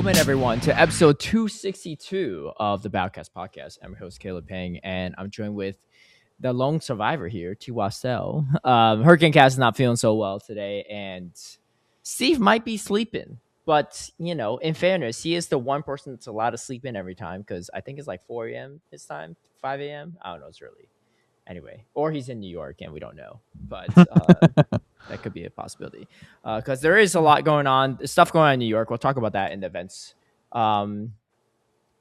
Welcome in, everyone, to episode 262 of the Battlecast podcast. I'm your host, Caleb Peng, and I'm joined with the lone survivor here, Twastell. HurricaneKaz is not feeling so well today, and Steve might be sleeping. But, you know, in fairness, he is the one person that's allowed to sleep in every time because I think it's like 4 a.m. his time, 5 a.m. I don't know, it's early. Anyway, or he's in New York and we don't know, but that could be a possibility because there is a lot going on, stuff going on in New York. We'll talk about that in the events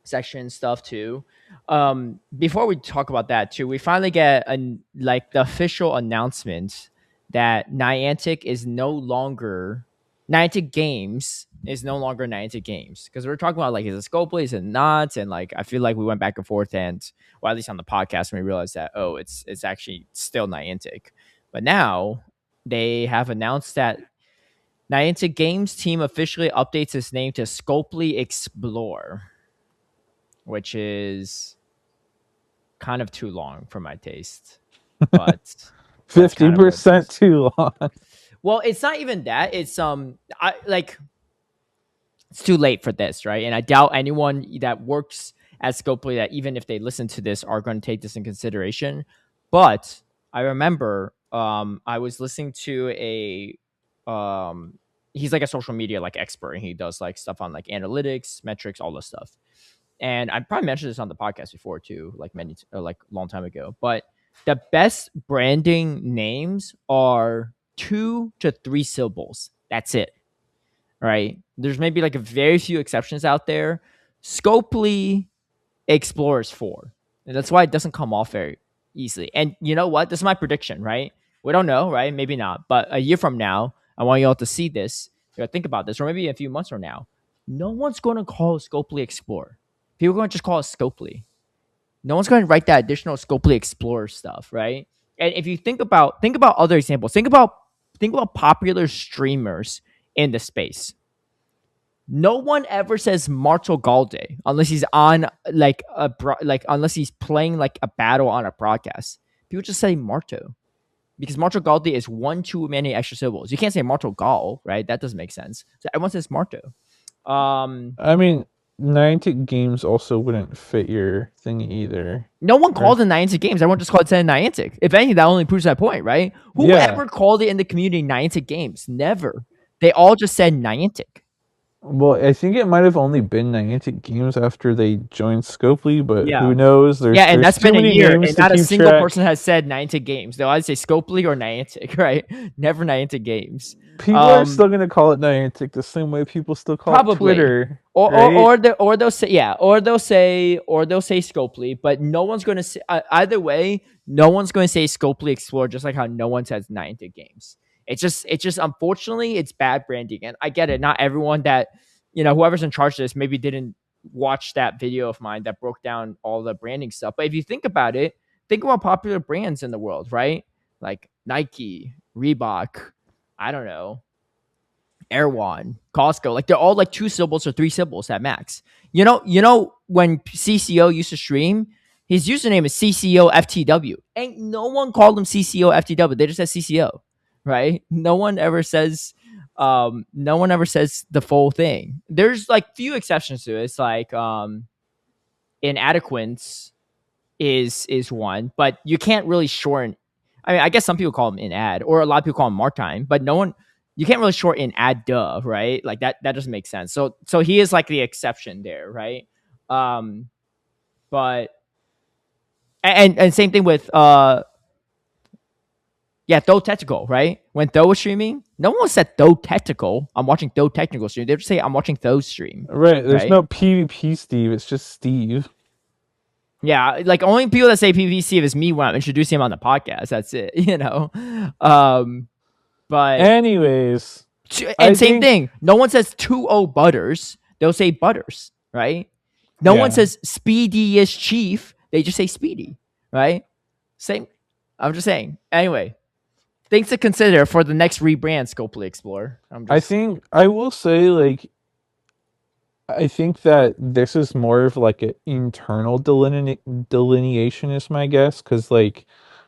section stuff too. Before we talk about that too, we finally get the official announcement that Niantic Games is no longer Niantic Games, because we're talking about like, is it Scopely, is it not? And like, I feel like we went back and forth, and well, at least on the podcast, when we realized that it's actually still Niantic. But now they have announced that Niantic Games team officially updates its name to Scopely Explore, which is kind of too long for my taste, but 50% too long. Well, it's not even that. It's it's too late for this, right? And I doubt anyone that works at Scopely, that even if they listen to this, are going to take this in consideration. But I remember I was listening to he's like a social media like expert, and he does like stuff on like analytics, metrics, all this stuff. And I probably mentioned this on the podcast before too, like a long time ago. But the best branding names are 2 to 3 syllables. That's it. Right? There's maybe like a very few exceptions out there. Scopely Explorers 4. And that's why it doesn't come off very easily. And you know what? This is my prediction, right? We don't know, right? Maybe not. But a year from now, I want you all to see this. You gotta think about this. Or maybe a few months from now. No one's going to call Scopely Explorer. People are going to just call it Scopely. No one's going to write that additional Scopely Explorer stuff, right? And if you think about other examples, think about popular streamers in the space. No one ever says Marto Galde unless he's on unless he's playing like a battle on a broadcast. People just say Marto because Marto Galde is one too many extra syllables. You can't say Marto Gal, right? That doesn't make sense. So everyone says Marto. I mean, Niantic Games also wouldn't fit your thing either. No one called it Niantic Games. Everyone just called it Niantic. If anything, that only proves that point, right? Whoever called it in the community Niantic Games? Never. They all just said Niantic. Well, I think it might have only been Niantic Games after they joined Scopely, but who knows? And that's been a year, and not a single person has said Niantic Games. They'll either say Scopely or Niantic, right? Never Niantic Games. People are still going to call it Niantic the same way people still call it Twitter. Or they'll say Scopely, but no one's going to say either way. No one's going to say Scopely Explore, just like how no one says Niantic Games. It's just unfortunately it's bad branding, and I get it. Not everyone that, you know, whoever's in charge of this maybe didn't watch that video of mine that broke down all the branding stuff. But if you think about it, think about popular brands in the world, right? Like Nike, Reebok, I don't know, Erewhon, Costco. Like they're all like 2 syllables or 3 syllables at max. You know when CCO used to stream, his username is CCO FTW. Ain't no one called him CCO FTW. They just said CCO. Right? No one ever says the full thing. There's like few exceptions to it. It's like inadequate is one, but you can't really shorten. I mean, I guess some people call him in ad, or a lot of people call him Martime, but you can't really shorten ad duh, right? Like that doesn't make sense. So he is like the exception there, right? But and same thing with Though Technical, right? When Though was streaming, no one said Though Technical. I'm watching Though Technical stream. They just say I'm watching Though stream. Right. There's no PvP Steve. It's just Steve. Yeah, like only people that say PvP Steve is me when I'm introducing him on the podcast. That's it, you know. But anyways, and same thing. No one says 2-0 Butters. They'll say Butters, right? No one says Speedy-ish Chief. They just say Speedy, right? Same. I'm just saying. Anyway, things to consider for the next rebrand Scopely Explorer. I think I will say, like, I think that this is more of like an internal delineation is my guess, because like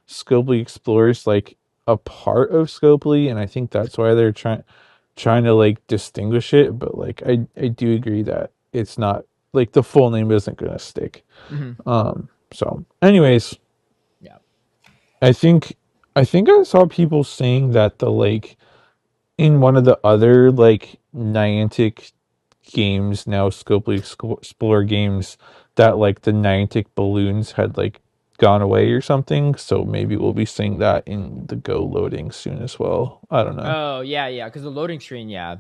Scopely Explorer is like a part of Scopely, and I think that's why they're trying. trying to like distinguish it, but like I do agree that it's not like the full name isn't gonna stick. Hmm. So anyways, Yeah. I think I saw people saying that the like in one of the other like Niantic games now, Scopely Explorer games, that like the Niantic balloons had like gone away or something. So maybe we'll be seeing that in the Go loading soon as well. I don't know. Oh yeah, yeah. Because the loading screen, yeah.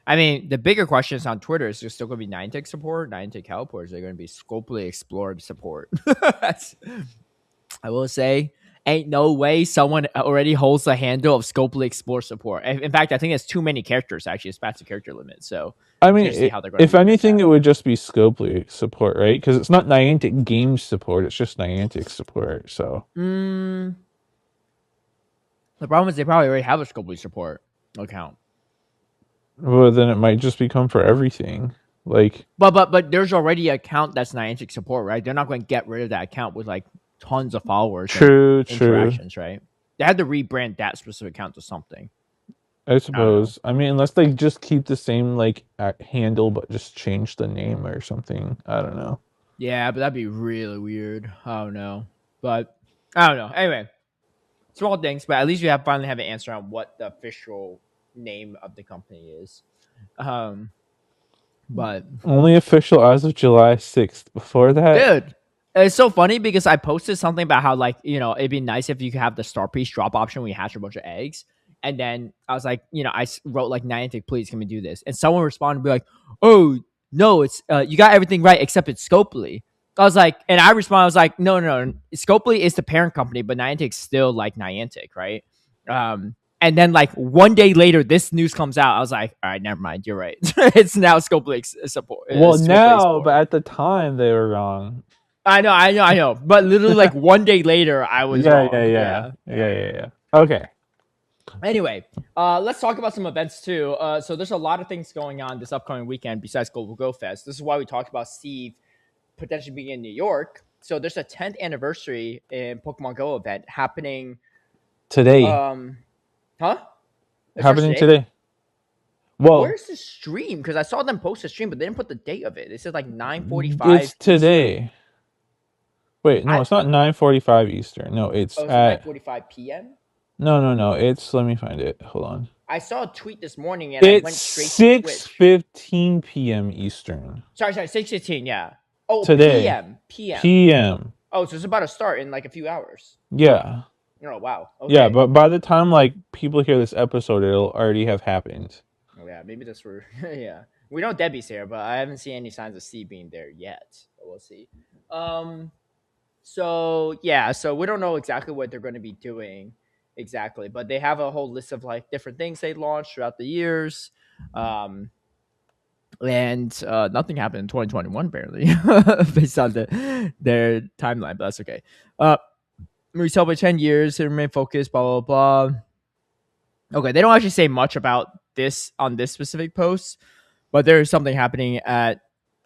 I mean, the bigger questions on Twitter is there still going to be Niantic support, Niantic help, or is there going to be Scopely Explored support? That's, I will say, ain't no way someone already holds the handle of Scopely Explore support. In fact, I think it's too many characters. Actually, it's past the character limit. So I it's mean, going to see how they're going to if rebrand anything, that. it would just be Scopely support, right? Because it's not Niantic Games support; it's just Niantic support. So, Mm, the problem is they probably already have a Scopely support account. well, then it might just become for everything. Like, But there's already an account that's Niantic support, right? They're not going to get rid of that account with like tons of followers and true, true. interactions, right? They had to rebrand that specific account to something. I I don't know. suppose. I mean, unless they just keep the same like handle, but just change the name or something. I don't know. Yeah, but that'd be really weird. I don't know. But I don't know. Anyway, small things, but at least you have finally have an answer on what the official name of the company is. Um, but Only official as of July 6th. Before that, dude, it's so funny because I posted something about how like it'd be nice if you could have the star piece drop option when you hatch a bunch of eggs, and then I was like, wrote like Niantic, please can we do this? And someone responded, be like, oh no, it's you got everything right except it's Scopely. I was like, and I responded, I was like, no, no, no, Scopely is the parent company, but Niantic's still like Niantic, right? And then like 1 day later, this news comes out. I was like, all right, never mind. You're right. It's now Scopely support. well, Scopely now, but Explorer. at the time they were wrong. I know. But literally, like 1 day later, I was Yeah, yeah, wrong. yeah, Yeah, yeah, yeah. yeah, yeah. Okay. Anyway, let's talk about some events too. So there's a lot of things going on this upcoming weekend besides Global Go Fest. This is why we talked about Steve potentially being in New York. So there's a 10th anniversary in Pokemon Go event happening. Today. Um, huh? It starts Happening today. today. Well, Where's the stream? Because I saw them post a stream, but they didn't put the date of it. It says like 9:45 it's Eastern. today. Wait, no, I it's not 9:45 Eastern. No, it's Oh, it's at 9:45 p.m. no, no, no. It's let me find it. Hold on. I saw a tweet this morning and I It's went straight to six Twitch. fifteen p.m. Eastern. Sorry, 6:15. Yeah. Oh, Today. PM. PM. Oh, so it's about to start in like a few hours. Yeah. Oh, wow. Yeah, Okay. but by the time like people hear this episode, it'll already have happened. Oh, yeah. Maybe that's for yeah. We know Debbie's here, but I haven't seen any signs of Steve being there yet. But we'll see. Um. So yeah. So we don't know exactly what they're going to be doing exactly, but they have a whole list of like different things they launched throughout the years. Um. And nothing happened in 2021 apparently based on their timeline, but that's okay. We celebrate 10 years and remain focused, blah blah blah. Okay, they don't actually say much about this on this specific post, but there is something happening at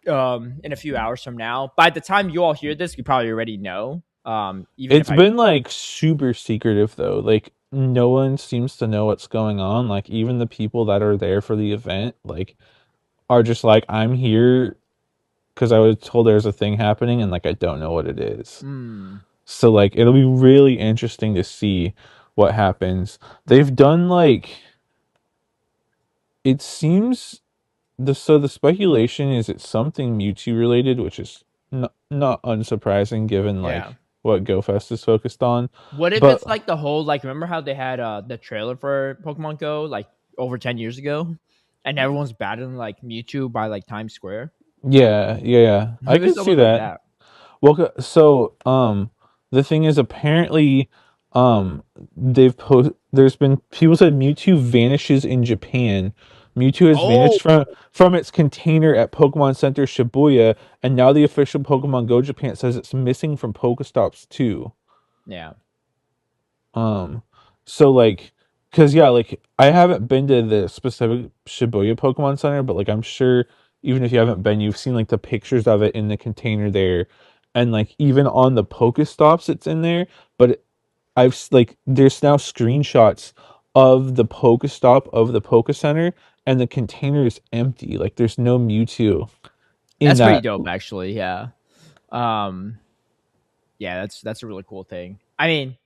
in a few hours from now. By the time you all hear this, you probably already know. Even if It's I been like super secretive though. Like no one seems to know what's going on. Like even the people that are there for the event, like are just like, I'm here because I was told there's a thing happening and like I don't know what it is. hmm, So like it'll be really interesting to see what happens. They've done like it seems the speculation is it's something Mewtwo related, which is not unsurprising given yeah. like what GoFest is focused on. What if But it's like the whole like remember how they had the trailer for Pokemon Go like over 10 years ago, and everyone's battling like Mewtwo by like Times Square? yeah, yeah, yeah. I Maybe could see something like that. that. Well, so the thing is apparently they've there's been people said Mewtwo vanishes in Japan. Mewtwo has Oh, vanished from its container at Pokemon Center Shibuya, and now the official Pokemon Go Japan says it's missing from Pokestops too. yeah. Um, so like, cause yeah, like I haven't been to the specific Shibuya Pokemon Center, but like I'm sure even if you haven't been, you've seen like the pictures of it in the container there, and like even on the Pokestops, it's in there. But like there's now screenshots of the Pokestop of the Poke Center, and the container is empty. Like there's no Mewtwo in That's pretty that. dope, actually. Yeah. Um. Yeah, that's a really cool thing. I mean,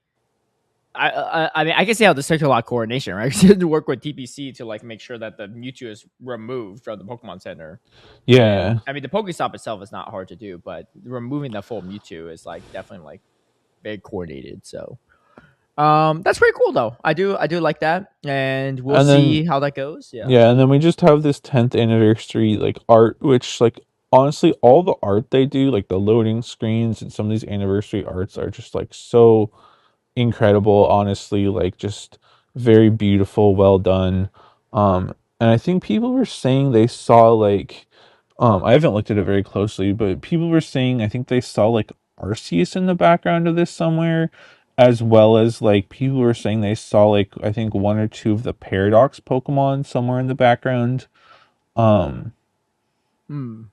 I mean, I can see how this takes a lot of coordination, right? 'Cause you have to work with TPC to like make sure that the Mewtwo is removed from the Pokemon Center. And Yeah. I mean, the Pokestop itself is not hard to do, but removing the full Mewtwo is like definitely like very coordinated. So, that's pretty cool though. I do like that, and we'll And then see how that goes. Yeah. yeah, and then we just have this 10th anniversary like art, which like honestly all the art they do, like the loading screens and some of these anniversary arts are just like so incredible, honestly, like just very beautiful, well done. And I think people were saying they saw like I haven't looked at it very closely, but people were saying I think they saw like Arceus in the background of this somewhere, as well as like people were saying they saw like I think one or two of the Paradox Pokemon somewhere in the background. Um Hmm.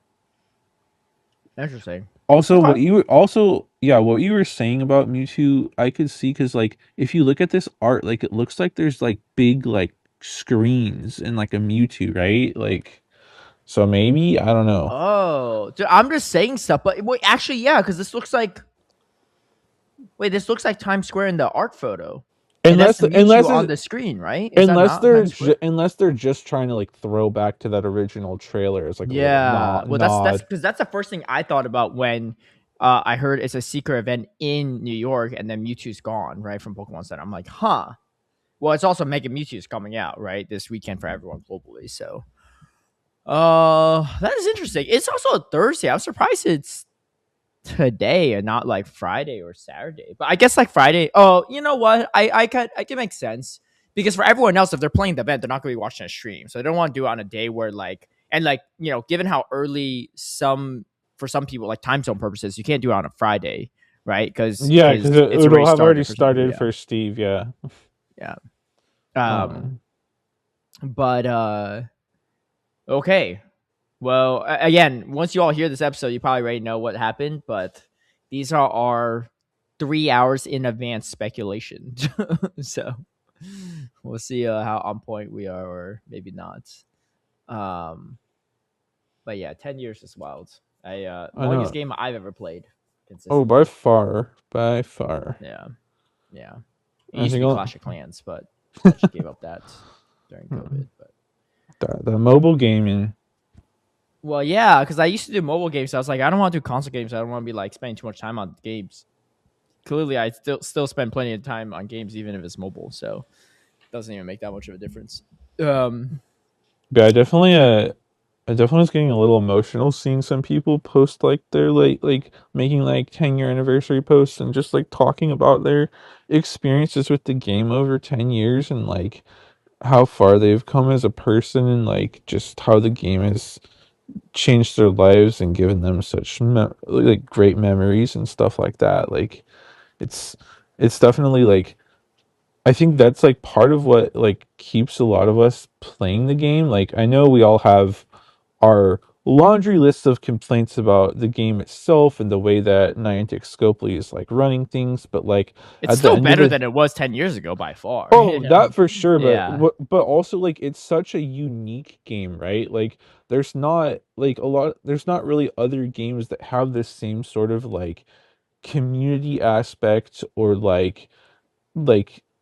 Interesting. Also, Okay. what you were also yeah, what you were saying about Mewtwo, I could see because like if you look at this art, like it looks like there's like big like screens in like a Mewtwo, right? Like so maybe I don't know. Oh, dude, I'm just saying stuff, but wait, actually, yeah, because this looks like Times Square in the art photo, and that's Unless the Mewtwo unless on it's, the screen, right? Is that not Times Square? unless they're just trying to like throw back to that original trailer as like a little Yeah. Well, that's nod. because that's the first thing I thought about when I heard it's a secret event in New York, and then Mewtwo's gone, right, from Pokemon Center. I'm like, huh. Well, it's also Mega Mewtwo's coming out, right, this weekend for everyone globally. So, that is interesting. It's also a Thursday. I'm surprised it's today and not like Friday or Saturday. But I guess like Friday. Oh, you know what? I can make sense because for everyone else, if they're playing the event, they're not going to be watching a stream, so they don't want to do it on a day where like and like given how early for some people like time zone purposes, you can't do it on a Friday, right? Because Yeah, because it's already it'll have already started for some people. started Yeah, for Steve. Yeah. yeah. Um, Um. but okay. Well, again, once you all hear this episode, you probably already know what happened, but these are our 3 hours in advance speculation. So we'll see how on point we are, or maybe not. Um, but yeah, 10 years is wild. I Longest know. game I've ever played Oh, by consistently. far, by far. Yeah, yeah. It I used to think be Clash of Clans, but I just gave up that during COVID. But the mobile gaming. well, yeah, because I used to do mobile games. So I was like, I don't want to do console games. I don't want to be like spending too much time on games. Clearly, I still spend plenty of time on games, even if it's mobile. So it doesn't even make that much of a difference. Um, Yeah, I definitely was getting a little emotional seeing some people post like their like making like 10-year anniversary posts and just like talking about their experiences with the game over 10 years and like how far they've come as a person and like just how the game has changed their lives and given them such like great memories and stuff like that. Like it's it's definitely like I think that's like part of what like keeps a lot of us playing the game. Like I know we all have our laundry list of complaints about the game itself and the way that Niantic Scopely is like running things, but like it's at the still end of better the than it was 10 years ago by far. oh, that for sure, Yeah. but also like it's such a unique game, right? Like there's not really other games that have this same sort of like community aspect or like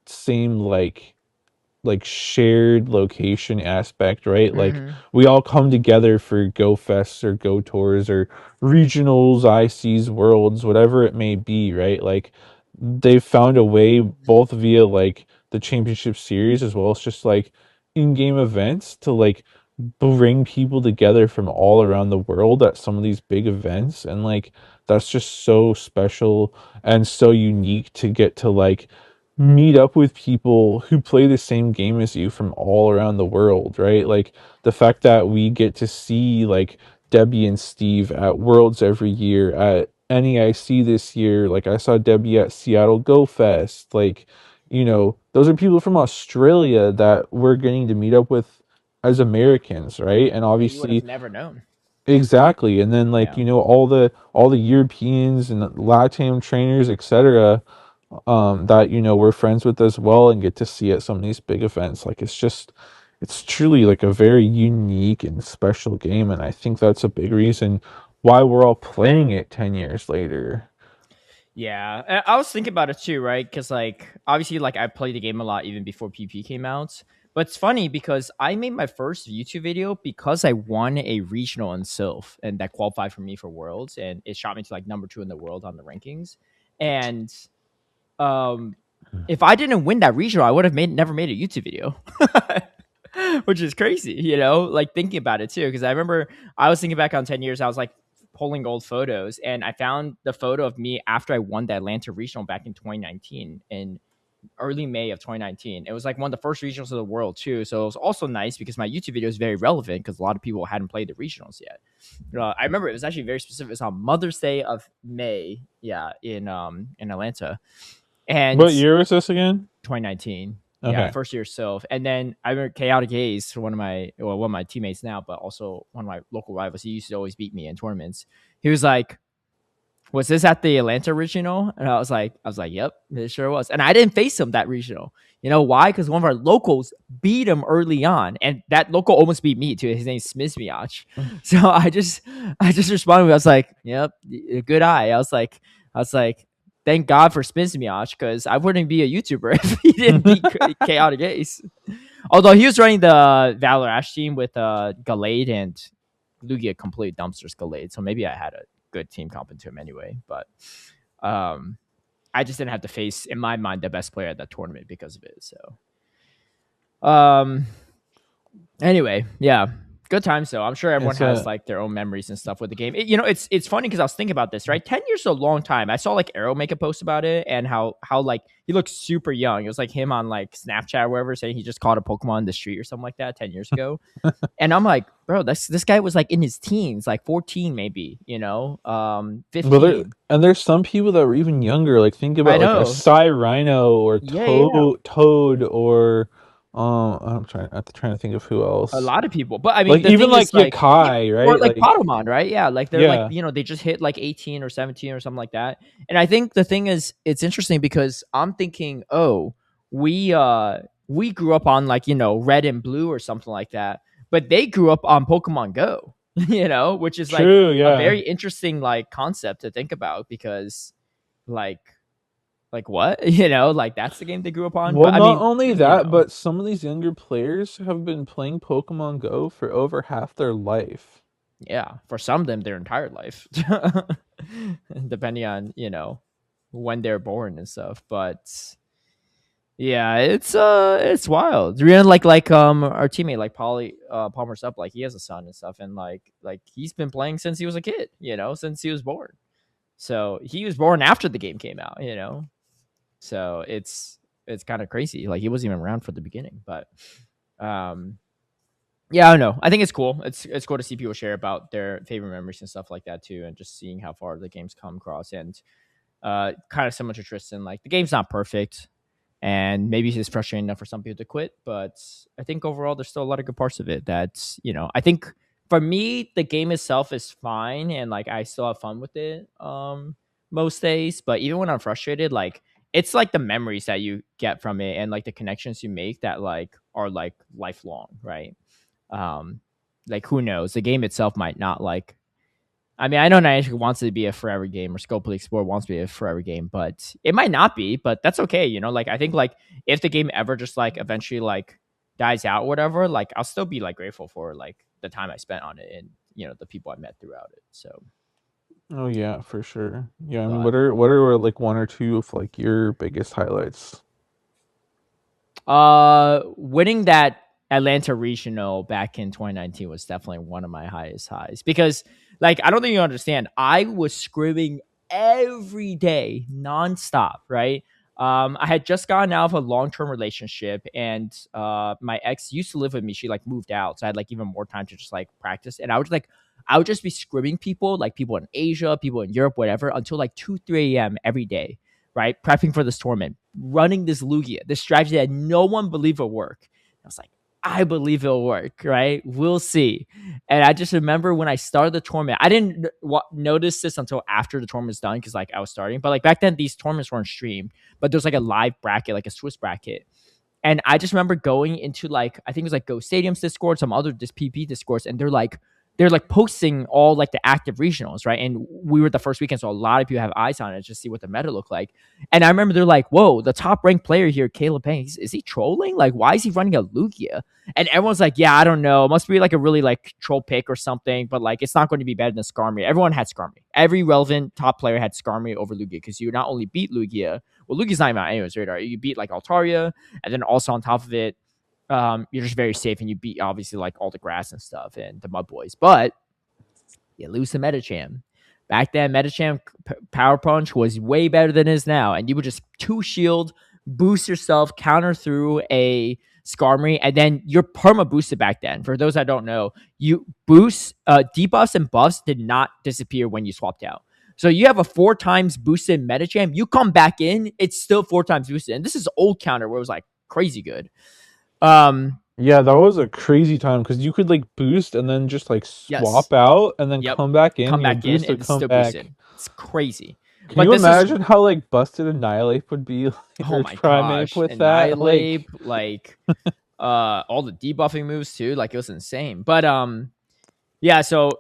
same like shared location aspect, right? Like Hmm. we all come together for Go Fests or Go Tours or regionals, ICs, worlds, whatever it may be, right? Like they've found a way both via like the championship series as well as just like in-game events to like bring people together from all around the world at some of these big events and like that's just so special and so unique to get to like meet up with people who play the same game as you from all around the world, right? Like the fact that we get to see like Debbie and Steve at Worlds every year, at NEIC this year, like I saw Debbie at Seattle Go Fest, like those are people from Australia that we're getting to meet up with as Americans, right? And That you would have obviously never known. exactly. And then like, Yeah. all the Europeans and LATAM trainers, etc. that we're friends with as well and get to see at some of these big events. Like it's truly like a very unique and special game, and I think that's a big reason why we're all playing it 10 years later. Yeah, I was thinking about it too, right? Because like obviously, like I played the game a lot even before PP came out. But it's funny because I made my first YouTube video because I won a regional in Sylph, and that qualified for me for Worlds, and it shot me to like number 2 in the world on the rankings. And um, if I didn't win that regional, I would have never made a YouTube video. Which is crazy, like thinking about it too. Because I remember I was thinking back on 10 years, I was like pulling old photos, and I found the photo of me after I won the Atlanta regional back in 2019, in early May of 2019. It was like one of the first regionals of the world too. So it was also nice because my YouTube video is very relevant because a lot of people hadn't played the regionals yet. I remember it was actually very specific. It's on Mother's Day of May, yeah, in Atlanta, and What year was this again? 2019. Yeah, Okay. first year Sylph. And then I remember HurricaneKaz, one of my teammates now, but also one of my local rivals. He used to always beat me in tournaments. He was like, "Was this at the Atlanta regional?" And I was like, "Yep, it sure was." And I didn't face him that regional. You know why? Because one of our locals beat him early on, and that local almost beat me too. His name's Smizmiach. So I just responded. I was like, "Yep, good eye." I was like, thank God for Smizmiach because I wouldn't be a YouTuber if he didn't beat Chaotic Ace. Although he was running the Valor Ash team with Gallade and Lugia complete dumpsters Gallade, so maybe I had a good team comp into him anyway. But um, I just didn't have to face, in my mind, the best player at that tournament because of it. So anyway, yeah, good times though. I'm sure everyone It's has a like their own memories and stuff with the game. It's funny because I was thinking about this, right? 10 years is a long time. I saw like Arrow make a post about it and how like he looks super young. It was like him on like Snapchat or wherever saying he just caught a Pokemon in the street or something like that 10 years ago. And I'm like, bro, this guy was like in his teens, like 14 maybe, well, there 15. and there's some people that were even younger. Like think I about like a know. Psy Rhino or Yeah, yeah. Toad or I'm trying to think of who A else. lot of people. But I mean, Like the even thing like is like, Yakai, or right? like Like Potomon, right? Yeah, like they're like, yeah. they just hit like 18 or 17 or something like that. And I think the thing is, it's interesting because I'm thinking, oh, we grew up on like, red and blue or something like that. But they grew up on Pokemon Go, which is like True, a yeah. very interesting like concept to think about because like what? Like that's the game they grew up on. Well, But I not mean, only that, but some of these younger players have been playing Pokemon Go for over half their life. yeah, for some of them their entire life. Depending on, when they're born and stuff. But yeah, it's wild. Really like our teammate like Palmer's up, like he has a son and stuff, and like he's been playing since he was a kid, since he was born. So he was born after the game came out. So it's kind of crazy. Like he wasn't even around for the beginning, but um yeah, I don't know. I think it's cool. It's cool to see people share about their favorite memories and stuff like that too, and just seeing how far the game's come across. And kind of similar to Tristan, like the game's not perfect, and maybe it's frustrating enough for some people to quit. But I think overall, there's still a lot of good parts of it. That I think for me, the game itself is fine, and like I still have fun with it most days. But even when I'm frustrated, like it's like the memories that you get from it, and like the connections you make that like are like lifelong, right? Um, like who knows? The game itself might not like. I mean, I know Niantic wants it to be a forever game, or Scopely Explorer wants to be a forever game, but it might not be. But that's okay, Like I think like if the game ever just like eventually like dies out, or whatever, like I'll still be like grateful for like the time I spent on it and the people I met throughout it. So, Oh yeah, for sure. Yeah, I mean, but what are like one or two of like your biggest highlights? winning that Atlanta regional back in 2019 was definitely one of my highest highs because, like, I don't think you understand. I was screaming every day, nonstop. Right. I had just gotten out of a long-term relationship, and my ex used to live with me. She like moved out, so I had like even more time to just like practice. And I would just be screaming people, like people in Asia, people in Europe, whatever, until like 2, 3 a.m. every day, right? Prepping for this tournament, running this Lugia, this strategy that no one believed would work. I was like, I believe it'll work, right? We'll see. And I just remember when I started the tournament, I didn't notice this until after the tournament's done because like I was starting. But like back then, these tournaments weren't streamed, but there's like a live bracket, like a Swiss bracket. And I just remember going into like I think it was like Go Stadium's Discord, some other PP Discords, and they're like posting all like the active regionals, right? And we were the first weekend, so a lot of people have eyes on it just see what the meta looked like. And I remember they're like, "Whoa, the top ranked player here, Caleb Peng, is he trolling? Like, why is he running a Lugia?" And everyone's like, "Yeah, I don't know. It must be like a really like troll pick or something, but like it's not going to be better than Skarmory." Everyone had Skarmory. Every relevant top player had Skarmory over Lugia because you not only beat Lugia, well, Lugia's not even on anyone's radar. You beat like Altaria, and then also on top of it, you're just very safe, and you beat obviously like all the grass and stuff and the Mud Boys, but you lose to Metacham. Back then, Metacham Power Punch was way better than it is now, and you would just two shield, boost yourself, counter through a Skarmory, and then you're perma boosted back then. For those that don't know, you boost debuffs and buffs did not disappear when you swapped out. So you have a 4 times boosted Metacham. You come back in, it's still 4 times boosted, and this is old counter where it was like crazy good. Yeah, that was a crazy time because you could like boost and then just like swap Yes. out and then Yep. come back in. Come Your back in boost and would it's come still back. boosted. It's crazy. Can But you this imagine is how like busted Annihilate would be? Like, oh or my Primeape gosh. with that? Annihilate, like all the debuffing moves too. Like it was insane. But yeah, so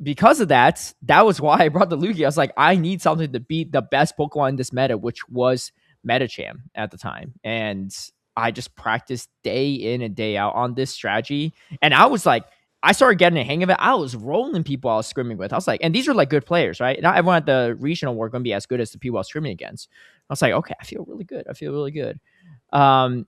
because of that, that was why I brought the Lugia. I was like, I need something to beat the best Pokemon in this meta, which was Metacham at the time. And I just practiced day in and day out on this strategy. And I was like, I started getting a hang of it. I was rolling people I was scrimming with. I was like, and these are like good players, right? Not everyone at the regional were going to be as good as the people I was scrimming against. I was like, okay, I feel really good. I feel really good. And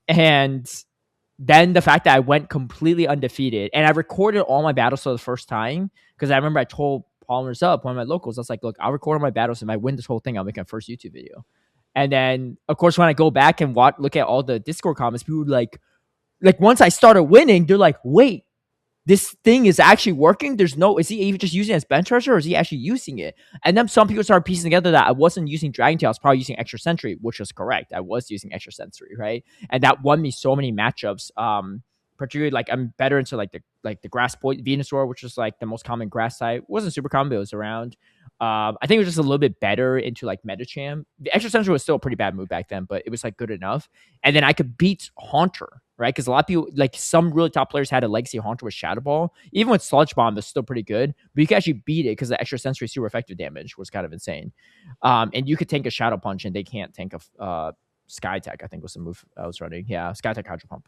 then the fact that I went completely undefeated and I recorded all my battles for the first time because I remember I told Palmer's up, one of my locals, I was like, look, I'll record all my battles. If I win this whole thing, I'll make a first YouTube video. And then, of course, when I go back and look at all the Discord comments, people were like once I started winning, they're like, wait, this thing is actually working. Is he even just using it as bench treasure or is he actually using it? And then some people started piecing together that I wasn't using Dragon Tail. I was probably using Extra Sentry, which was correct. I was using Extra Sentry, right? And that won me so many matchups. Particularly like I'm better into like the grass point Venusaur, which is like the most common grass type. It wasn't super common, but it was around. I think it was just a little bit better into like Metacham. The Extra Sentry was still a pretty bad move back then, but it was like good enough. And then I could beat Haunter, right? Because a lot of people, like some really top players had a Legacy Haunter with Shadow Ball. Even with Sludge Bomb, it's still pretty good. But you can actually beat it because the Extra Sensory super effective damage was kind of insane. And you could tank a Shadow Punch and they can't tank a Sky Tech, I think was the move I was running. Yeah, Sky Tech Hydro Pump.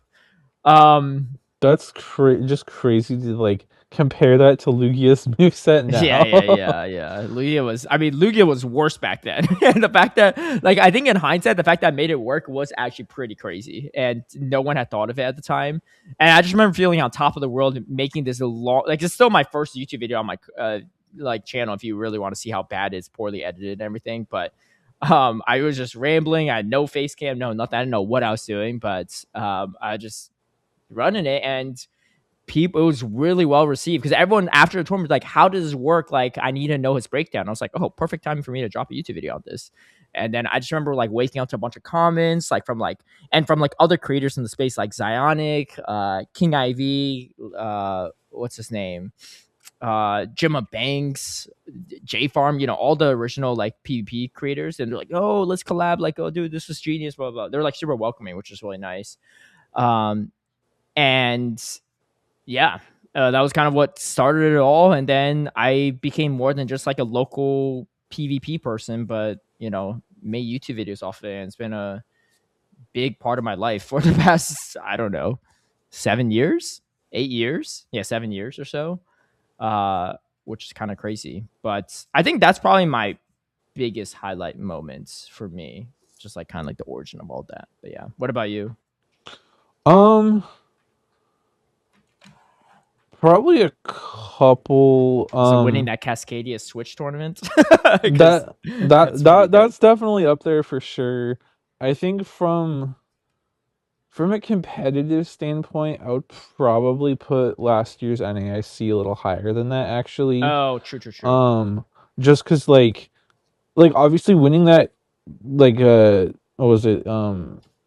That's just crazy to like compare that to Lugia's moveset now. Yeah. Lugia was worse back then. And the fact that, like, I think in hindsight, the fact that I made it work was actually pretty crazy. And no one had thought of it at the time. And I just remember feeling on top of the world and making this long, like, it's still my first YouTube video on my, like, channel if you really want to see how bad it's poorly edited and everything. But, I was just rambling. I had no face cam, no nothing. I didn't know what I was doing, but, I just running it and people, it was really well received because everyone after the tournament was like, how does this work? Like, I need to know his breakdown. I was like, oh, perfect timing for me to drop a YouTube video on this. And then I just remember like waking up to a bunch of comments like from other creators in the space like Zionic, King Ivy, what's his name, Gemma Banks, J Farm, all the original like PvP creators, and they're like, oh, let's collab, like, oh dude, this was genius, blah blah. They're like super welcoming, which is really nice. And yeah, that was kind of what started it all. And then I became more than just like a local PvP person, but made YouTube videos off of it. And it's been a big part of my life for the past, I don't know, 7 years, 8 years. Yeah, 7 years or so, which is kind of crazy. But I think that's probably my biggest highlight moments for me, just like kind of like the origin of all that. But yeah, what about you? Probably a couple. So winning that Cascadia Switch tournament. That's definitely up there for sure. I think from a competitive standpoint, I would probably put last year's NAIC a little higher than that actually. Oh, true. Just because like obviously winning that like what was it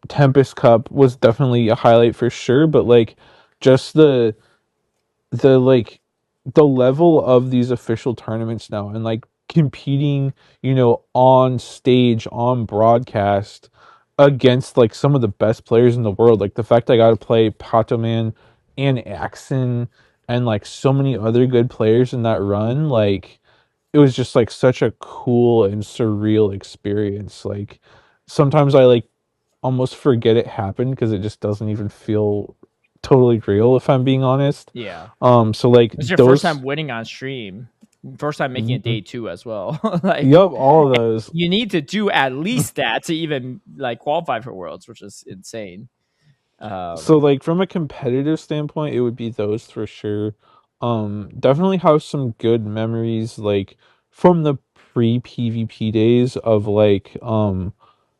Tempest Cup was definitely a highlight for sure, but like just the like the level of these official tournaments now, and like competing, on stage, on broadcast, against like some of the best players in the world. Like the fact I got to play Patoman and Axon and like so many other good players in that run, like it was just like such a cool and surreal experience. Like sometimes I like almost forget it happened because it just doesn't even feel totally real, if I'm being honest. Yeah. So like It's your first time those, winning on stream. First time making a mhm. day two as well. Like Yep, all of those. you need to do at least that to even like qualify for worlds, which is insane. So Um like from a competitive standpoint, it would be those for sure. Definitely have some good memories like from the pre PvP days of like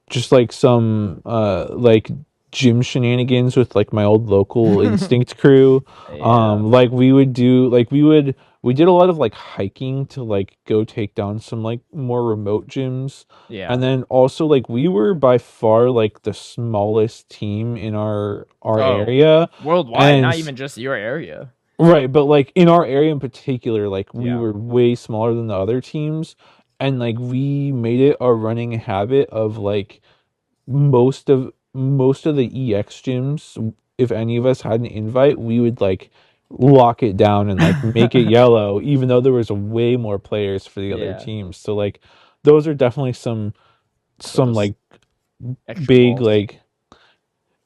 just like some like gym shenanigans with like my old local instinct crew. yeah. Like we did a lot of like hiking to like go take down some like more remote gyms. And Yeah. then also like we were by far like the smallest team in our Oh, area. worldwide, And not even just your area. right, but like in our area in particular, like we Yeah. were way smaller than the other teams. And like we made it a running habit of like most of the EX gyms, if any of us had an invite, we would like lock it down and like make it yellow, even though there was way more players for the other Yeah. teams. So like those are definitely some For some those like extra big balls. like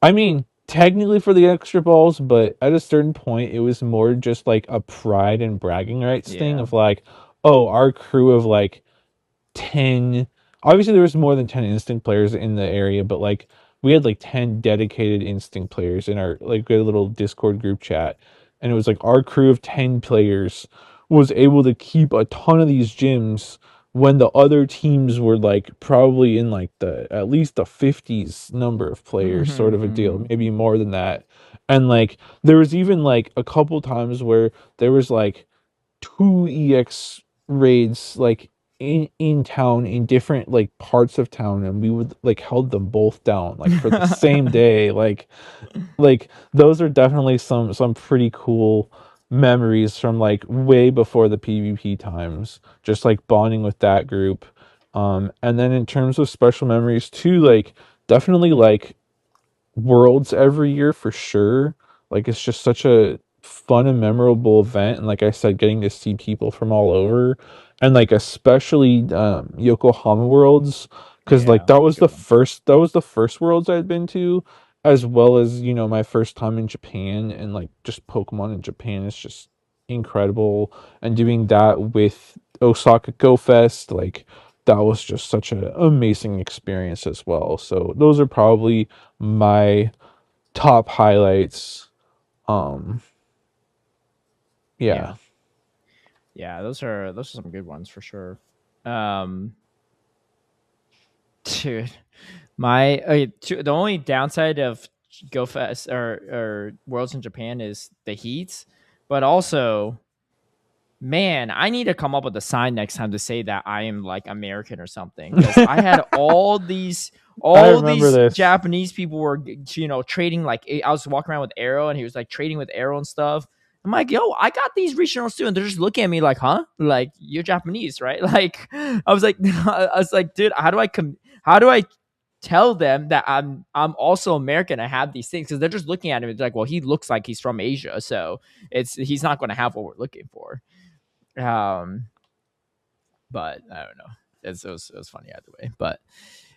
I mean technically for the extra balls, but at a certain point it was more just like a pride and bragging rights thing Yeah. of like, oh, our crew of like 10, obviously there was more than 10 instinct players in the area, but like we had like 10 dedicated instinct players in our like good little Discord group chat. And it was like our crew of 10 players was able to keep a ton of these gyms when the other teams were like probably in like the at least the 50s number of players, sort of a deal, maybe more than that. And like there was even like a couple times where there was like two EX raids like in town in different like parts of town, and we would like held them both down like for the same day. Like those are definitely some pretty cool memories from like way before the PvP times, just like bonding with that group. And then in terms of special memories too, like definitely like worlds every year for sure. Like it's just such a fun and memorable event, and like I said, getting to see people from all over, and like especially Yokohama worlds, because like Yeah, that that's a was good the one. first worlds I'd been to, as well as my first time in Japan, and like just Pokemon in Japan is just incredible, and doing that with Osaka Go Fest, like that was just such an amazing experience as well. So those are probably my top highlights. Um, Yeah. yeah. Yeah, those are some good ones for sure. Um dude, the only downside of GoFest or Worlds in Japan is the heat, but also, man, I need to come up with a sign next time to say that I am like American or something, because I had I all remember these this. Japanese people were trading. Like I was walking around with Arrow, and he was like trading with Arrow and stuff. I'm like, yo, I got these regionals too, and they're just looking at me like, huh? Like you're Japanese, right? Like I was like, I was like, dude, how do I tell them that I'm also American? I have these things, because they're just looking at him. It's like, well, he looks like he's from Asia, so he's not going to have what we're looking for. Um, but I don't know. It was funny either way. But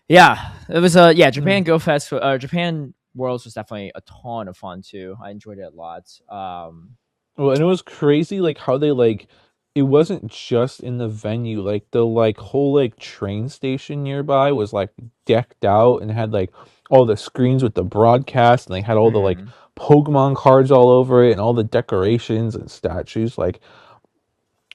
yeah, it was yeah. Mm. Japan Go Fest, Japan Worlds was definitely a ton of fun too. I enjoyed it a lot. Well, and it was crazy, like how they like it wasn't just in the venue, like the like whole like train station nearby was like decked out and had like all the screens with the broadcast, and they had all the like Mhm. Pokemon cards all over it and all the decorations and statues. Like,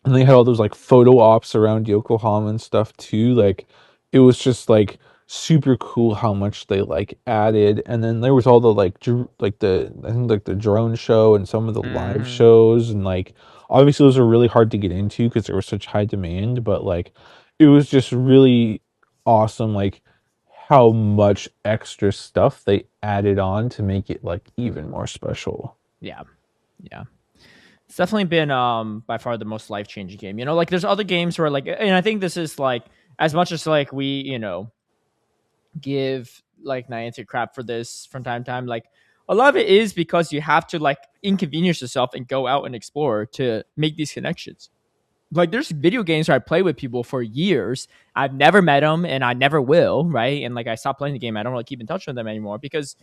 and they had all those like photo ops around Yokohama and stuff too. Like it was just like super cool how much they like added. And then there was all the like like the I think like the drone show and some of the live Mhm. shows, and like obviously those are really hard to get into because there was such high demand, but like it was just really awesome like how much extra stuff they added on to make it like even more special. Yeah, yeah. It's definitely been by far the most life changing game. You know, like there's other games where like, and I think this is like as much as like we give like Niantic crap for this from time to time, like a lot of it is because you have to like inconvenience yourself and go out and explore to make these connections. Like there's video games where I play with people for years. I've never met them and I never will, right? And like I stopped playing the game. I don't really keep in touch with them anymore because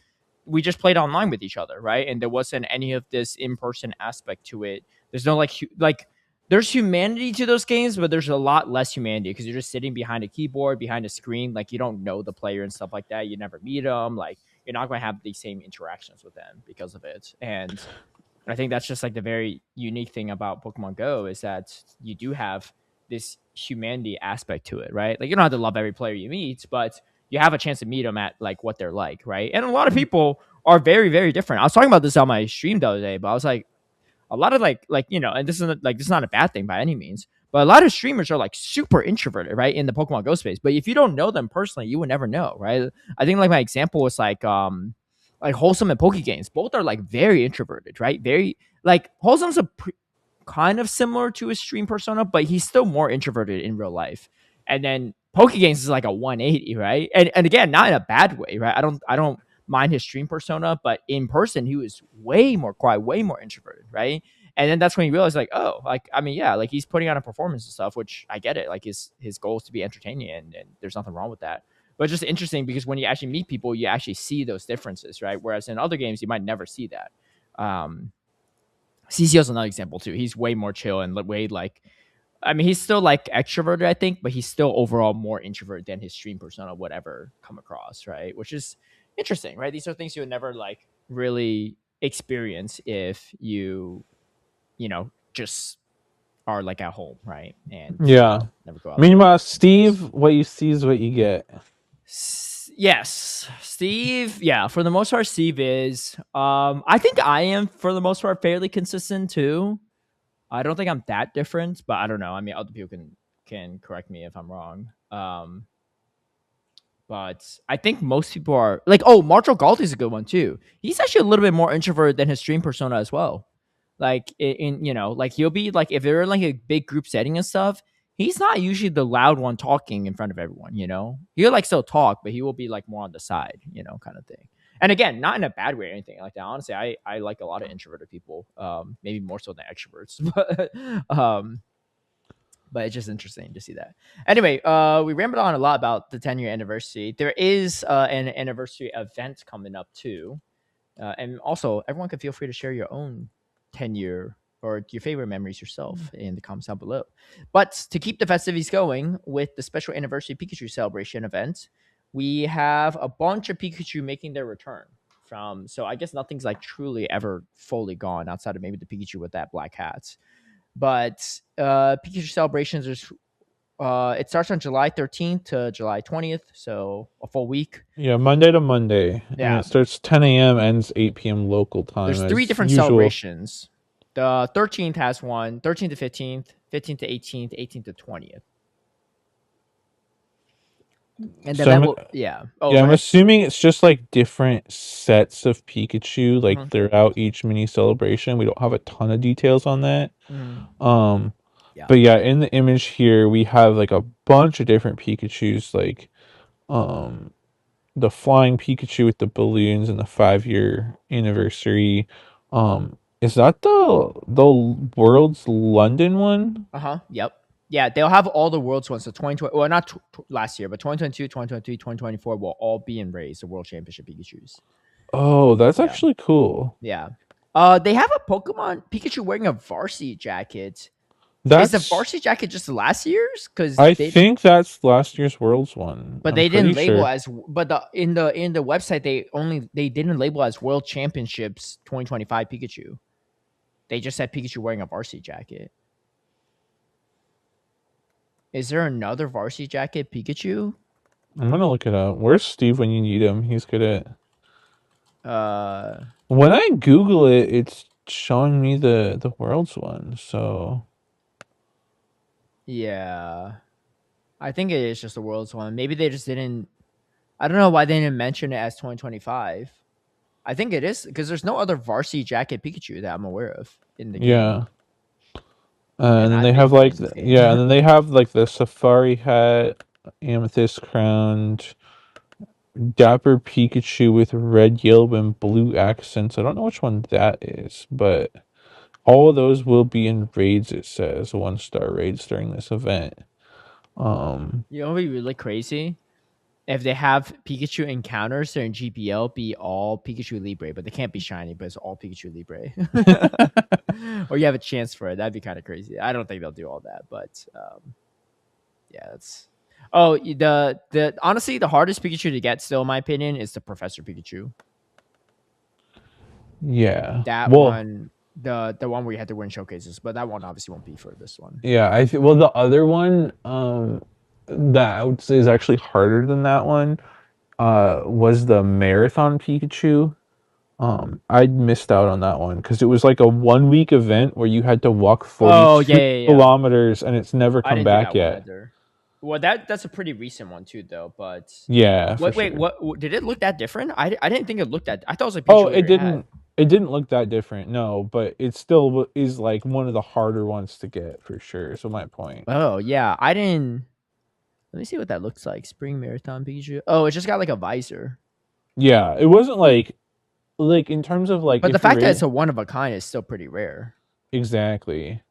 we just played online with each other, right? And there wasn't any of this in-person aspect to it. There's no like there's humanity to those games, but there's a lot less humanity because you're just sitting behind a keyboard, behind a screen. Like you don't know the player and stuff like that. You never meet them. Like you're not going to have the same interactions with them because of it. And I think that's just like the very unique thing about Pokemon Go is that you do have this humanity aspect to it, right? Like you don't have to love every player you meet, but you have a chance to meet them at like what they're like, right? And a lot of people are very, very different. I was talking about this on my stream the other day, but I was like, a lot of and this is not a bad thing by any means, but a lot of streamers are like super introverted, right, in the Pokemon Go space. But if you don't know them personally, you would never know, right? I think like my example was like Wholesome and Poke Games. Both are like very introverted, right? Very like Wholesome's kind of similar to his stream persona, but he's still more introverted in real life. And then Poke Games is like a 180, right? And again, not in a bad way, right? I don't mind his stream persona, but in person he was way more quiet, way more introverted, right? And then that's when you realize, like, oh, like I mean, yeah, like he's putting on a performance and stuff, which I get it. Like his goal is to be entertaining, and there's nothing wrong with that. But it's just interesting because when you actually meet people, you actually see those differences, right? Whereas in other games, you might never see that. CCO is another example too. He's way more chill and way like, I mean, he's still like extroverted, I think, but he's still overall more introverted than his stream persona would ever come across, right? Which is interesting, right? These are things you would never like really experience if just are like at home, right? And Yeah. never go out there. Meanwhile, Steve, what you see is what you get. Yes, Steve. Yeah, for the most part, Steve is. I think I am for the most part fairly consistent too. I don't think I'm that different, but I don't know. I mean, other people can correct me if I'm wrong. But I think most people are like, oh, Marshall Galti is a good one too. He's actually a little bit more introverted than his stream persona as well. Like like he'll be like if they're in like a big group setting and stuff, he's not usually the loud one talking in front of everyone. He'll like still talk, but he will be like more on the side, kind of thing. And again, not in a bad way or anything like that. Honestly, I like a lot of introverted people, maybe more so than extroverts, but it's just interesting to see that. Anyway, we rambled on a lot about the 10-year anniversary. There is an anniversary event coming up too. And also, everyone can feel free to share your own 10-year or your favorite memories yourself in the comments down below. But to keep the festivities going with the special anniversary Pikachu celebration event, we have a bunch of Pikachu making their return so I guess nothing's like truly ever fully gone outside of maybe the Pikachu with that black hat. But Pikachu celebrations is it starts on July 13th to July 20th, so a full week. Yeah, Monday to Monday. And Yeah, it starts 10 a.m., ends 8 p.m. local time there's three as different usual. celebrations. The 13th has one, 13th to 15th, 15th to 18th, 18th to 20th. And the So event will, yeah. Oh, yeah, go I'm ahead. assuming it's just like different sets of Pikachu like Mhm, throughout each mini celebration. We don't have a ton of details on that. mhm. Um, Yeah. but yeah, in the image here we have like a bunch of different Pikachus, like um the flying Pikachu with the balloons and the 5-year anniversary. Is that the world's London one? Uh-huh. Yep. Yeah, they'll have all the world's ones. So 2020, well, not last year, but 2022, 2023, 2024 will all be in race, the World Championship Pikachus. Oh, that's Yeah. actually cool. Yeah. They have a Pokemon Pikachu wearing a varsity jacket. Is the That's varsity jacket just last year's? I think that's last year's Worlds one. But I'm they pretty didn't label sure. as, but in the website they didn't label as World Championships 2025 Pikachu. They just said Pikachu wearing a varsity jacket. Is there another varsity jacket Pikachu? I'm gonna look it up. Where's Steve when you need him? He's good at. Uh, When I Google it, it's showing me the Worlds one. So yeah, I think it is just the world's one. Maybe they just didn't. I don't know why they didn't mention it as 2025. I think it is because there's no other varsity jacket Pikachu that I'm aware of in the game, Yeah. and And then I've they been have playing like this game. yeah, and then they have like the safari hat, amethyst crowned, dapper Pikachu with red, yellow, and blue accents. I don't know which one that is, but all of those will be in raids. It says 1-star raids during this event. You know, what would be really crazy if they have Pikachu encounters during GPL be all Pikachu Libre, but they can't be shiny, but it's all Pikachu Libre. Or you have a chance for it. That'd be kind of crazy. I don't think they'll do all that, but yeah, that's. Oh, the honestly, the hardest Pikachu to get, still in my opinion, is the Professor Pikachu. Yeah. That Well, one, the one where you had to win showcases, but that one obviously won't be for this one. yeah, well the other one that I would say is actually harder than that one was the marathon Pikachu. I missed out on that one because it was like a 1 week event where you had to walk Oh yeah, 42 yeah, yeah. kilometers and it's never I come didn't do back that one yet. either. Well, that's a pretty recent one too, though. But Yeah, for wait, sure. what did it look that different? I didn't think it looked that. I thought it was like Oh, Pikachu we already had. it didn't look that different, no, but it still is like one of the harder ones to get for sure. So my point. Oh yeah, I didn't. Let me see what that looks like. Spring Marathon Pikachu. Oh, it just got like a visor. Yeah, it wasn't like in terms of like But the if you're fact that ready. it's a one of a kind is still pretty rare. Exactly.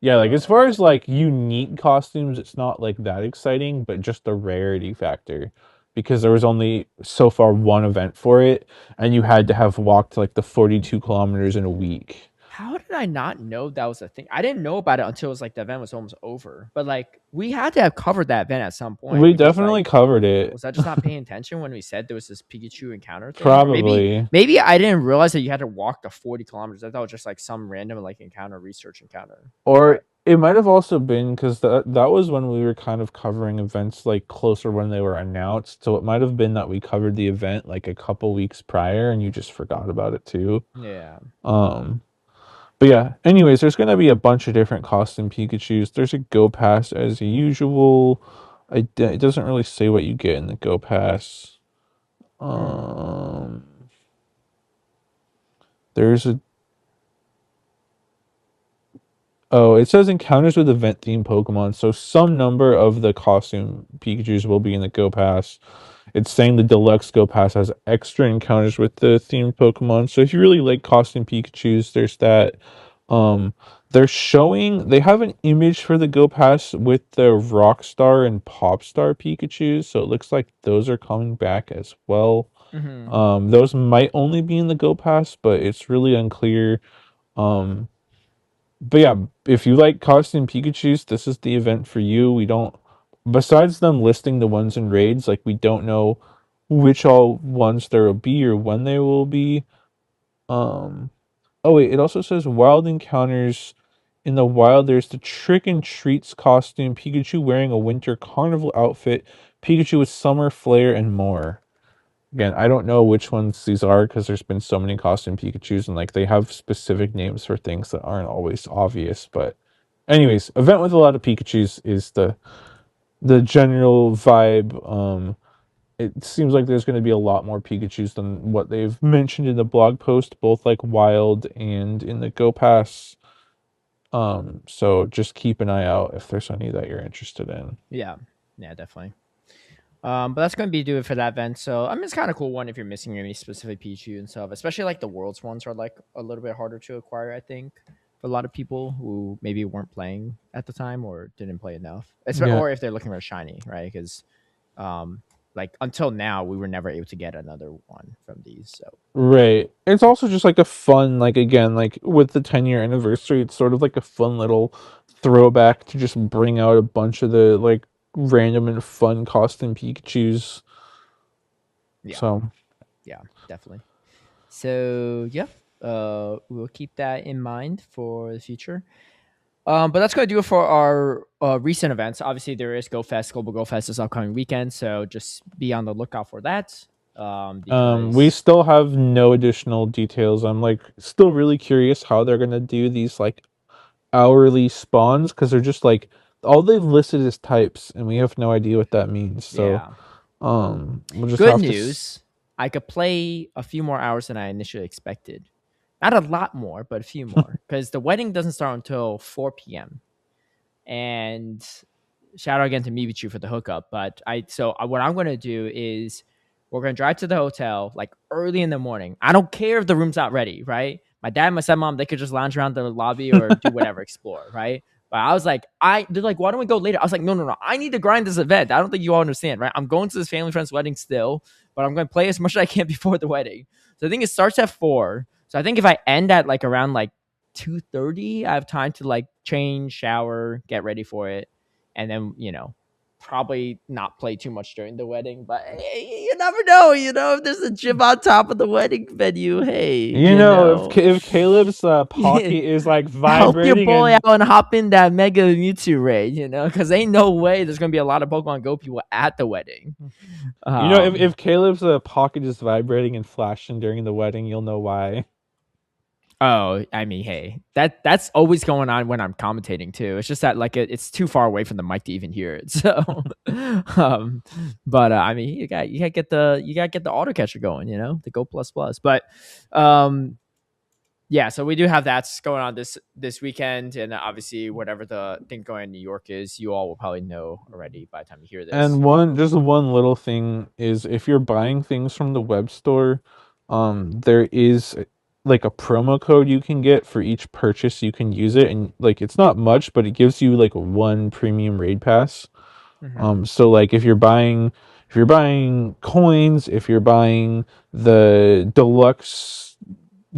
Yeah, like as Oh, far as like unique costumes, it's not like that exciting, but just the rarity factor. Because there was only so far one event for it, and you had to have walked like the 42 kilometers in a week. how did I not know that was a thing? I didn't know about it until it was like the event was almost over. But like we had to have covered that event at some point We because definitely like covered it. was I just not paying attention when we said there was this Pikachu encounter thing? Or Probably. maybe I didn't realize that you had to walk the 40 kilometers. I thought it was just like some random like encounter, research encounter. Or But it might have also been because that was when we were kind of covering events like closer when they were announced. So it might have been that we covered the event like a couple weeks prior and you just forgot about it too. yeah. Um, But yeah, anyways, there's gonna be a bunch of different costume Pikachus. There's a Go Pass as usual. It doesn't really say what you get in the Go Pass. Hmm. Um, there's a Oh, it says encounters with event themed Pokemon. So some number of the costume Pikachus will be in the Go Pass. It's saying the deluxe Go Pass has extra encounters with the themed Pokemon. So if you really like costume Pikachus, there's that. Um, they have an image for the Go Pass with the Rockstar and Popstar Pikachus. So it looks like those are coming back as well. Hmm. Those might only be in the Go Pass, but it's really unclear. But yeah, if you like costume Pikachu's, this is the event for you. We don't, besides them listing the ones in raids, like we don't know which all ones there will be or when they will be. Um, oh wait, it also says wild encounters. In the wild, there's the Trick and Treats costume, Pikachu wearing a winter carnival outfit, Pikachu with summer flair, and more. Again, I don't know which ones these are because there's been so many costume Pikachus and like they have specific names for things that aren't always obvious. But anyways, event with a lot of Pikachus is the general vibe. It seems like there's going to be a lot more Pikachus than what they've mentioned in the blog post, both like wild and in the Go Pass. So just keep an eye out if there's any that you're interested in. Yeah. Yeah, definitely. But that's going to be do it for that event. So I mean, it's kind of cool one if you're missing any specific Pichu and stuff. Especially like the world's ones are like a little bit harder to acquire. I think for a lot of people who maybe weren't playing at the time or didn't play enough, Yeah, or if they're looking for a shiny, right? Because like until now we were never able to get another one from these. So right. It's also just like a fun, like again, like with the 10-year anniversary, it's sort of like a fun little throwback to just bring out a bunch of the like random and fun costume Pikachus. yeah, So yeah, definitely. So yeah, we'll keep that in mind for the future. But that's going to do it for our recent events. Obviously, there is GoFest, Global GoFest this upcoming weekend, so just be on the lookout for that. we Because still have no additional details. I'm like still really curious how they're gonna do these like hourly spawns because they're just like all they've listed is types and we have no idea what that means. So yeah, we'll just good have to news. I could play a few more hours than I initially expected. Not a lot more, but a few more, because the wedding doesn't start until 4 p.m. And shout out again to Mibichu for the hookup. But what I'm gonna do is we're gonna drive to the hotel like early in the morning. I don't care if the room's not ready, right? My dad, my stepmom, they could just lounge around the lobby or do whatever, explore, right? But I was like, they're like, why don't we go later? I was like, no. I need to grind this event. I don't think you all understand, right? I'm going to this family friend's wedding still, but I'm going to play as much as I can before the wedding. So I think it starts at 4. So I think if I end at like around like 2:30, I have time to like change, shower, get ready for it, and then probably not play too much during the wedding. But hey, you never know, if there's a gym on top of the wedding venue, hey, If Caleb's pocket is like help your vibrating boy and out and hop in that Mega Mewtwo raid, because ain't no way there's gonna be a lot of Pokemon Go people at the wedding. if Caleb's pocket is vibrating and flashing during the wedding, you'll know why. Oh, I mean, hey, that's always going on when I'm commentating too. It's just that like it's too far away from the mic to even hear it. So, but I mean, you gotta get the auto catcher going, the Go Plus Plus. But, yeah, so we do have that going on this weekend, and obviously whatever the thing going in New York is, you all will probably know already by the time you hear this. And just one little thing is, if you're buying things from the web store, there is like a promo code you can get for each purchase. You can use it, and like it's not much, but it gives you like 1 premium raid pass. So like if you're buying coins, if you're buying the deluxe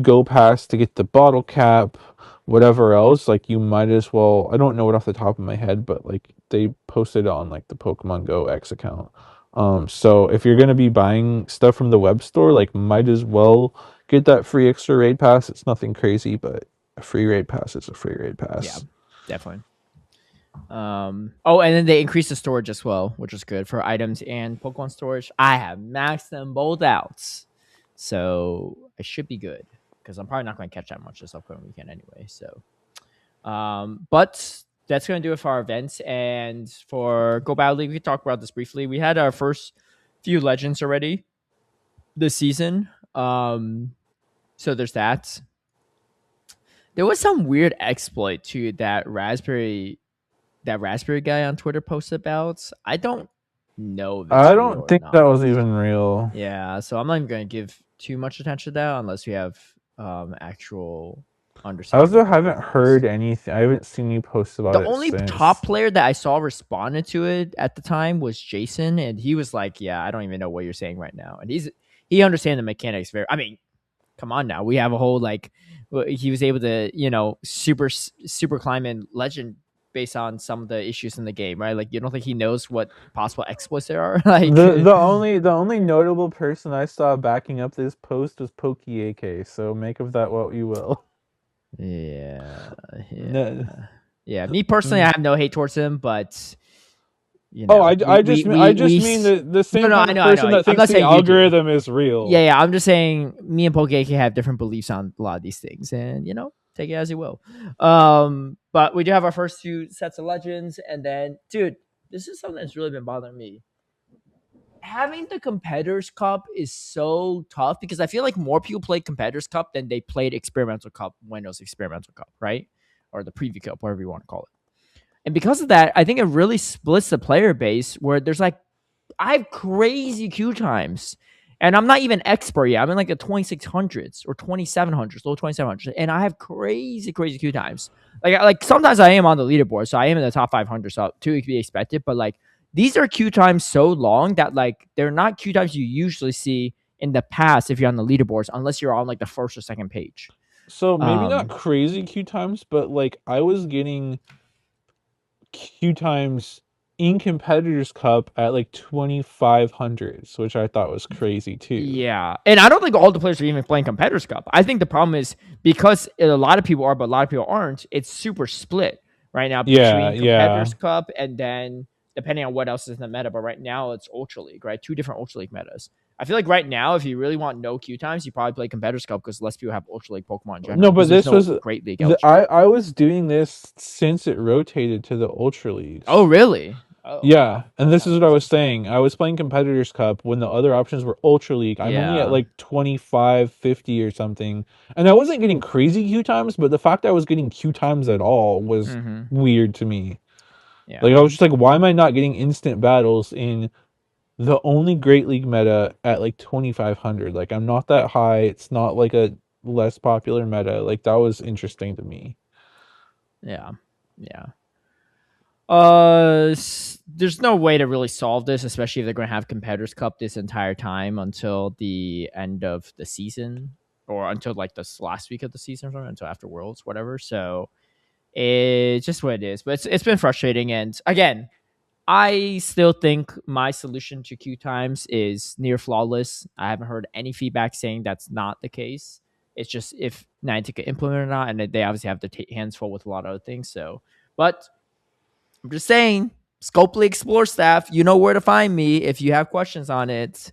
Go Pass to get the bottle cap, whatever else, like you might as well. I don't know it off the top of my head, but like they posted it on like the Pokemon Go X account. So if you're gonna be buying stuff from the web store, like might as well get that free extra raid pass. It's nothing crazy, but a free raid pass is a free raid pass. Yeah, definitely. And then they increased the storage as well, which is good for items and Pokemon storage. I have maxed them both out, so I should be good because I'm probably not going to catch that much this upcoming weekend anyway. So, but that's going to do it for our events. And for Go Battle League, we can talk about this briefly. We had our first few legends already this season. So there's that. There was some weird exploit too that Raspberry guy on Twitter posted about. I don't know if I don't think that was even real. Yeah, so I'm not even going to give too much attention to that unless we have actual understanding. I also haven't heard anything. I haven't seen you post about it. The only top player that I saw responded to it at the time was Jason, and he was like, "Yeah, I don't even know what you're saying right now." And he understands the mechanics very. I mean, come on now, we have a whole like he was able to super climb in legend based on some of the issues in the game, right? Like you don't think he knows what possible exploits there are? Like the only notable person I saw backing up this post was PokeAK, so make of that what you will. Yeah. Me personally, I have no hate towards him, but I just mean the same kind of person that thinks the algorithm is real. Yeah. I'm just saying, me and PokeAK have different beliefs on a lot of these things, and take it as you will. But we do have our first 2 sets of legends, and then, dude, this is something that's really been bothering me. Having the Competitors Cup is so tough because I feel like more people played Competitors Cup than they played Experimental Cup when it was Experimental Cup, right? Or the Preview Cup, whatever you want to call it. And because of that, I think it really splits the player base where there's like, I have crazy queue times. And I'm not even expert yet. I'm in like the 2600s or 2700s, low 2700s. And I have crazy queue times. Like sometimes I am on the leaderboard. So I am in the top 500. So to be expected. But like these are queue times so long that like they're not queue times you usually see in the past if you're on the leaderboards, unless you're on like the first or second page. So maybe not crazy queue times, but like I was getting queue times in Competitors Cup at like 2500s, which I thought was crazy too. Yeah, and I don't think all the players are even playing Competitors Cup. I think the problem is because a lot of people are, but a lot of people aren't. It's super split right now between Competitors Cup and then depending on what else is in the meta. But right now it's Ultra League, right? 2 different Ultra League metas. I feel like right now, if you really want no queue times, you probably play Competitors Cup because less people have Ultra League Pokemon in general. No, but this was great league. I was doing this since it rotated to the Ultra Leagues. Oh, really? Oh Yeah, wow, and that's this kind is of what I was crazy. saying. I was playing Competitors Cup when the other options were Ultra League. I'm only at Yeah. like 25, 50 or something. And I wasn't getting crazy queue times, but the fact that I was getting queue times at all was Mm-hmm. weird to me. Like I Yeah. was just like, why am I not getting instant battles in the only Great League meta at like 2500? Like I'm not that high. It's not like a less popular meta. Like that was interesting to me. Yeah. Yeah. There's no way to really solve this, especially if they're going to have competitors cup this entire time until the end of the season, or until like this last week of the season, or something, until after Worlds, whatever. So it's just what it is. But it's been frustrating, and again, I still think my solution to queue times is near flawless. I haven't heard any feedback saying that's not the case. It's just if Niantic can implement it or not, and they obviously have their hands full with a lot of other things. So, but I'm just saying, Scopely Explore staff, you know where to find me if you have questions on it.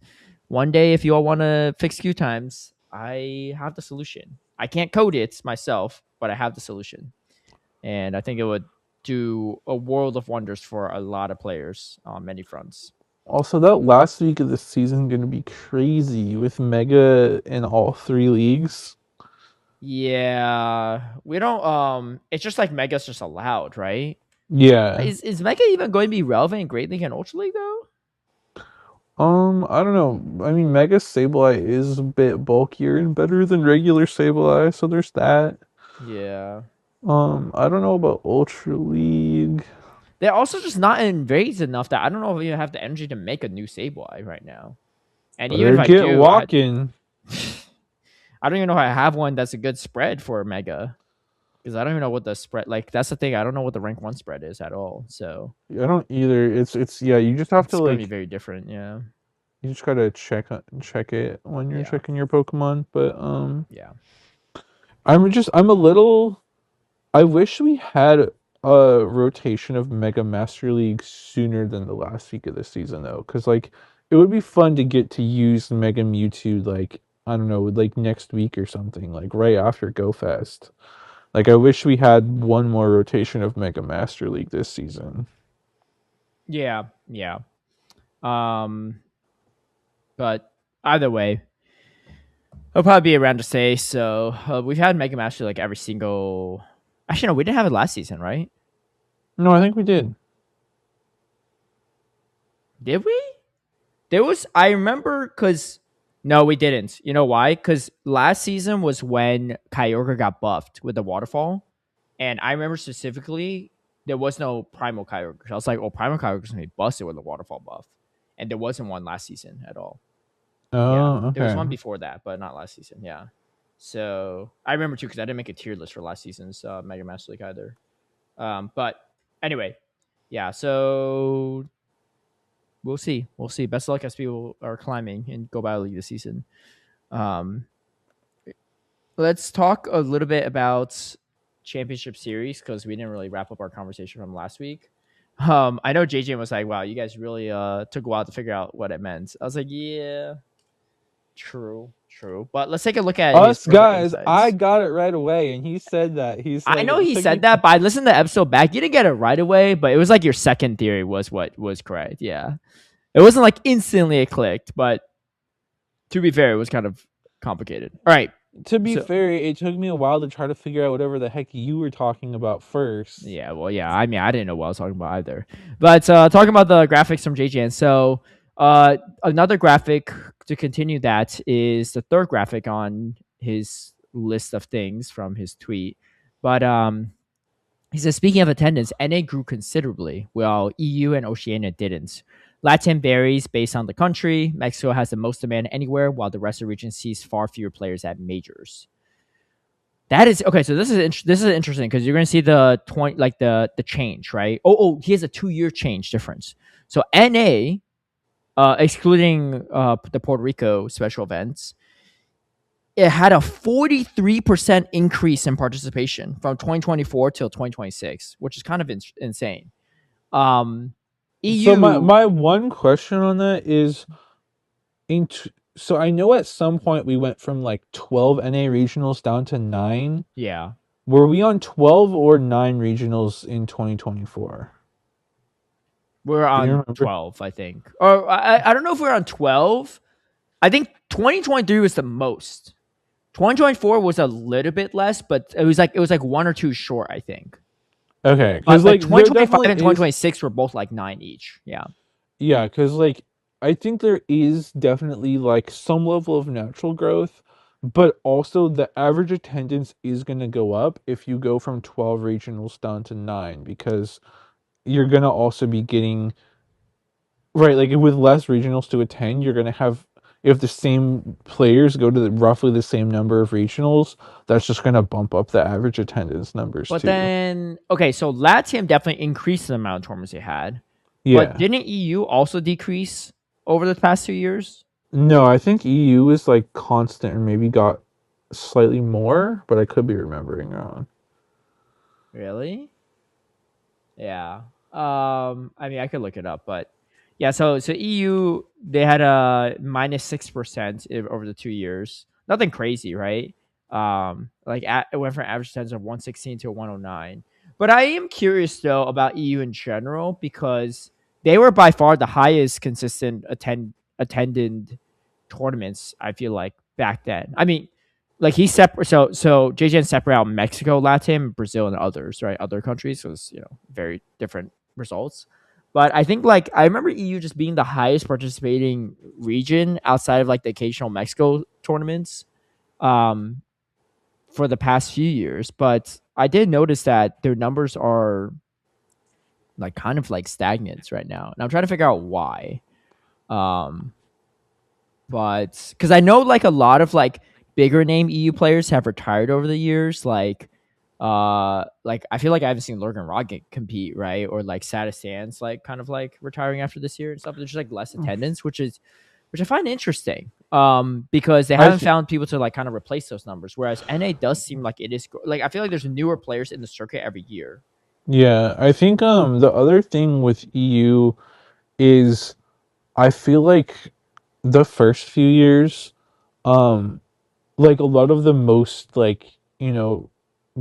One day, if you all want to fix queue times, I have the solution. I can't code it myself, but I have the solution. And I think it would do a world of wonders for a lot of players on many fronts. Also, that last week of the season going to be crazy with Mega in all three leagues. Yeah, we don't. It's just like Mega's just allowed, right? Yeah. Is Mega even going to be relevant in Great League and Ultra League though? I don't know. I mean, Mega Sableye is a bit bulkier and better than regular Sableye, so there's that. Yeah, I don't know about Ultra League. they're also just not invades enough that I don't know if you have the energy to make a new Sableye right now. And even Better if I get do, walking. I don't even know if I have one that's a good spread for Mega, because I don't even know what the spread. Like that's the thing. I don't know what the rank 1 spread is at all. So I don't either. It's yeah. You just have to it's going to be like. very different. Yeah. You just gotta check it when you're Yeah. checking your Pokemon. But Yeah. I'm a little. I wish we had a rotation of Mega Master League sooner than the last week of the season, though, because like it would be fun to get to use Mega Mewtwo like I don't know, like next week or something, like right after Go Fest. Like I wish we had one more rotation of Mega Master League this season. Yeah. Yeah. Um, but either way, it'll probably be around to say. So we've had Mega Master like every single. Actually, no, we didn't have it last season, right? No, I think we did. Did we? There was. I remember because no, we didn't. You know why? Because last season was when Kyogre got buffed with the waterfall, and I remember specifically there was no Primal Kyogre. I was like, "Oh, Primal Kyogre's gonna be busted with a waterfall buff," and there wasn't one last season at all. Yeah, Oh, there was okay. one before that, but not last season. Yeah, so I remember too because I didn't make a tier list for last season's Mega Master League either. But anyway, yeah. So we'll see. We'll see. Best of luck as people are climbing in Go Battle League this season. Um, let's talk a little bit about Championship Series because we didn't really wrap up our conversation from last week. I know JJan was like, "Wow, you guys really took a while to figure out what it meant." I was like, "Yeah, true, true." But let's take a look at his Us further guys, I insights. got it right away, and he said that. He I said know it he took said me. that, but I listened to the episode back. You didn't get it right away, but it was like your second theory was what was correct. Yeah, it wasn't like instantly it clicked, but to be fair, it was kind of complicated. All right, To be so fair, it took me a while to try to figure out whatever the heck you were talking about first. yeah, well, yeah. I mean, I didn't know what I was talking about either. But talking about the graphics from JJan. So another graphic to continue that is the third graphic on his list of things from his tweet. But he says, speaking of attendance, NA grew considerably, while EU and Oceania didn't. Latin varies based on the country. Mexico has the most demand anywhere, while the rest of the region sees far fewer players at majors. That is okay. So this is interesting because you're going to see the 20 like the change, right? He has a 2 year change difference. So NA, excluding the Puerto Rico special events, it had a 43% increase in participation from 2024 till 2026, which is kind of insane. Um, So my EU, my one question on that is so I know at some point we went from like 12 NA regionals down to 9. yeah, Were we on 12 or 9 regionals in 2024? We're Do you on remember? 12, I think. Or I don't know if we're on 12. I think 2023 was the most. 2024 was a little bit less, but it was like one or two short, I think. Okay, But because like like there 2025 definitely and is. 2026 were both like 9 each. Yeah. Yeah, because like I think there is definitely like some level of natural growth, but also the average attendance is going to go up if you go from 12 regionals down to 9 because you're going to also be getting right like with less regionals to attend, you're going to have if the same players go to roughly the same number of regionals, that's just going to bump up the average attendance numbers But too. then, okay, so LATAM definitely increased the amount of tournaments they had. But Yeah. didn't EU also decrease over the past 2 years? No, I think EU is like constant or maybe got slightly more, but I could be remembering wrong. Really? Yeah. I mean, I could look it up, but yeah. So EU they had a -6% over the 2 years. Nothing crazy, right? It went from average attendance of 116 to 109. But I am curious though about EU in general because they were by far the highest consistent attended tournaments. I feel like back then. I mean, like he separate so JJan separate out Mexico, Latin, Brazil, and others, right? Other countries. So it's very different results. But I think like I remember EU just being the highest participating region outside of like the occasional Mexico tournaments um for the past few years. But I did notice that their numbers are like kind of like stagnant right now. And I'm trying to figure out why. Um but because I know like a lot of like bigger name EU players have retired over the years, like I feel like I haven't seen Lurgan Rocket compete, right? Or like Satis Sands like kind of like retiring after this year and stuff. There's just like less attendance, which I find interesting. Because they I haven't th- found people to like kind of replace those numbers. Whereas NA does seem like it is like I feel like there's newer players in the circuit every year. yeah, I think the other thing with EU is I feel like the first few years um like a lot of the most like,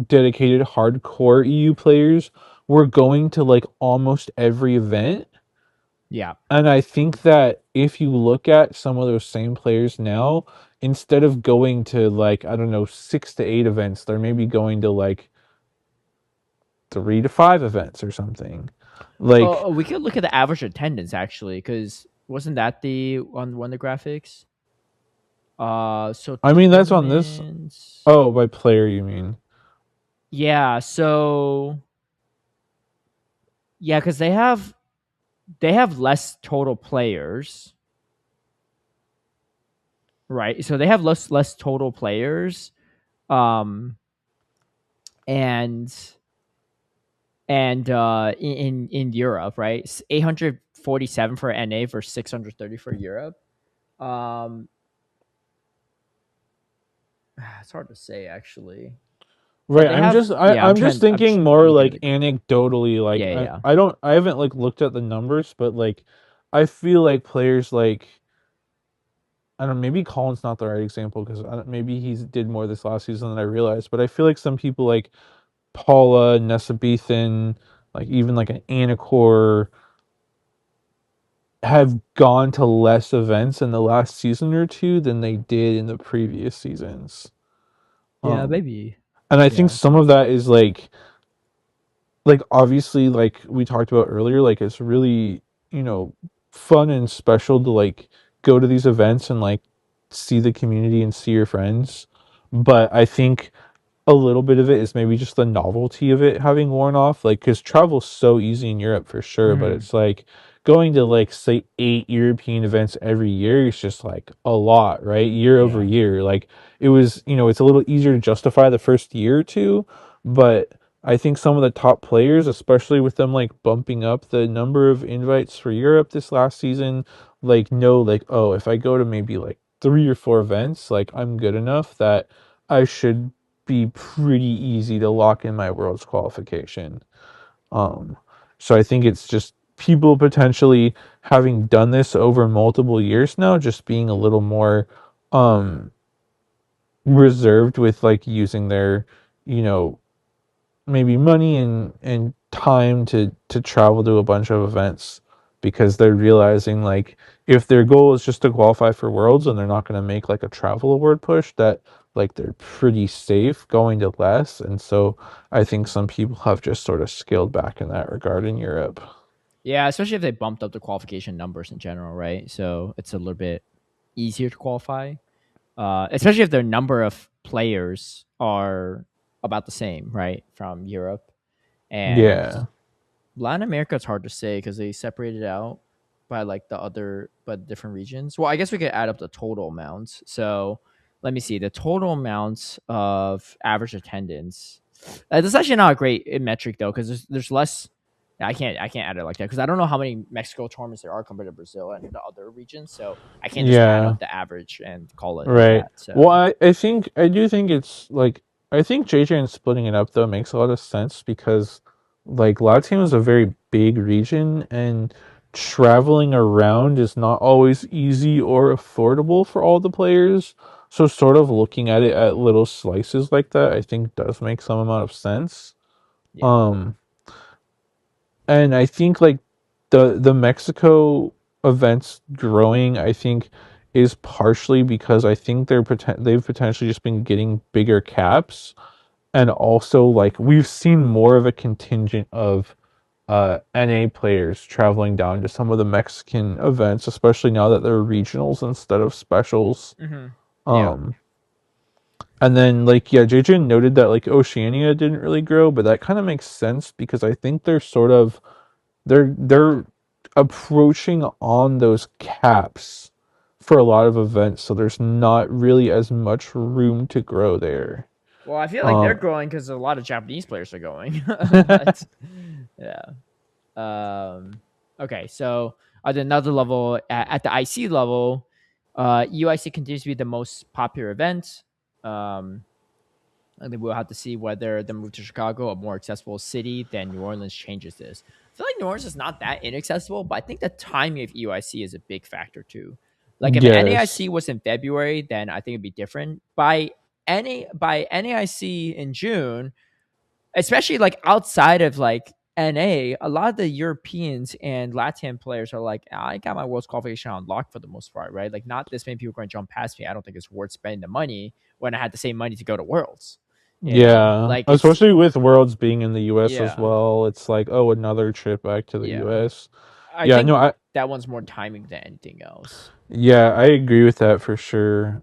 dedicated hardcore EU players were going to like almost every event. Yeah. And I think that if you look at some of those same players now, instead of going to like, I don't know, 6 to 8 events, they're maybe going to like 3 to 5 events or something. Like, We could look at the average attendance actually, because wasn't that the on one of the graphics? So I mean, that's on this. tournaments. Oh, by player, you mean? Yeah, so yeah, because they have less total players, right? So they have less total players, um, and in Europe, right? 847 for NA versus 630 for Europe. Um, it's hard to say actually, but Right. they have. Yeah, I'm I'm just trying. thinking more Looking at like the. anecdotally. Like, Yeah, yeah. I haven't like looked at the numbers, but like, I feel like players like I don't know, maybe Colin's not the right example because maybe he's did more this last season than I realized. But I feel like some people like Paula, Nessabethan, like even like an Anacor have gone to less events in the last season or two than they did in the previous seasons. Yeah, Um, maybe. and I think Yeah. some of that is like obviously like we talked about earlier, like it's really, you know, fun and special to like go to these events and like see the community and see your friends. But I think a little bit of it is maybe just the novelty of it having worn off, like because travel's so easy in Europe for sure, but Mhm. it's like going to like say 8 European events every year is just like a lot, right? Year over Yeah. year, like it was, it's a little easier to justify the first year or two, but I think some of the top players, especially with them like bumping up the number of invites for Europe this last season, like know like, oh, if I go to maybe like 3 or 4 events, like I'm good enough that I should be pretty easy to lock in my world's qualification. Um, so I think it's just people potentially having done this over multiple years now, just being a little more um reserved with like using their, you know, maybe money and time to travel to a bunch of events. because they're realizing like if their goal is just to qualify for Worlds and they're not going to make like a travel award push, that like they're pretty safe going to less. And so I think some people have just sort of scaled back in that regard in Europe. Yeah, especially if they bumped up the qualification numbers in general, right? So it's a little bit easier to qualify, especially if the number of players are about the same, right, from Europe. And Yeah. Latin America, it's hard to say because they separated out by like the other, but different regions. Well, I guess we could add up the total amounts. So let me see the total amounts of average attendance. That's actually not a great metric though, because there's less. I can't add it like that because I don't know how many Mexico tournaments there are compared to Brazil and the other regions. So I can't just add Yeah. up the average and call it Right. that. Well, So I do think it's like I think JJan splitting it up though makes a lot of sense because like Latam is a very big region and traveling around is not always easy or affordable for all the players. So sort of looking at it at little slices like that I think does make some amount of sense. yeah. Um and I think like the Mexico events growing, I think, is partially because I think they've potentially just been getting bigger caps, and also like we've seen more of a contingent of NA players traveling down to some of the Mexican events, especially now that they're regionals instead of specials. Mm-hmm. Yeah. Um, and then like yeah, JJ noted that like Oceania didn't really grow, but that kind of makes sense because I think they're sort of they're approaching on those caps for a lot of events, so there's not really as much room to grow there. Well, I feel like they're Um, growing because a lot of Japanese players are going. But yeah. Okay, so at another level, at the IC level, UIC continues to be the most popular event. Um, I think we'll have to see whether the move to Chicago, a more accessible city than New Orleans, changes this. I feel like New Orleans is not that inaccessible, but I think the timing of EUIC is a big factor too. Like if yes, NAIC was in February, then I think it'd be different. By NAIC in June, especially like outside of like NA, a lot of the Europeans and Latin players are like, I got my World's qualification on lock for the most part, right? Like, not this many people are going to jump past me. I don't think it's worth spending the money when I had the same money to go to Worlds. yeah, Like it's especially with Worlds being in the US as yeah, well, it's like oh another trip back to the yeah. US. I Yeah, no, think I that one's more timing than anything else. yeah, I agree with that for sure.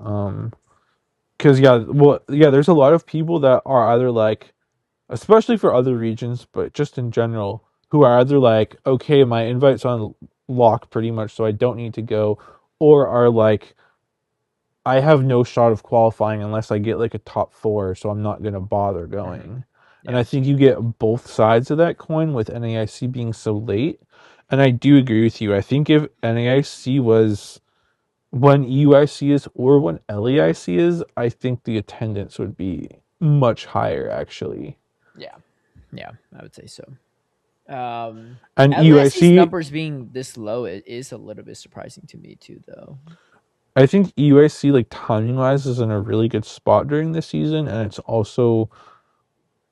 Because yeah, well, yeah, there's a lot of people that are either like especially for other regions, but just in general, who are either like, okay, my invite's on lock pretty much, so I don't need to go, or are like, I have no shot of qualifying unless I get like a top four, so I'm not gonna bother Hmm. going. And Yeah, I think you get both sides of that coin with NAIC being so late. And I do agree with you. I think if NAIC was when EUIC is or when LEIC is, I think the attendance would be much higher actually. yeah, yeah. I would say so. Um, And LASC's EUIC, numbers being this low it is a little bit surprising to me too, though. I think USC like timing wise is in a really good spot during the season, and it's also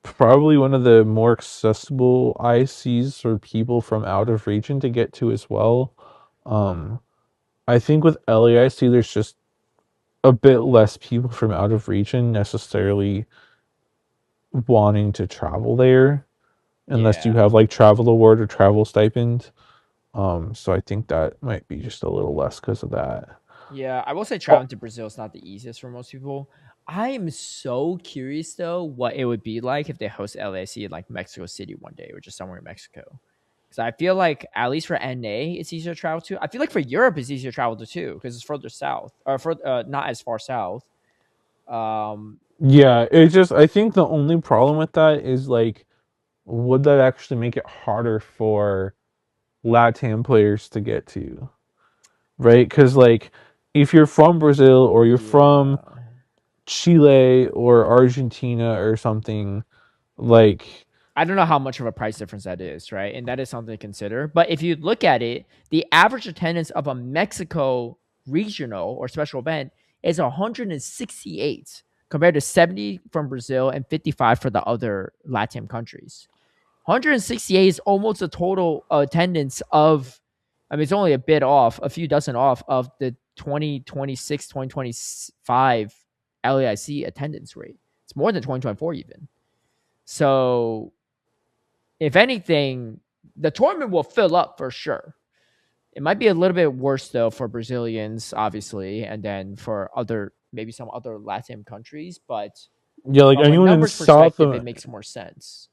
probably one of the more accessible ICs for people from out of region to get to as well. Um, I think with LAIC, there's just a bit less people from out of region necessarily wanting to travel there, unless you Yeah. have like travel award or travel stipend. So I think that might be just a little less because of that. Yeah, I will say Oh, traveling to Brazil is not the easiest for most people. I am so curious though what it would be like if they host LAC in like Mexico City one day or just somewhere in Mexico. Because I feel like at least for NA it's easier to travel to. I feel like for Europe it's easier to travel to too because it's further south or for not as far south. Um, yeah, it's just I think the only problem with that is like would that actually make it harder for Latam players to get to, right? Because like if you're from Brazil or you're from yeah. Chile or Argentina or something, like I don't know how much of a price difference that is, right? And that is something to consider. But if you look at it, the average attendance of a Mexico regional or special event is 168 compared to 70 from Brazil and 55 for the other Latin countries. 168 is almost the total attendance of I mean, it's only a bit off, a few dozen off of the 2026, 2025 LAIC attendance rate. It's more than 2024 even. So, if anything, the tournament will fill up for sure. It might be a little bit worse though for Brazilians, obviously, and then for maybe some other Latin countries. But Yeah, like from a anyone in numbers South, perspective, it makes more sense.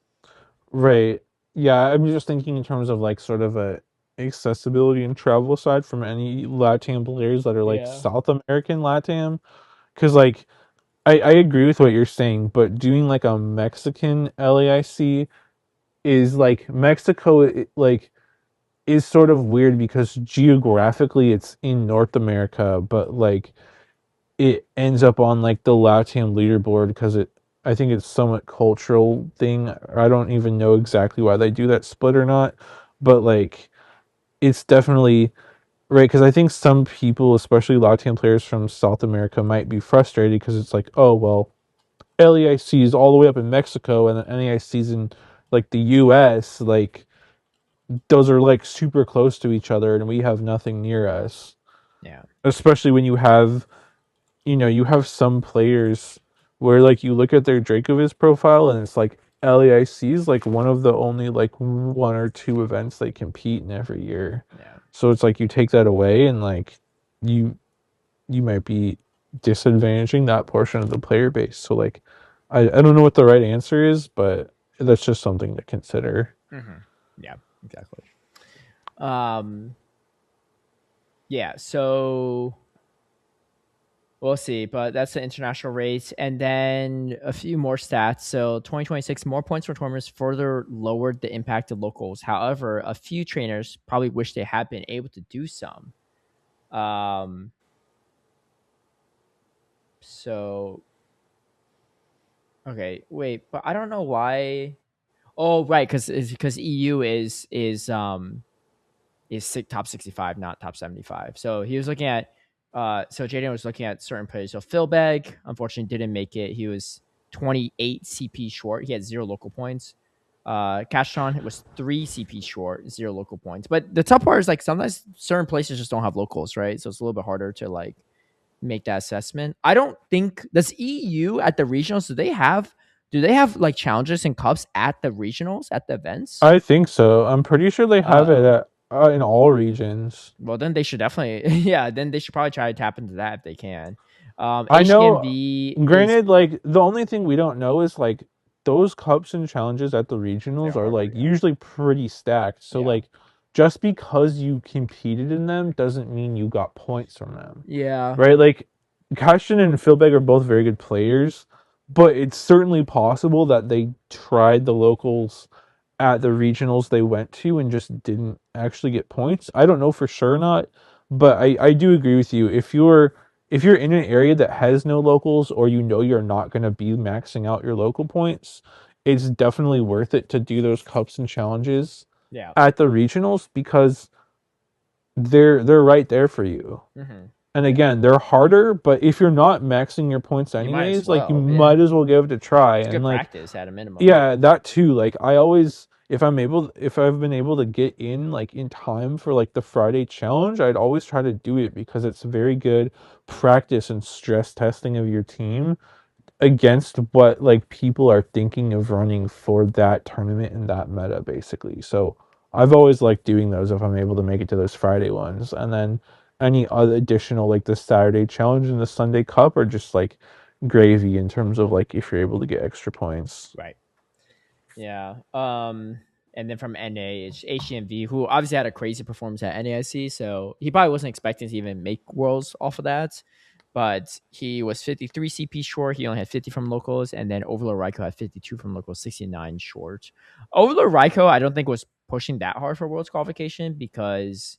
right? Yeah, I'm just thinking in terms of like sort of a accessibility and travel side from any LATAM players that are like Yeah. South American LATAM, because like I agree with what you're saying, but doing like a Mexican LAIC is like Mexico like is sort of weird because geographically it's in North America, but like it ends up on like the LATAM leaderboard because I think it's somewhat cultural thing. I don't even know exactly why they do that split or not, but like it's definitely right because I think some people, especially LATAM players from South America, might be frustrated because it's like, oh well, LAIC is all the way up in Mexico and the NAIC is in like the US, like those are like super close to each other and we have nothing near us. Yeah. Especially when you have some players where like you look at their Dracoviz profile and it's like LAIC is like one of the only like one or two events they compete in every year. Yeah. So it's like you take that away and like you you might be disadvantaging that portion of the player base. So like I don't know what the right answer is, but that's just something to consider. Mm-hmm. Yeah. Exactly. Um. Yeah. So we'll see, but that's the international rates. And then a few more stats. So 2026, more points for tournaments further lowered the impact of locals. However, a few trainers probably wish they had been able to do some. Um, so, okay, wait, but I don't know why. Oh, right, because EU is top 65, not top 75. So he was looking at, so JJan was looking at certain players. So Phil Begg, unfortunately, didn't make it. He was 28 CP short. He had 0 local points. Cashon was 3 CP short, 0 local points. But the tough part is like sometimes certain places just don't have locals, right? So it's a little bit harder to like make that assessment. I don't think does EU at the regionals do they have like challenges and cups at the regionals at the events? I think so. I'm pretty sure they have it Oh, at in all regions. well, then they should definitely, yeah. Then they should probably try to tap into that if they can. I know, HDMV is granted, like the only thing we don't know is like those cups and challenges at the they're regionals are harder, like yeah, usually pretty stacked. So yeah, like just because you competed in them doesn't mean you got points from them. yeah, Right? Like Cashin and Philbeg are both very good players, but it's certainly possible that they tried the locals at the regionals they went to and just didn't actually get points. I don't know for sure or not, but I do agree with you. If you're in an area that has no locals or you know you're not going to be maxing out your local points, it's definitely worth it to do those cups and challenges yeah. at the regionals because they're right there for you. Mm-hmm. And Yeah, again, they're harder, but if you're not maxing your points you might as anyways, like you well. Yeah, might as well give it a try. it's And good like practice at a minimum. yeah, that too. Like I always if I've been able to get in like in time for like the Friday challenge, I'd always try to do it because it's very good practice and stress testing of your team against what like people are thinking of running for that tournament and that meta basically. So I've always liked doing those if I'm able to make it to those Friday ones. And then any other additional like the Saturday challenge and the Sunday cup are just like gravy in terms of like if you're able to get extra points. Right. Yeah. And then from NA, it's HDMV, who obviously had a crazy performance at NAIC, so he probably wasn't expecting to even make worlds off of that. But he was 53 CP short. He only had 50 from locals, and then Overlord Raiko had 52 from locals, 69 short. Overlord Raiko, I don't think was pushing that hard for worlds qualification because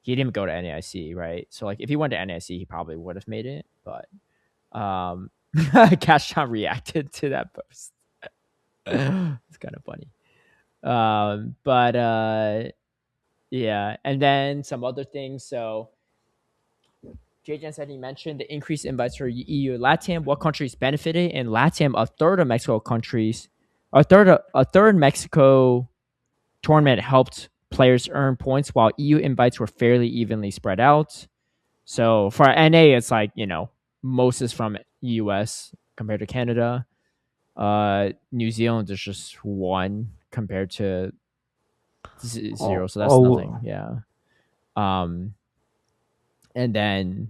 he didn't go to NAIC, right? So like if he went to NAIC, he probably would have made it. But Cashon reacted to that post. It's kind of funny. But yeah, and then some other things. So JJan said he mentioned the increased invites for EU and LATAM. What countries benefited in LATAM? A third of Mexico countries, a third Mexico tournament helped players earn points, while EU invites were fairly evenly spread out. So for NA, it's like, most is from US compared to Canada. New Zealand is just one compared to zero, so that's nothing. Yeah. And then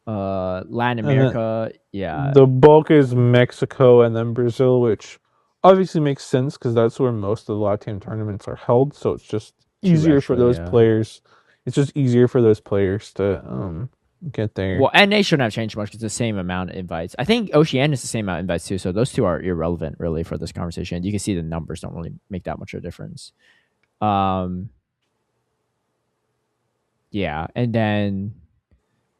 Latin and then America, yeah, the bulk is Mexico and then Brazil, which obviously makes sense because that's where most of the Latin tournaments are held. So it's just two easier for actually, those yeah. players. It's just easier for those players to get there. Well, NA shouldn't have changed much because it's the same amount of invites. I think Oceania is the same amount of invites too, so those two are irrelevant really for this conversation. You can see the numbers don't really make that much of a difference. Yeah, and then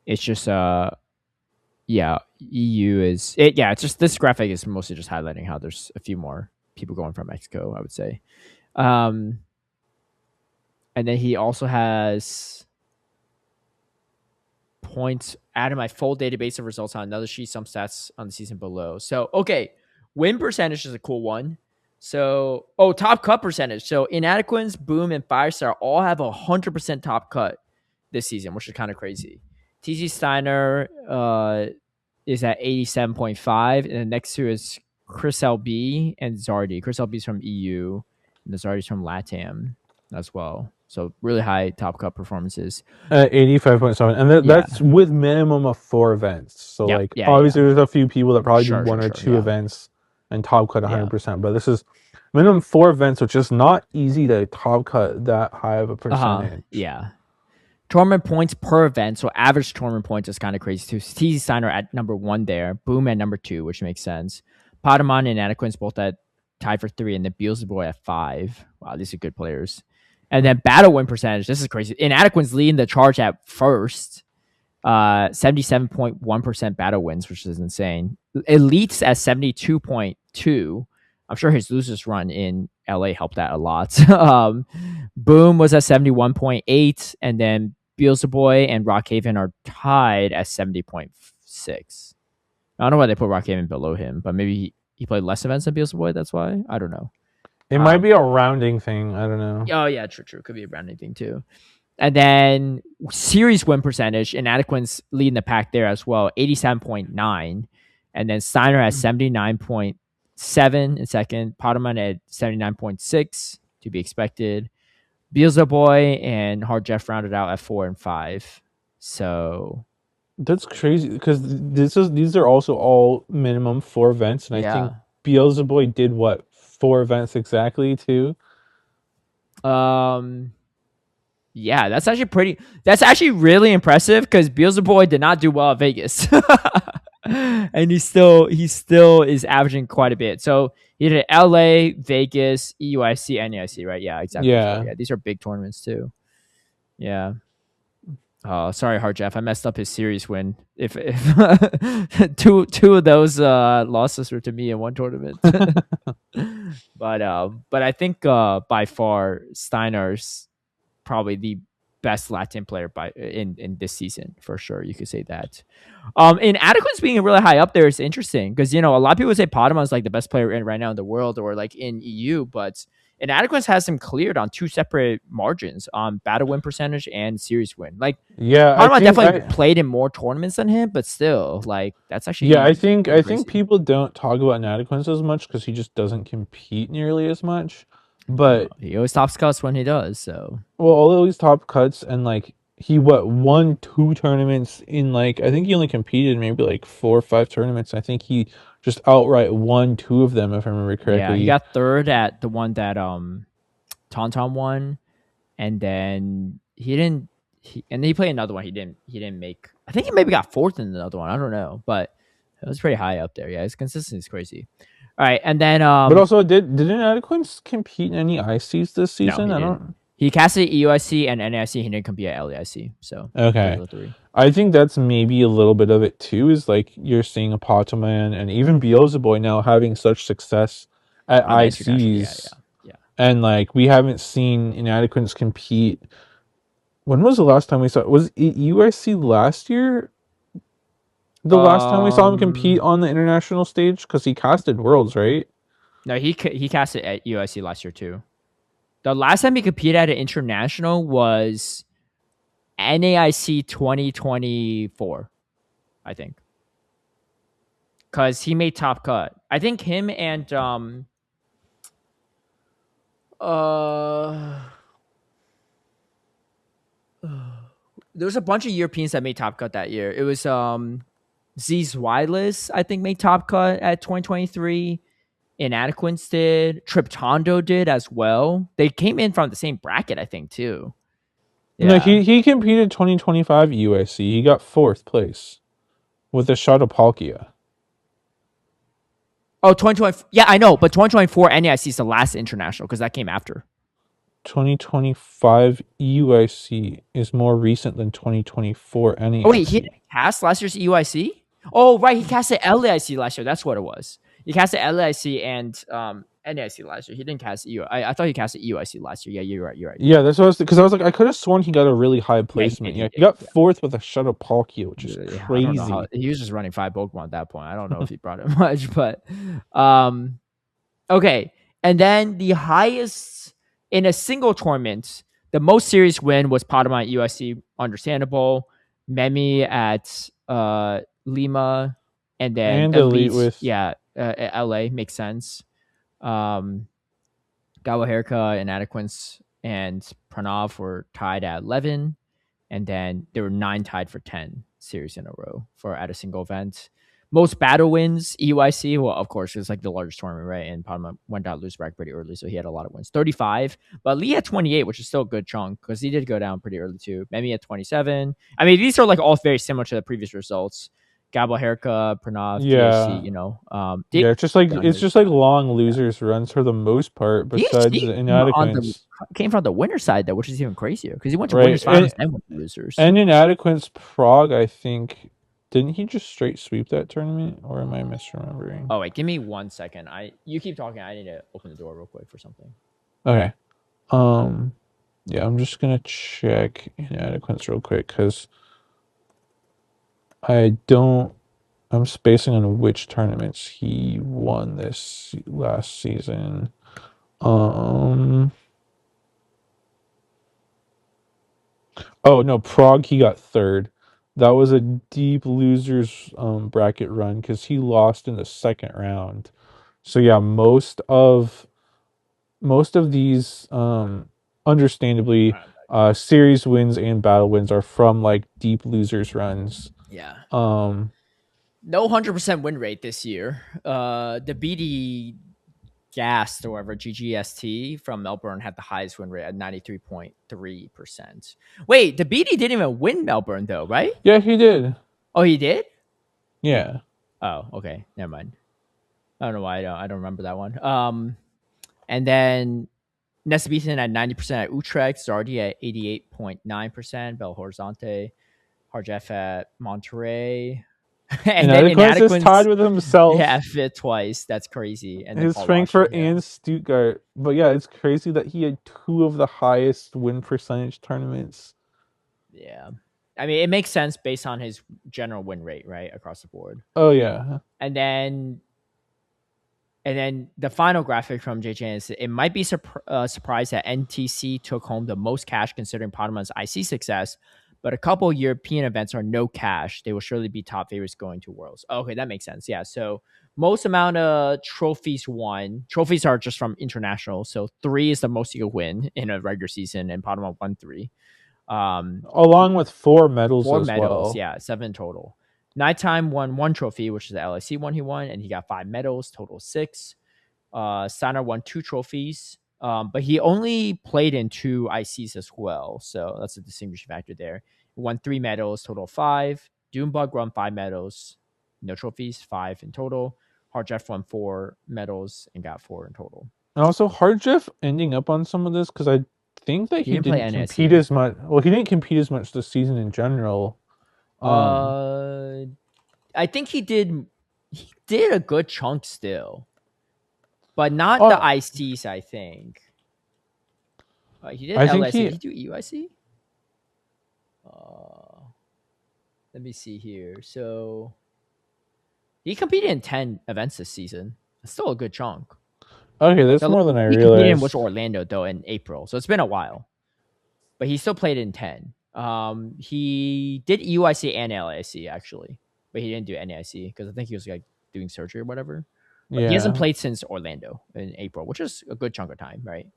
it's just yeah, EU is it. Yeah, it's just this graphic is mostly just highlighting how there's a few more people going from Mexico, I would say. And then he also has points added my full database of results on another sheet, some stats on the season below. So, okay, win percentage is a cool one. So, top cut percentage. So, Inadequates, Boom, and Firestar all have 100% top cut this season, which is kind of crazy. TC Steiner is at 87.5, and then next to is Chris LB and Zardy. Chris LB is from EU, and the Zardy's from LATAM as well. So really high top cut performances. 85.7, and Yeah. that's with minimum of 4 events. So Yep. like Yeah. obviously there's a few people that probably do Sure. one or two Yeah. events and top cut Yeah. 100%, but this is minimum 4 events, which is not easy to top cut that high of a percentage. Yeah. Tournament points per event. So average tournament points is kind of crazy too. TZ Steiner at number 1 there. Boom at number 2, which makes sense. Potamon and Anaquins both at tied for 3, and then Beelzebub at 5. Wow, these are good players. And then battle win percentage. This is crazy. Inadequate's leading the charge at first. 77.1% battle wins, which is insane. Elite's at 72.2. I'm sure his losers run in LA helped that a lot. Boom was at 71.8, and then Beelzebub and Rockhaven are tied at 70.6. I don't know why they put Rockhaven below him, but maybe he played less events than Beelzebub. That's why. I don't know. It might be a rounding thing. I don't know. Oh yeah, true. Could be a rounding thing too. And then series win percentage, Inadequate's leading the pack there as well, 87.9. And then Steiner at 79.7 in second. Potamon at 79.6 to be expected. Beelzebub and Hard Jeff rounded out at 4 and 5. So that's crazy because these are also all minimum 4 events, and I think Beelzebub did what, 4 events exactly too. Yeah, that's actually really impressive because Beelzebub did not do well at Vegas. And he still is averaging quite a bit. So he did LA, Vegas, EUIC, NAIC, right? Yeah, exactly. Yeah, these are big tournaments too. Yeah. Oh, sorry, Hard Jeff. I messed up his series win. If two of those losses were to me in one tournament. But I think by far Steiner's probably the best Latin player in this season for sure. You could say that. Inadequates being really high up there is interesting because a lot of people say Potamon is like the best player right now in the world or like in EU, but Inadequates has him cleared on 2 separate margins on battle win percentage and series win. Like, Potamon definitely played in more tournaments than him, but still, like, that's actually I think people don't talk about Inadequates as much because he just doesn't compete nearly as much. But he always tops cuts when he does. So all these top cuts, and like he won 2 tournaments in like, I think he only competed maybe like 4 or 5 tournaments. I think he just outright won 2 of them if I remember correctly. Yeah, he got third at the one that Tauntaun won, and then and then he played another one. He didn't make. I think he maybe got 4th in another one. I don't know, but it was pretty high up there. Yeah, his consistency is crazy. All right, and then but also didn't Inadequates compete in any ICs this season? No, he didn't. He casted EUIC and NAIC. He didn't compete at LAIC. So okay, I think that's maybe a little bit of it too. Is like you're seeing a Potamon and even Beelzebub now having such success at ICs, and like we haven't seen Inadequates compete. When was the last time we saw? Was it UIC last year? The last time we saw him compete on the international stage, because he casted Worlds, right? No, he casted at UIC last year too. The last time he competed at an international was NAIC 2024, I think. Because he made top cut. I think him and uh there was a bunch of Europeans that made top cut that year. It was Z's Wireless, I think, made top cut at 2023. Inadequance did. Triptondo did as well. They came in from the same bracket, I think, too. No, Yeah. he competed 2025 USC. He got 4th place with the Shadowpalkia. Oh, 2020. Yeah, I know. But 2024 NAIC is the last international because that came after. 2025 UIC is more recent than 2024 Oh, wait. He NAIC. didn't cast last year's UIC? Oh, right. He casted LAIC last year. That's what it was. He casted LAIC and NAIC last year. He didn't cast EU. I thought he casted UIC last year. Yeah, you're right. You're right. Yeah, that's what I was, because I was like, I could have sworn he got a really high Yeah, placement. he Yeah, he did. got Yeah. 4th with a Shadowpalkia, which is Yeah, I don't know how crazy. he was just running 5 Pokemon at that point. I don't know if he brought it much, but okay. And then the highest in a single tournament, the most serious win was Padawan at USC, understandable. Memi at Lima, and then And Elite Elite, with yeah, LA makes sense. Gawaherka and Adequance and Pranav were tied at 11. And then there were 9 tied for 10 series in a row for at a single event. Most battle wins, EYC, well, of course, it's like the largest tournament, right? And Padma went down lose bracket pretty early, so he had a lot of wins. 35, but Lee had 28, which is still a good chunk because he did go down pretty early too. Memi at 27. I mean, these are like all very similar to the previous results. Gabo Herka, Pranav, DHC, yeah, you know. yeah. It's just like long losers runs for the most part. Besides DHC the on the inadequates, came from the winner side though, which is even crazier because he went to right? winners finals and went to losers. And inadequates Prague, I think, didn't he just straight sweep that tournament, or am I misremembering? Oh wait, give me 1 second. You keep talking. I need to open the door real quick for something. Okay. Yeah, I'm just gonna check inadequates real quick because I don't. I'm spacing on which tournaments he won this last season. Oh no, Prague he got 3rd. That was a deep losers bracket run because he lost in the second round. So yeah, most of these understandably series wins and battle wins are from like deep losers runs. Yeah. Um No 100% win rate this year. The BD Gast or whatever GGST from Melbourne had the highest win rate at 93.3%. Wait, the BD didn't even win Melbourne though, right? yeah, he did. Oh, he did? Yeah. Oh, okay. Never mind. I don't know why I don't remember that one. And then Nessa Beaton at 90% at Utrecht, Zardi at 88.9%, Bel Horizonte, Harjef at Monterey. And then Inadequates is tied Inadequance, with himself. yeah, fit twice. That's crazy. And then His Paul Frankfurt Washington, yeah. and Stuttgart. But yeah, it's crazy that he had 2 of the highest win percentage tournaments. Yeah. I mean, it makes sense based on his general win rate, right, across the board. Oh yeah. And then the final graphic from JJan is it might be surprised that NTC took home the most cash considering Potamon's IC success, but a couple European events are no cash. They will surely be top favorites going to Worlds. Okay, that makes sense. Yeah, so most amount of trophies won. Trophies are just from international, so 3 is the most you could win in a regular season, and Potamon won 3. Along with 4 medals 4 as medals, well. yeah, 7 total. Nighttime won 1 trophy, which is the LIC one he won, and he got 5 medals, total 6. Sana won 2 trophies, but he only played in 2 ICs as well, so that's a distinguishing factor there. He won 3 medals, total 5. Doombug won 5 medals, no trophies, 5 in total. Hardjeff won 4 medals and got 4 in total. And also Hardjeff ending up on some of this because I think that he didn't compete NSC. as much. Well, he didn't compete as much this season in general. I think he did a good chunk still, but not the ICs, I think. He did LSC. Did he do EUIC? Let me see here. So he competed in 10 events this season. That's still a good chunk. Okay, that's The more than I he competed in was realized. Orlando though in April, so it's been a while. But he still played in 10. He did UIC and LAC actually, but he didn't do NAIC because I think he was like doing surgery or whatever. But he hasn't Yeah. played since Orlando in April, which is a good chunk of time, right?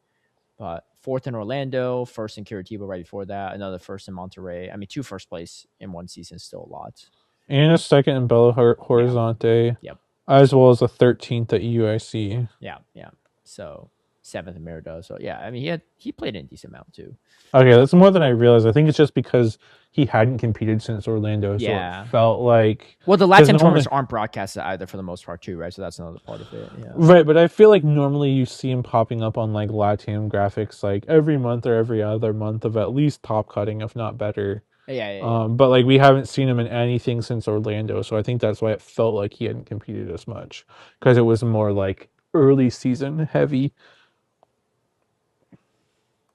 But fourth in Orlando, first in Curitiba right before that, another first in Monterrey. I mean, two first place in one season is still a lot. And a second in Belo Yeah. Horizonte, Yep. as well as a 13th at UIC. Yeah. Yeah. So seventh in Merida. So yeah, I mean, he played in a decent amount too. Okay, that's more than I realized. I think it's just because he hadn't competed since Orlando, so it Yeah. felt like Well, the because LATAM tournaments normally aren't broadcasted either for the most part too, right? So that's another part of it. Yeah. right, but I feel like normally you see him popping up on like Latam graphics like every month or every other month of at least top cutting, if not better. Yeah. Yeah. Yeah. But like we haven't seen him in anything since Orlando, so I think that's why it felt like he hadn't competed as much because it was more like early season heavy.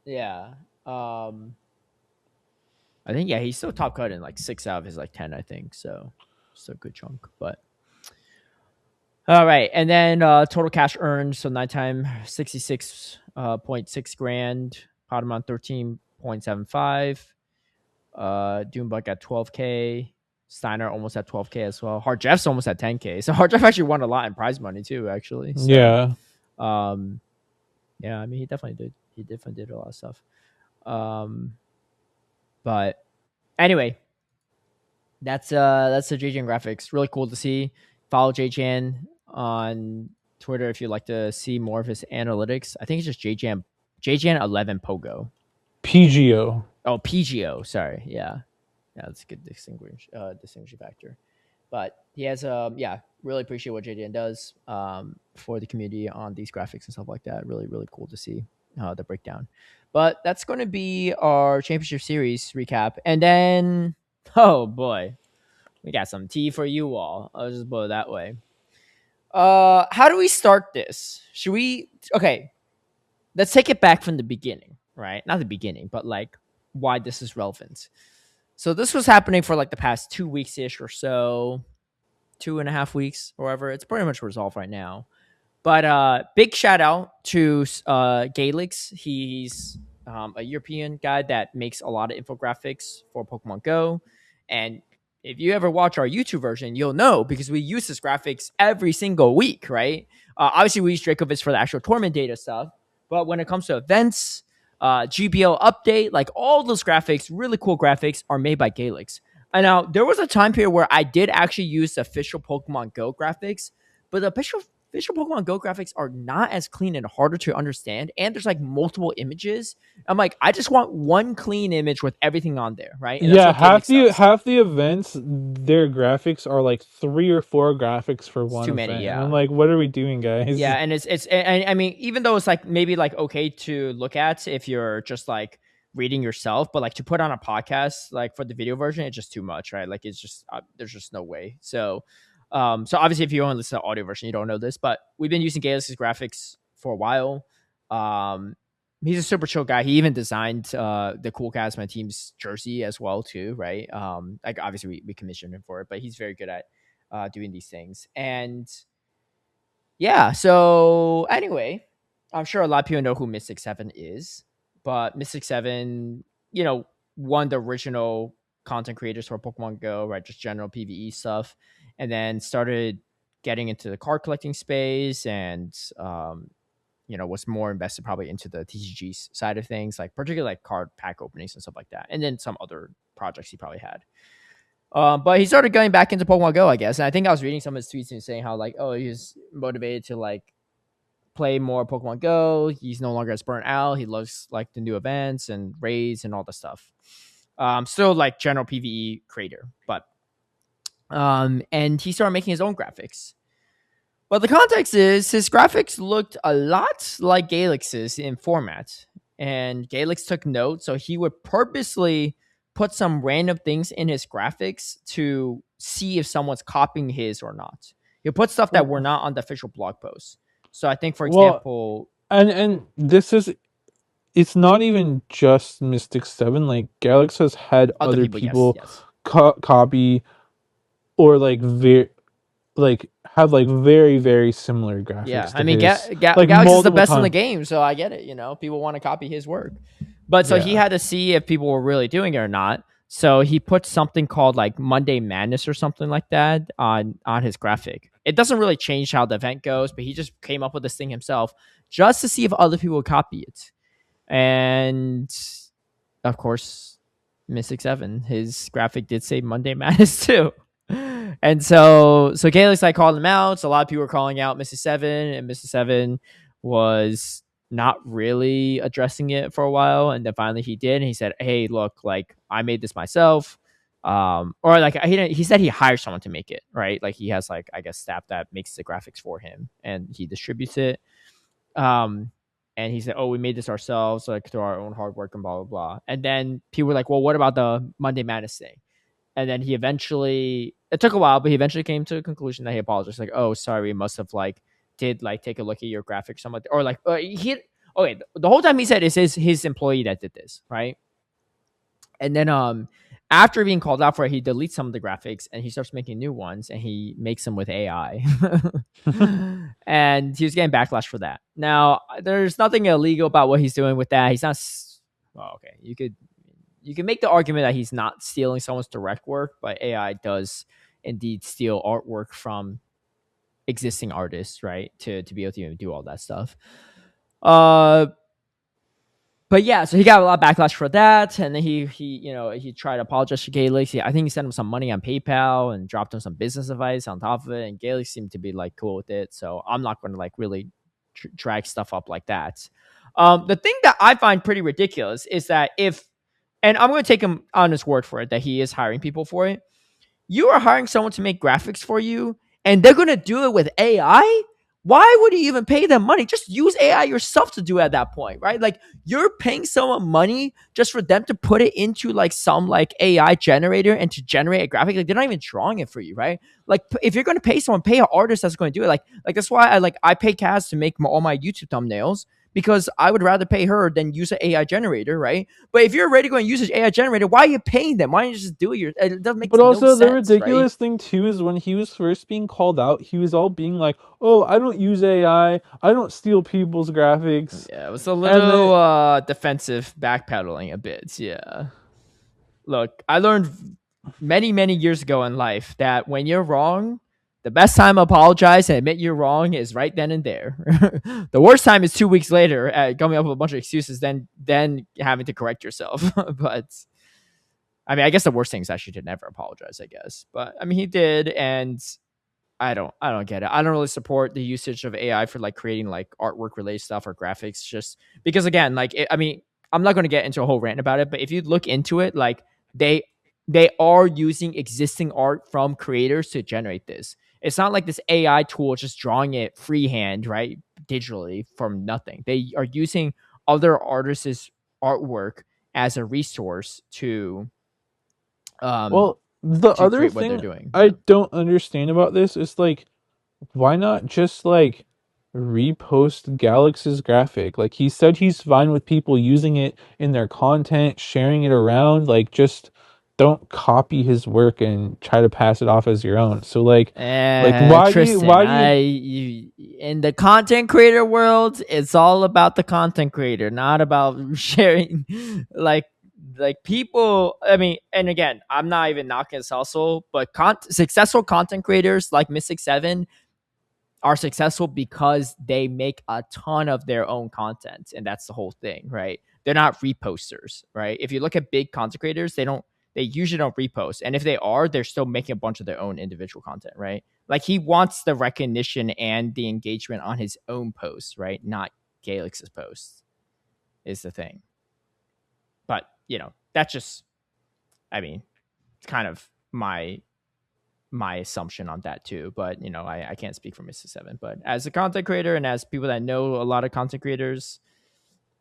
Yeah. I think yeah, he's still top cut in like 6 out of his like 10, I think. So still a good chunk. But all right. And then total cash earned, so nighttime 66.6 grand, Potamon 13.75, Doombug at 12K, Steiner almost at 12K as well. Hard Jeff's almost at 10K. So Hard Jeff actually won a lot in prize money too, actually. So Yeah, um yeah, I mean he definitely did. He definitely did a lot of stuff. Um but anyway, that's the JJan graphics. Really cool to see. Follow JJan on Twitter if you'd like to see more of his analytics. I think it's just JJan 11 Pogo. PGO. Oh, PGO. Sorry. Yeah. Yeah, that's a good distinguishing factor. But he has yeah, really appreciate what JJan does for the community on these graphics and stuff like that. Really, really cool to see the breakdown. But that's going to be our championship series recap, and then oh boy, we got some tea for you all. I'll just put it that way. How do we start this? Should we? Okay, let's take it back from the beginning, right? Not the beginning, but like why this is relevant. So this was happening for like the past 2 weeks ish or so, 2.5 weeks or whatever. It's pretty much resolved right now. But big shout out to Galix. He's a European guy that makes a lot of infographics for Pokemon Go. And if you ever watch our YouTube version, you'll know because we use his graphics every single week, right? Obviously, we use Dracovic for the actual tournament data stuff. But when it comes to events, GBL update, like all those graphics, really cool graphics, are made by Galix. And now, there was a time period where I did actually use the official Pokemon Go graphics, but the official Pokemon Go graphics are not as clean and harder to understand. And there's like multiple images. I'm like, I just want one clean image with everything on there, right? And that's Yeah, what Galix does. half the events, their graphics are like 3 or 4 graphics for It's one too many, event, and I'm yeah. like, what are we doing, guys? Yeah, and and I mean, even though it's like maybe like okay to look at if you're just like reading yourself, but like to put on a podcast like for the video version, it's just too much, right? Like it's just there's just no way. So, so obviously if you only listen to the audio version, you don't know this, but we've been using Galex's graphics for a while. Um, he's a super chill guy. He even designed the Cool Cast my team's jersey as well too, right? Like obviously we commissioned him for it, but he's very good at doing these things and yeah. So anyway, I'm sure a lot of people know who Mystic Seven is, but Mystic Seven, one of the original content creators for Pokemon Go, right? Just general PVE stuff, and then started getting into the card collecting space, and was more invested probably into the TCG side of things, like particularly like card pack openings and stuff like that, and then some other projects he probably had. But he started going back into Pokemon Go, I guess. And I think I was reading some of his tweets and saying how like, oh, he's motivated to like play more Pokemon Go. He's no longer as burnt out. He loves like the new events and raids and all the stuff. Still like general PVE creator, but and he started making his own graphics. But the context is his graphics looked a lot like Galix's in format, and Galix took note, so he would purposely put some random things in his graphics to see if someone's copying his or not. He'll put stuff that were not on the official blog post. So I think, for Well, example, and this is it's not even just Mystic Seven. Like Galax has had other other people, yes, people yes. copy or like like have like very very similar Yeah, graphics I to mean, his, like Galaxy is the multiple best in the times. game, so I get it. People want to copy his work, but so he Yeah. had to see if people were really doing it or not. So he put something called like Monday Madness or something like that on his graphic. It doesn't really change how the event goes, but he just came up with this thing himself just to see if other people would copy it. And of course, Mystic Seven, his graphic did say Monday Madness too. And so Gaelics like called him out. So a lot of people were calling out Mystic Seven, and Mystic Seven was not really addressing it for a while. And then finally he did. And he said, "Hey, look, like I made this myself." Or like he said he hired someone to make it, right? Like he has like I guess staff that makes the graphics for him and he distributes it. Um, and he said, "Oh, we made this ourselves, like through our own hard work and blah blah blah." And then people were like, "Well, what about the Monday Madness thing?" And then he eventually, it took a while, but he eventually came to a conclusion that he apologized, like, "Oh, sorry, we must have like did like take a look at your graphics, something, or like he." Okay, the whole time he said it's his employee that did this, right? And then after being called out for it, he deletes some of the graphics and he starts making new ones and he makes them with AI. And he was getting backlash for that. Now, there's nothing illegal about what he's doing with that. He's not well, okay. You can make the argument that he's not stealing someone's direct work, but AI does indeed steal artwork from existing artists, right? To be able to even do all that stuff. Uh but yeah, so he got a lot of backlash for that, and then he tried to apologize to Gaelic. I think he sent him some money on PayPal and dropped him some business advice on top of it, and Gaelic seemed to be like cool with it. So I'm not going to like really drag stuff up like that. The thing that I find pretty ridiculous is that and I'm going to take him on his word for it that he is hiring people for it. You are hiring someone to make graphics for you, and they're going to do it with AI. Why would you even pay them money? Just use AI yourself to do it at that point, right? Like you're paying someone money just for them to put it into like some like AI generator and to generate a graphic. Like they're not even drawing it for you, right? Like if you're going to pay someone, pay an artist that's going to do it. Like that's why I pay Kaz to make all my YouTube thumbnails because I would rather pay her than use an AI generator, right? But if you're already going to use an AI generator, why are you paying them? Why don't you just do it? It doesn't make But no also the sense, right? ridiculous thing too is when he was first being called out, he was all being like, "Oh, I don't use AI. I don't steal people's graphics." Yeah, it was a And then little defensive backpedaling a bit. Yeah. Look, I learned many years ago in life that when you're wrong, the best time to apologize and admit you're wrong is right then and there. The worst time is 2 weeks later, coming up with a bunch of excuses, then having to correct yourself. But I mean, I guess the worst thing is actually to never apologize. I guess, but I mean, he did, and I don't get it. I don't really support the usage of AI for like creating like artwork related stuff or graphics, just because again, like I mean, I'm not going to get into a whole rant about it, but if you look into it, like they they are using existing art from creators to generate this. It's not like this AI tool just drawing it freehand, right, digitally from nothing. They are using other artists' artwork as a resource um well, the to other create what they're thing doing. I don't understand about this is like, why not just like repost Galaxy's graphic? Like he said he's fine with people using it in their content, sharing it around, like just don't copy his work and try to pass it off as your own. So like Tristen, why do you in the content creator world, it's all about the content creator, not about sharing. like people. I mean, and again, I'm not even knocking this hustle, but successful content creators like Mystic Seven are successful because they make a ton of their own content, and that's the whole thing, right? They're not reposters, right? If you look at big content creators, they usually don't repost, and if they are, they're still making a bunch of their own individual content, right? Like he wants the recognition and the engagement on his own posts, right? Not Galix's posts is the thing. But that's just, I mean, it's kind of my assumption on that too. But I can't speak for Mr. Seven. But as a content creator and as people that know a lot of content creators,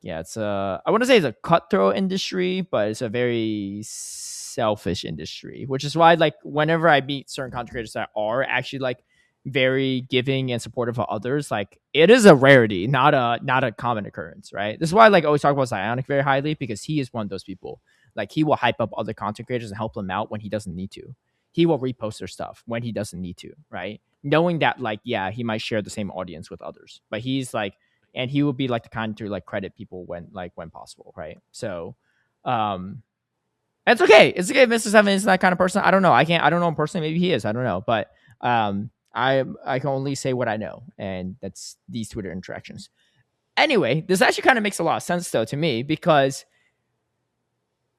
yeah, it's I want to say it's a cutthroat industry, but it's a very selfish industry, which is why like whenever I meet certain content creators that are actually like very giving and supportive of others, like it is a rarity, not a common occurrence, right? This is why I like always talk about Zionic very highly because he is one of those people. Like he will hype up other content creators and help them out when he doesn't need to. He will repost their stuff when he doesn't need to, right? knowing that like yeah, he might share the same audience with others, but he's like, and he will be like the kind to like credit people when possible, right? So, um, it's okay. It's okay if Mr. Seven is that kind of person. I don't know. I don't know him personally. Maybe he is. I don't know. But I can only say what I know, and that's these Twitter interactions. Anyway, this actually kind of makes a lot of sense though to me because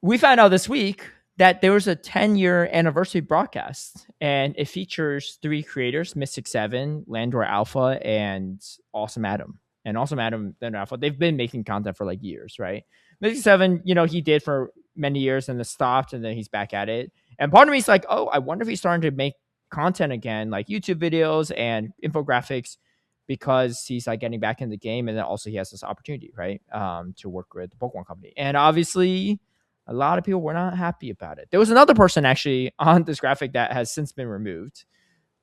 we found out this week that there was a 10-year anniversary broadcast, and it features three creators: Mystic Seven, Landor Alpha, and Awesome Adam. And Awesome Adam and Alpha, they've been making content for like years, right? Mystic Seven, he did for many years and then stopped, and then he's back at it. And part of me is like, oh, I wonder if he's starting to make content again, like YouTube videos and infographics, because he's like getting back in the game, and then also he has this opportunity, right, to work with the Pokemon Company. And obviously, a lot of people were not happy about it. There was another person actually on this graphic that has since been removed.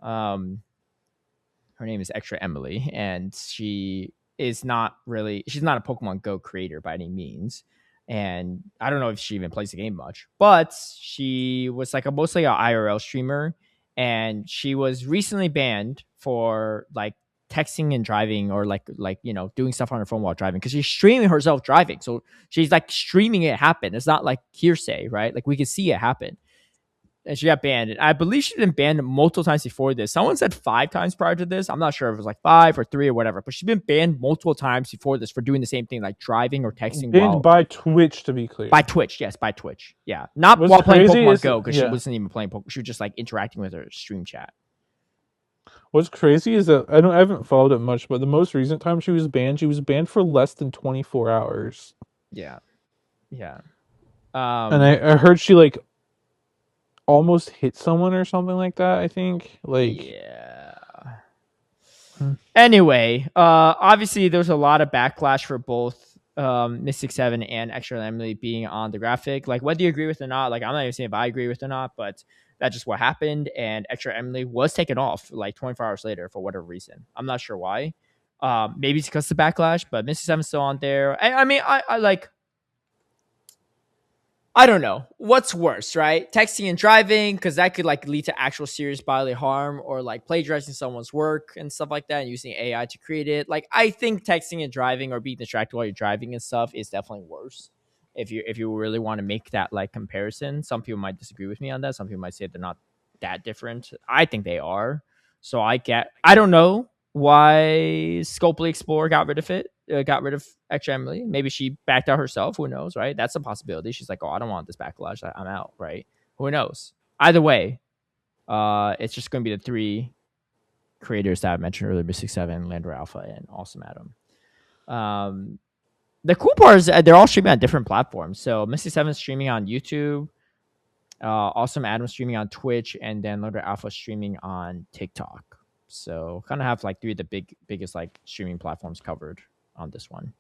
Her name is Extra Emily, and she's not a Pokemon Go creator by any means. And I don't know if she even plays the game much, but she was like mostly an IRL streamer, and she was recently banned for like texting and driving, or like doing stuff on her phone while driving, because she's streaming herself driving. So she's like streaming it happen. It's not like hearsay, right? Like we could see it happen. And she got banned. And I believe she's been banned multiple times before this. Someone said 5 times prior to this. I'm not sure if it was like 5 or 3 or whatever, but she's been banned multiple times before this for doing the same thing, like driving or texting Banned by Twitch, to be clear. By Twitch, yes, by Twitch. Yeah. Not What's while playing crazy Pokemon Go, because yeah. she wasn't even playing Pokemon. She was just like interacting with her stream chat. What's crazy is that I haven't followed it much, but the most recent time she was banned for less than 24 hours. Yeah. Yeah. And I heard she like almost hit someone or something like that, I think. Like yeah. Anyway, obviously there's a lot of backlash for both Mystic 7 and Extra Emily being on the graphic. Like whether you agree with it or not, like I'm not even saying if I agree with it or not, but that's just what happened. And Extra Emily was taken off like 24 hours later for whatever reason. I'm not sure why. Maybe it's because of the backlash, but Mystic 7's still on there. I mean, I don't know what's worse, right? Texting and driving, because that could like lead to actual serious bodily harm, or like plagiarizing someone's work and stuff like that, and using AI to create it. Like I think texting and driving, or being distracted while you're driving and stuff, is definitely worse. If you really want to make that like comparison, some people might disagree with me on that. Some people might say they're not that different. I think they are. So I don't know why Scopely Explorer got rid of it. Got rid of Extra Emily. Maybe she backed out herself. Who knows, right? That's a possibility. She's like, oh, I don't want this backlash. I'm out, right? Who knows? Either way, it's just going to be the 3 creators that I mentioned earlier: Mystic 7, Landor Alpha, and Awesome Adam. The cool part is they're all streaming on different platforms. So Mystic 7 is streaming on YouTube, Awesome Adam streaming on Twitch, and then Landor Alpha streaming on TikTok. So kind of have like 3 of the biggest like streaming platforms covered on this one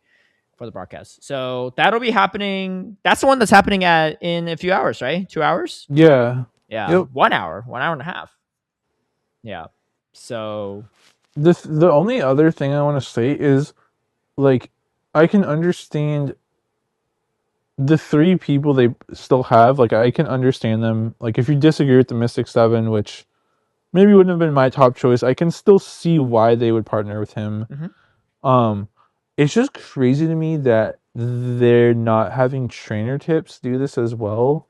for the broadcast. So that'll be happening. That's the one that's happening in a few hours, right? 2 hours? Yeah. Yeah. Yep. 1 hour and a half. Yeah. So the only other thing I want to say is, like, I can understand the 3 people they still have. Like, I can understand them. Like, if you disagree with the Mystic 7, which maybe wouldn't have been my top choice, I can still see why they would partner with him. Mm-hmm. It's just crazy to me that they're not having trainer tips do this as well,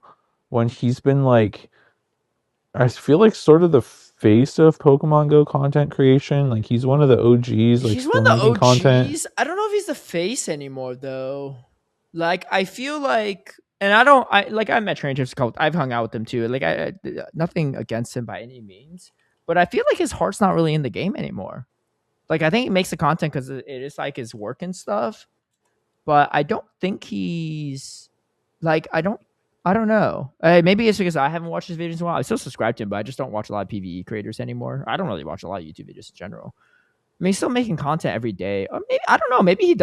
when he's been like, I feel like sort of the face of Pokemon Go content creation. Like he's one of the OGs, like He's still one of the making OGs. content. I don't know if he's the face anymore though. Like I feel like, and I met trainer tips a couple. I've hung out with him too. Like I nothing against him by any means, but I feel like his heart's not really in the game anymore. Like I think he makes the content because it is like his work and stuff, but I don't think he's like I don't know. Maybe it's because I haven't watched his videos in a while. I still subscribe to him, but I just don't watch a lot of PvE creators anymore. I don't really watch a lot of YouTube videos in general. I mean, he's still making content every day. Or maybe I don't know. Maybe he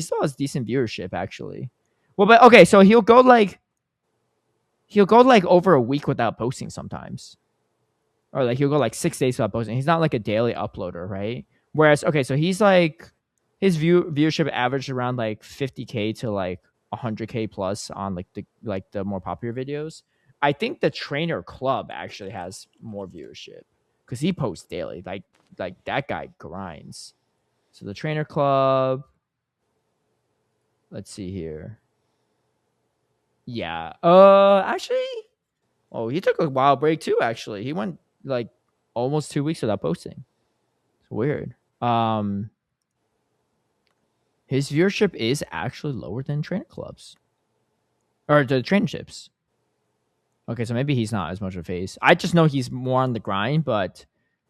still has decent viewership actually. Well, but okay, so he'll go like over a week without posting sometimes, or like he'll go like 6 days without posting. He's not like a daily uploader, right? Whereas, okay, so he's like his viewership averaged around like 50K to like 100K plus on like the more popular videos. I think the trainer club actually has more viewership. because he posts daily. Like that guy grinds. So the trainer club. Let's see here. Yeah. Actually, oh, he took a wild break too. Actually, he went like almost 2 weeks without posting. It's weird. His viewership is actually lower than trainer clubs or the trainerships. Okay, so maybe he's not as much of a face. I just know he's more on the grind, but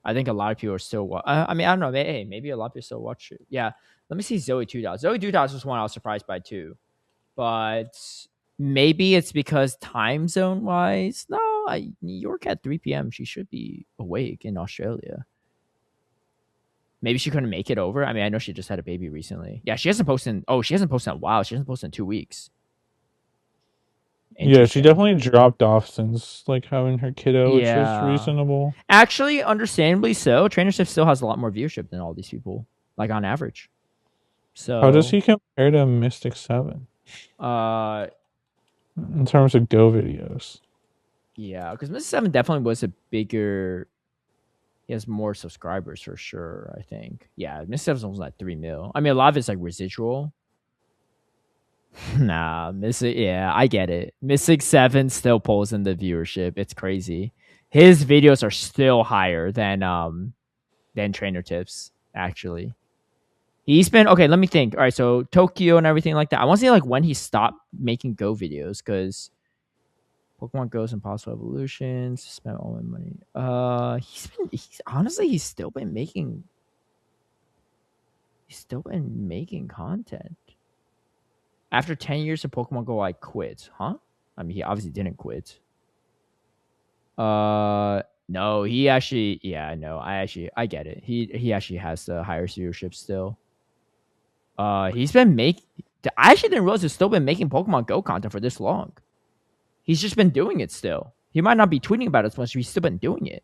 I think a lot of people are still. I mean, I don't know. Hey, maybe a lot of people still watch it. Yeah, let me see Zoe 2 Dots. Zoe 2 Dots was one I was surprised by too, but maybe it's because time zone wise. No, New York at 3 p.m. She should be awake in Australia. Maybe she couldn't make it over. I mean, I know she just had a baby recently. Yeah, she hasn't posted. Oh, she hasn't posted in a while. She hasn't posted in 2 weeks. Yeah, she Interesting. definitely dropped off since like having her kiddo, which is Yeah. reasonable. Actually, understandably so. Trainership still has a lot more viewership than all these people, like on average. How does So, he compare to Mystic 7 uh, in terms of Go videos? yeah, because Mr. Seven definitely was a bigger. He has more subscribers for sure. I think. Yeah, Mr. Seven's almost like 3 mil. I mean, a lot of it's like residual. Nah, Mystic. Yeah, I get it. Mystic Seven still pulls in the viewership. It's crazy. His videos are still higher than trainer tips. Actually, he's been okay. Let me think. All right, so Tokyo and everything like that. I want to see like when he stopped making Go videos because Pokemon Go's Impossible Evolutions. Spent all my money. He's honestly he's still been making content. After 10 years of Pokemon Go, I quit. Huh? I mean, he obviously didn't quit. No, he actually. Yeah, no, I get it. He actually has the higher viewership still. He's been make. I actually didn't realize he's still been making Pokemon Go content for this long. He's just been doing it still. He might not be tweeting about it as much, but he's still been doing it.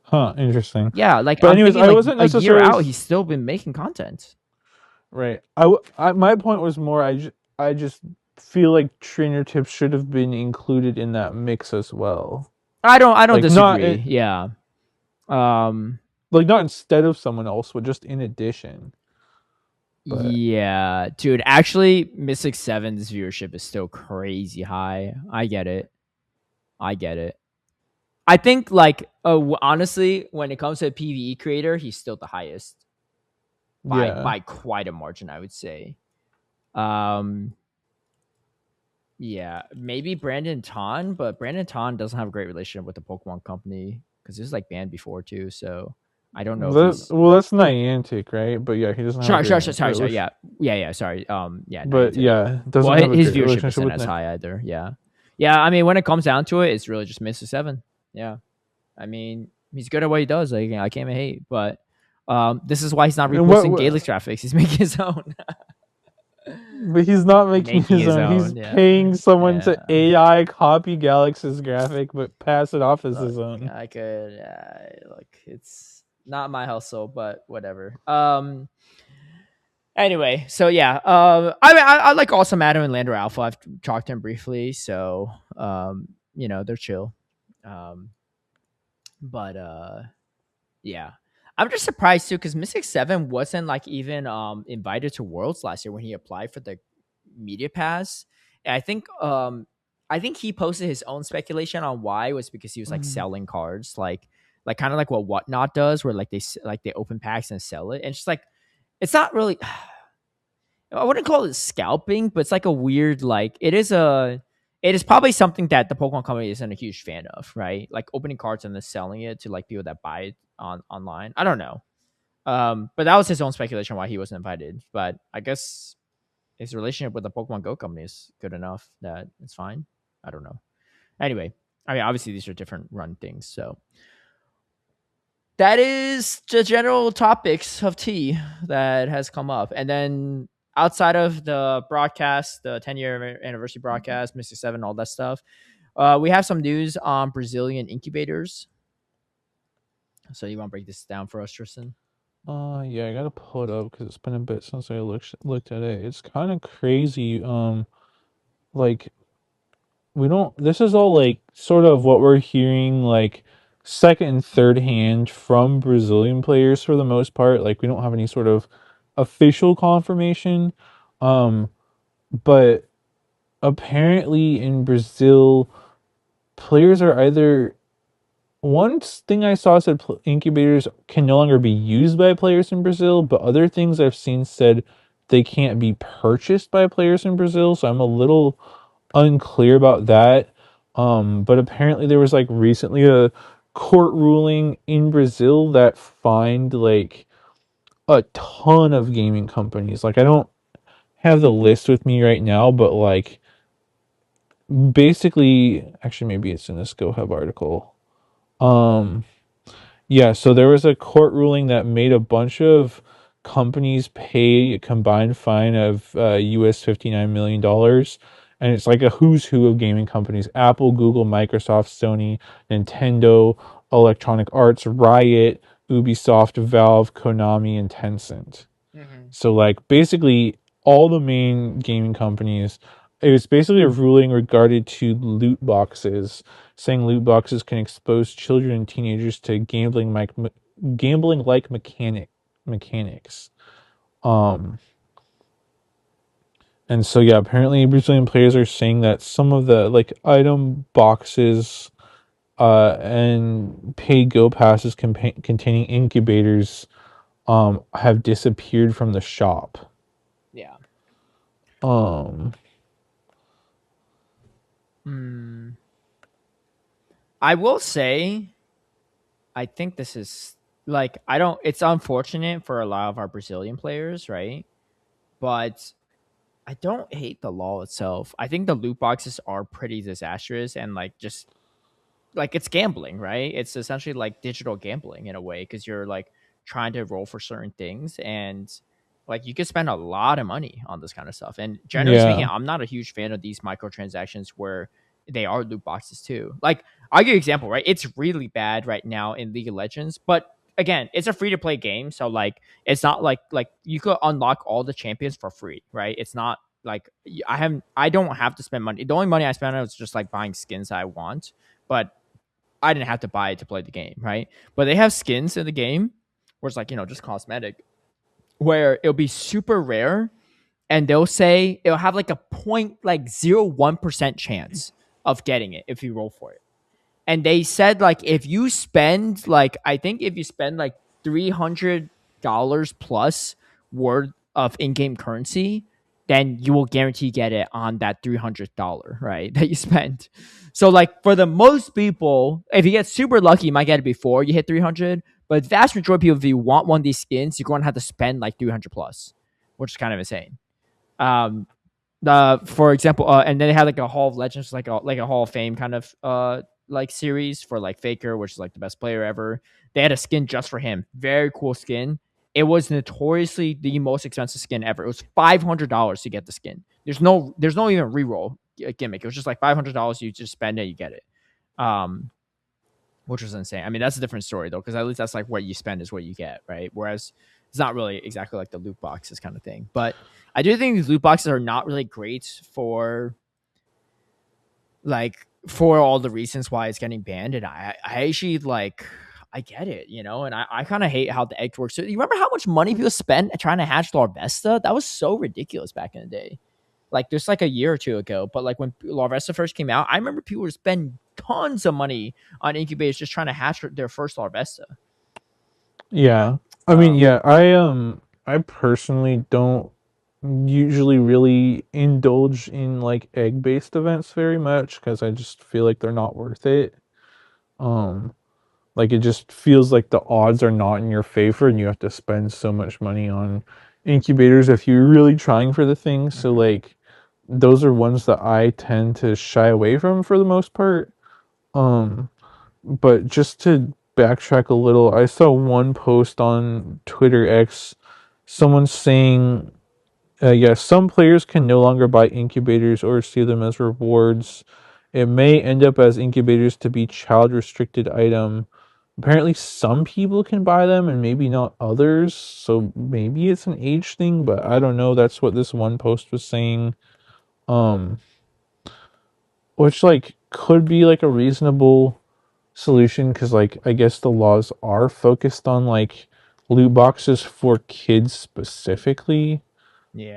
Huh, interesting. Yeah, like But I'm anyways, thinking I like wasn't a year necessarily out, he's still been making content. right. My point was more I just feel like trainer tips should have been included in that mix as well. I don't Like not disagree. Yeah. Um like not instead of someone else, but just in addition. But yeah, dude, actually Mystic Seven's viewership is still crazy high. I get it. I get it. I think like honestly, when it comes to a PvE creator, he's still the highest yeah, by quite a margin, I would say. Um Yeah, maybe Brandon Ton, but Brandon Ton doesn't have a great relationship with the Pokemon company because he was like banned before too. So I don't know if he's that's Niantic, right? But yeah, he doesn't have a great sorry, relationship. yeah, sorry, yeah, But Niantic. yeah, Well, doesn't have a his great viewership relationship isn't with as Nick. high either. Yeah, yeah. I mean, when it comes down to it, it's really just Mr. Seven. Yeah, I mean, he's good at what he does. Like, I can't even hate, but this is why he's not And reposting Gaelic graphics. He's making his own. but he's not making Making his his own. He's own. Yeah, paying someone to yeah. AI copy Galaxy's graphic, but pass it off as Look, his own. I could look. It's not my hustle, but whatever. Anyway, so yeah. I mean, I like Awesome Adam and Lander Alpha. I've talked to him briefly, so they're chill. Um, but yeah. I'm just surprised too because Mystic Seven wasn't like even invited to Worlds last year when he applied for the media pass. And I think he posted his own speculation on why was because he was like selling cards, like kind of like what Whatnot does, where like they open packs and sell it. And it's just like it's not really. I wouldn't call it scalping, but it's like a weird like it is probably something that the Pokemon company isn't a huge fan of, right? Like opening cards and then selling it to like people that buy it online. I don't know. But that was his own speculation why he wasn't invited. But I guess his relationship with the Pokemon Go company is good enough that it's fine. I don't know. Anyway, I mean, obviously these are different run things, so that is the general topics of tea that has come up. And then outside of the broadcast, the 10-year anniversary broadcast, Mystic Seven, all that stuff, we have some news on Brazilian incubators. So you want to break this down for us, Tristan? Yeah, I gotta pull it up because it's been a bit since I looked at it. It's kind of crazy. Like we don't. This is all like sort of what we're hearing, like second and third hand from Brazilian players for the most part. Like we don't have any sort of official confirmation. Um, but apparently in Brazil, players are either one thing I saw said incubators can no longer be used by players in Brazil, but other things I've seen said they can't be purchased by players in Brazil. So I'm a little unclear about that. But apparently there was like recently a court ruling in Brazil that fined like a ton of gaming companies. Like I don't have the list with me right now, but like basically, actually maybe it's in this GoHub article. Um, Yeah, so there was a court ruling that made a bunch of companies pay a combined fine of US $59 million. And it's like a who's who of gaming companies: Apple, Google, Microsoft, Sony, Nintendo, Electronic Arts, Riot, Ubisoft, Valve, Konami, and Tencent. Hmm. So like basically all the main gaming companies. It was basically a ruling regarded to loot boxes, saying loot boxes can expose children and teenagers to gambling like mechanics. Um and so yeah, apparently Brazilian players are saying that some of the like item boxes and paid go passes containing incubators have disappeared from the shop. Yeah. Um Hmm. I will say, I think this is like I don't. It's unfortunate for a lot of our Brazilian players, right? But I don't hate the law itself. I think the loot boxes are pretty disastrous and like just like it's gambling, right? It's essentially like digital gambling in a way because you're like trying to roll for certain things and like you could spend a lot of money on this kind of stuff. And generally speaking, yeah. I'm not a huge fan of these microtransactions where they are loot boxes too. Like I'll give you an example, right? It's really bad right now in League of Legends, but again, it's a free to play game, so like it's not like you could unlock all the champions for free, right? It's not like I don't have to spend money. The only money I spend on is just like buying skins I want, but I didn't have to buy it to play the game, right? But they have skins in the game where it's like, just cosmetic, where it'll be super rare and they'll say it'll have like a point like 0.01% chance of getting it if you roll for it. And they said like if you spend like I think if you spend like $300 plus worth of in-game currency, then you will guarantee get it on that $300, right, that you spent. So like for the most people, if you get super lucky, you might get it before you hit 300. But the vast majority of people, if you want one of these skins, you're going to have to spend like 300 plus, which is kind of insane. Um, the for example, and then they had like a Hall of Legends, like a Hall of Fame kind of like series for like Faker, which is like the best player ever. They had a skin just for him, very cool skin. It was notoriously the most expensive skin ever. It was $500 to get the skin. There's no even reroll gimmick. It was just like $500. You just spend it, you get it. Um, which was insane. I mean, that's a different story though, because at least that's like what you spend is what you get, right? Whereas it's not really exactly like the loot boxes kind of thing. But I do think these loot boxes are not really great for all the reasons why it's getting banned. And I actually like I get it, and I kind of hate how the egg works. So you remember how much money people spent trying to hatch Larvesta? That was so ridiculous back in the day. Like just like a year or two ago. But like when Larvesta first came out, I remember people were spending tons of money on incubators just trying to hatch their first Larvesta. Yeah. I mean, Um, yeah, I personally don't usually really indulge in like egg-based events very much because I just feel like they're not worth it. Um like it just feels like the odds are not in your favor and you have to spend so much money on incubators if you're really trying for the thing. So mhm. like those are ones that I tend to shy away from for the most part. Um but just to backtrack a little, I saw one post on Twitter X, someone saying, yeah, some players can no longer buy incubators or see them as rewards. It may end up as incubators to be child restricted item. Apparently, some people can buy them and maybe not others. So maybe it's an age thing, but I don't know. That's what this one post was saying. Um, which like could be like a reasonable solution because like I guess the laws are focused on like loot boxes for kids specifically. Yeah.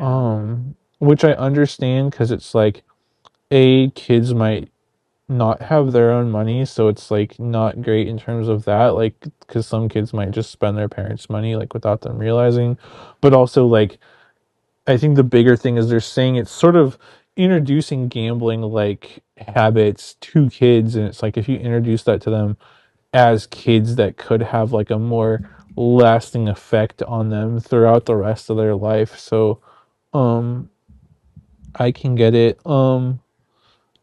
Which I understand because it's like kids might not have their own money, so it's like not great in terms of that, like because some kids might just spend their parents' money like without them realizing, but also like I think the bigger thing is they're saying it's sort of introducing gambling like habits to kids, and it's like if you introduce that to them as kids, that could have like a more lasting effect on them throughout the rest of their life. So, um, I can get it.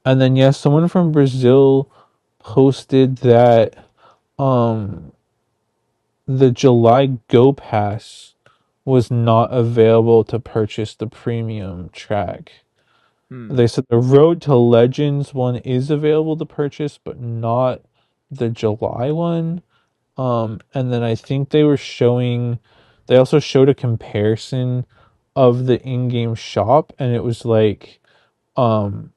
And then yes, someone from Brazil posted that um the July Go Pass was not available to purchase the premium track. Hmm. They said the Road to Legends one is available to purchase, but not the July one. And then I think they also showed a comparison of the in-game shop, and it was um,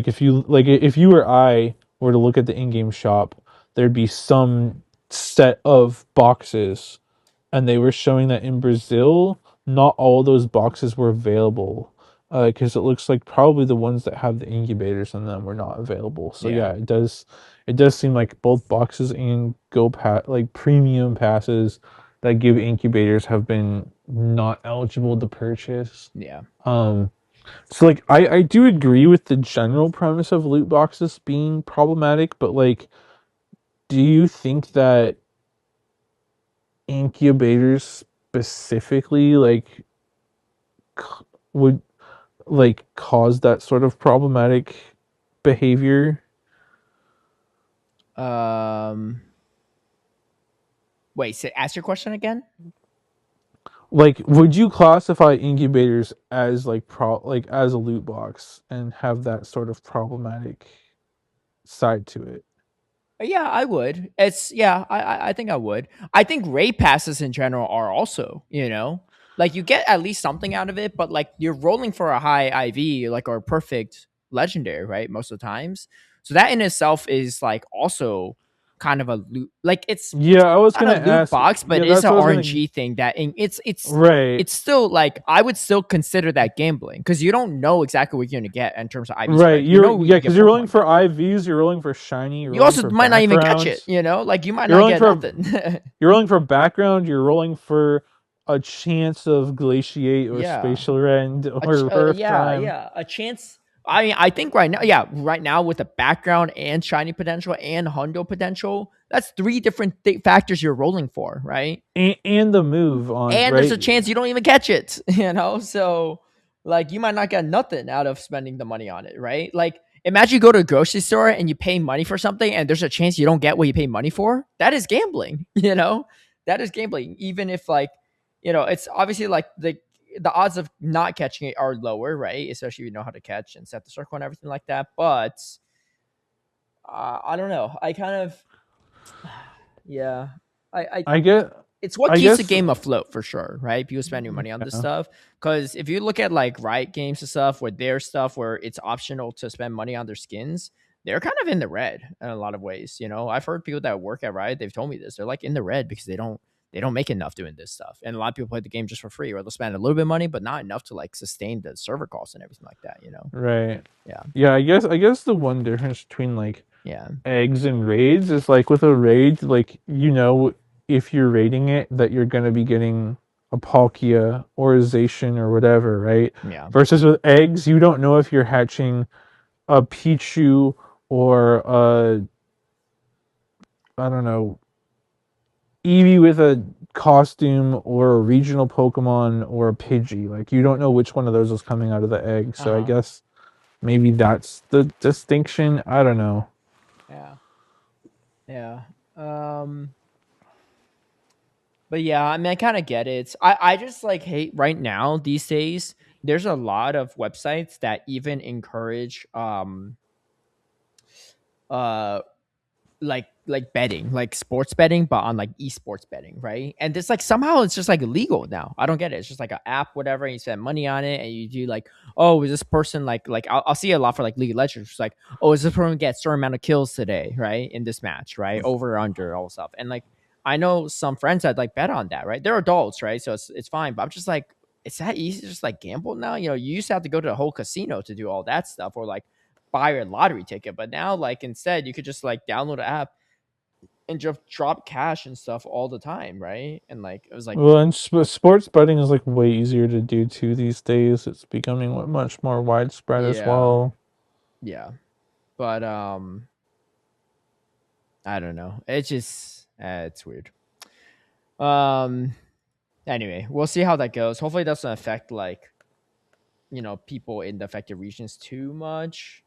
if you or I were to look at the in-game shop, there'd be some set of boxes, and they were showing that in Brazil, not all those boxes were available. Because it looks like probably the ones that have the incubators in them were not available. So Yeah. yeah, it does seem like both boxes and like premium passes that give incubators have been not eligible to purchase. Yeah. Um, so like I do agree with the general premise of loot boxes being problematic, but like, do you think that incubators specifically would like cause that sort of problematic behavior? Um. Wait. Ask your question again. Like, would you classify incubators as like as a loot box and have that sort of problematic side to it? Yeah, I would. It's yeah, I think I would. I think raid passes in general are also, like you get at least something out of it, but like you're rolling for a high IV, like or perfect legendary, right? Most of the times. So that in itself is like also kind of a loot like it's Yeah, I was not gonna a loot ask. box, but Yeah, it's that's an what I was gonna. RNG thing that it's Right, it's still like I would still consider that gambling because you don't know exactly what you're gonna get in terms of IV right. spread. You You're know yeah, you get because you're rolling Pokemon for good. IVs, you're rolling for shiny, you're You rolling also for might not even catch it, backgrounds, like you might you're not rolling get for nothing. you're rolling for background, you're rolling for a chance of glaciate or Yeah. spatial rend or birth Yeah, time. yeah, a chance. I mean, I think right now, yeah, right now with the background and shiny potential and hundo potential, that's three different factors you're rolling for, right? And the move on And there's right. a chance you don't even catch it, So, like, you might not get nothing out of spending the money on it, right? Like, imagine you go to a grocery store and you pay money for something, and there's a chance you don't get what you pay money for. That is gambling, That is gambling. Even if, like, it's obviously like the odds of not catching it are lower, right? Especially if you know how to catch and set the circle and everything like that. But I don't know. I kind of, yeah. I I get it's what I keeps the guess game afloat for sure, right? People spending money on this yeah. stuff. Because if you look at like Riot games and stuff, where their stuff where it's optional to spend money on their skins, they're kind of in the red in a lot of ways. I've heard people that work at Riot, they've told me this. They're like in the red because they don't make enough doing this stuff. And a lot of people play the game just for free, or they'll spend a little bit of money, but not enough to like sustain the server costs and everything like that. Right. Yeah. Yeah, I guess the one difference between like Yeah. eggs and raids is like with a raid, like if you're raiding it that you're gonna be getting a Palkia or a Zacian or whatever, right? Yeah. Versus with eggs, you don't know if you're hatching a Pichu or a I don't know Eevee with a costume or a regional Pokemon or a Pidgey. Like you don't know which one of those is coming out of the egg. So I Uh-huh. guess maybe that's the distinction. I don't know. Yeah. Yeah. Um But yeah, I mean, I kind of get it. I just like hate right now these days. There's a lot of websites that even encourage uh betting, like sports betting, but on like esports betting, right? And it's like somehow it's just like illegal now. I don't get it. It's just like an app, whatever, and you spend money on it, and you do like, oh, is this person like I'll see it a lot for like League of Legends. It's like, oh, is this person get a certain amount of kills today, right, in this match, right, over or under, all stuff, and like I know some friends that like bet on that, right? They're adults, right? So it's fine, but I'm just like, it's that easy to just like gamble now. You know, you used to have to go to the whole casino to do all that stuff, or like buy a lottery ticket. But now, like instead, you could just like download an app and just drop cash and stuff all the time, right? And like it was like, Well, and sports betting is like way easier to do too these days. It's becoming much more widespread as yeah, well. yeah. But I don't know. It's just it's weird. Um. Anyway, we'll see how that goes. Hopefully, it doesn't affect like people in the affected regions too much.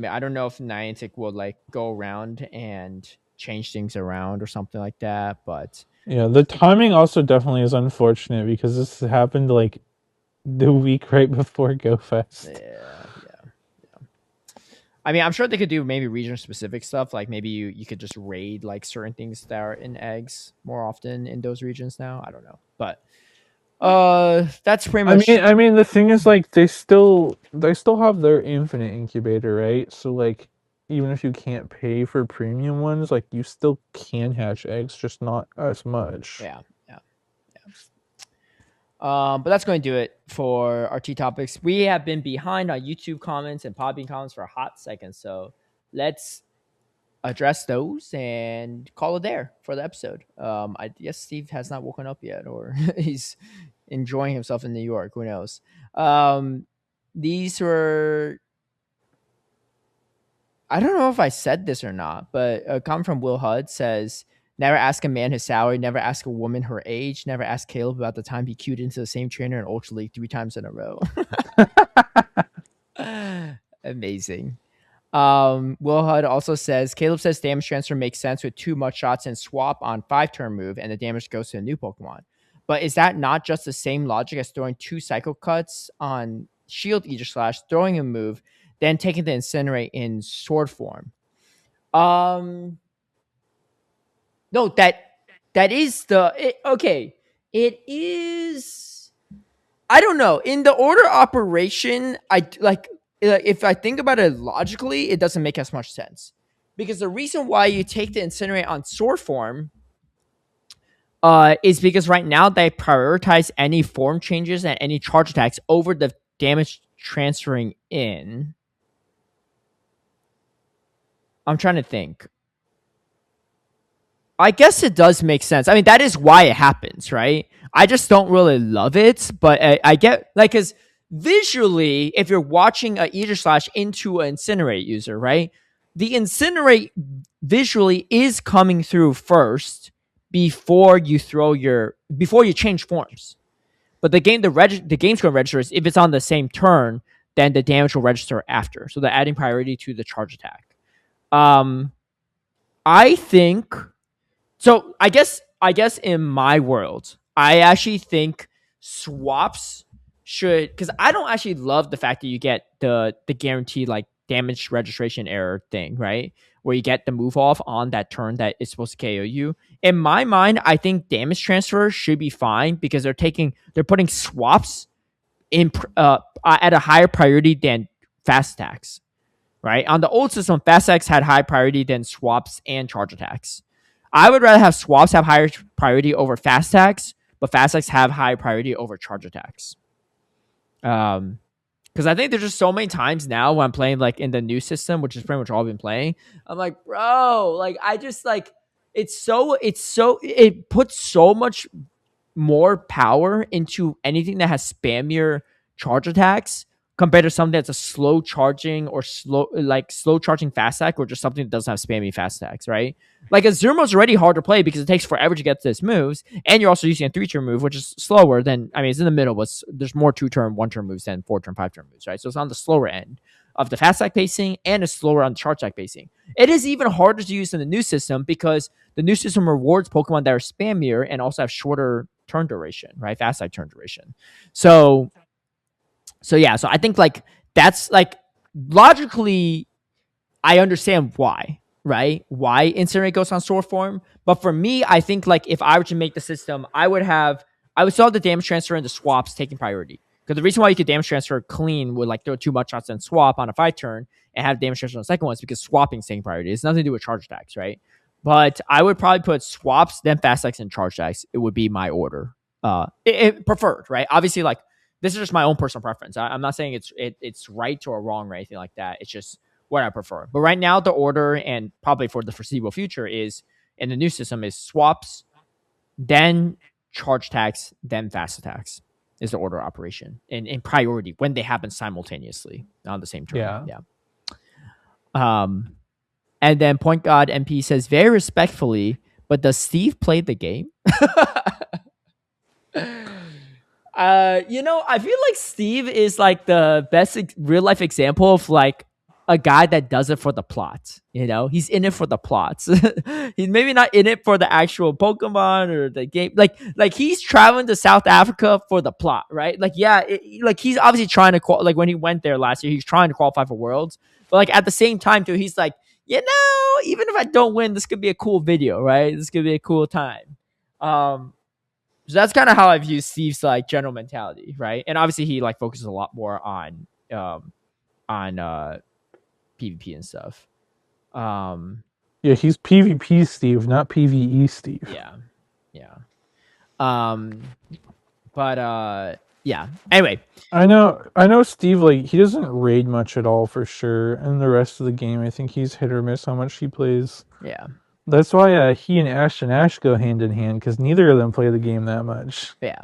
I don't know if Niantic will like go around and change things around or something like that, but Yeah, the timing also definitely is unfortunate because this happened like the week right before GoFest. yeah, yeah. I mean, I'm sure they could do maybe region specific stuff. Like maybe you could just raid like certain things that are in eggs more often in those regions now. I don't know, but that's pretty I much. mean, the thing is like they still have their infinite incubator, right? So like even if you can't pay for premium ones, like you still can hatch eggs, just not as much. Yeah, yeah. But that's going to do it for our T topics. We have been behind on YouTube comments and Podbean comments for a hot second, so let's address those and call it there for the episode. I guess Steve has not woken up yet, or he's enjoying himself in New York. Who knows? These were. I don't know if I said this or not, but a comment from Will Hud says, "Never ask a man his salary. Never ask a woman her age. Never ask Caleb about the time he queued into the same trainer in Ultra League 3 times in a row." Amazing. Will Hud also says Caleb says damage transfer makes sense with 2 much shots and swap on 5-turn move, and the damage goes to a new Pokemon. But is that not just the same logic as throwing 2 cycle cuts on Shield Aegislash, throwing a move, then taking the Incinerate in sword form? No, that is okay. It is. I don't know. In the order operation, I like if I think about it logically, it doesn't make as much sense. Because the reason why you take the Incinerate on sword form is because right now they prioritize any form changes and any charge attacks over the damage transferring in. I'm trying to think. I guess it does make sense. I mean, that is why it happens, right? I just don't really love it, but I get like because visually, if you're watching a Aegislash into an Incinerate user, right, the Incinerate visually is coming through first before you change forms. But the game's going to register is if it's on the same turn, then the damage will register after. So they're adding priority to the charge attack. I think so. I guess in my world, I actually think swaps should, because I don't actually love the fact that you get the guaranteed like damage registration error thing, right? Where you get the move off on that turn that is supposed to KO you. In my mind, I think damage transfer should be fine because they're putting swaps in at a higher priority than fast attacks, right? On the old system, fast attacks had high priority than swaps and charge attacks. I would rather have swaps have higher priority over fast attacks, but fast attacks have high priority over charge attacks. Because I think there's just so many times now when I'm playing like in the new system, which is pretty much all I've been playing. I'm like, bro, like I just like it puts so much more power into anything that has spammier charge attacks compared to something that's a slow charging or slow charging fast attack, or just something that doesn't have spammy fast attacks, right? Like Azuro's already hard to play because it takes forever to get to this moves, and you're also using a 3-turn move, which is slower than, I mean, it's in the middle, but there's more 2-turn, 1-turn moves than 4-turn, 5-turn moves, right? So it's on the slower end of the fast attack pacing and it's slower on the charge attack pacing. It is even harder to use in the new system because the new system rewards Pokemon that are spammier and also have shorter turn duration, right? Fast attack turn duration. So yeah, so I think like that's like logically I understand why. right? Why incinerate goes on store form. But for me, I think like if I were to make the system, I would still have the damage transfer and the swaps taking priority. Because the reason why you could damage transfer clean with like throw 2 much shots and swap on a 5 turn and have damage transfer on the second one is because swapping is taking priority. It's nothing to do with charge attacks, right? But I would probably put swaps, then fast attacks, and charge attacks. It would be my order. It preferred, right? Obviously, like this is just my own personal preference. I'm not saying it's right or wrong or anything like that. It's just what I prefer. But right now, the order and probably for the foreseeable future is in the new system is swaps, then charge attacks, then fast attacks is the order operation in priority when they happen simultaneously on the same turn. Yeah. And then Point God MP says very respectfully, but does Steve play the game? I feel like Steve is like the best real life example of like a guy that does it for the plot. He's in it for the plots. He's maybe not in it for the actual Pokemon or the game. Like he's traveling to South Africa for the plot, right? Like, yeah, like he's obviously trying to like when he went there last year, he's trying to qualify for Worlds. But like at the same time too, he's like, even if I don't win, this could be a cool video, right? This could be a cool time. So that's kind of how I view Steve's like general mentality, right? And obviously he like focuses a lot more on PvP and stuff. Yeah, he's PvP Steve, not PvE Steve. Yeah. Yeah. Anyway, I know Steve, like he doesn't raid much at all for sure, and the rest of the game I think he's hit or miss how much he plays. Yeah. That's why he and Ash go hand in hand, because neither of them play the game that much. Yeah.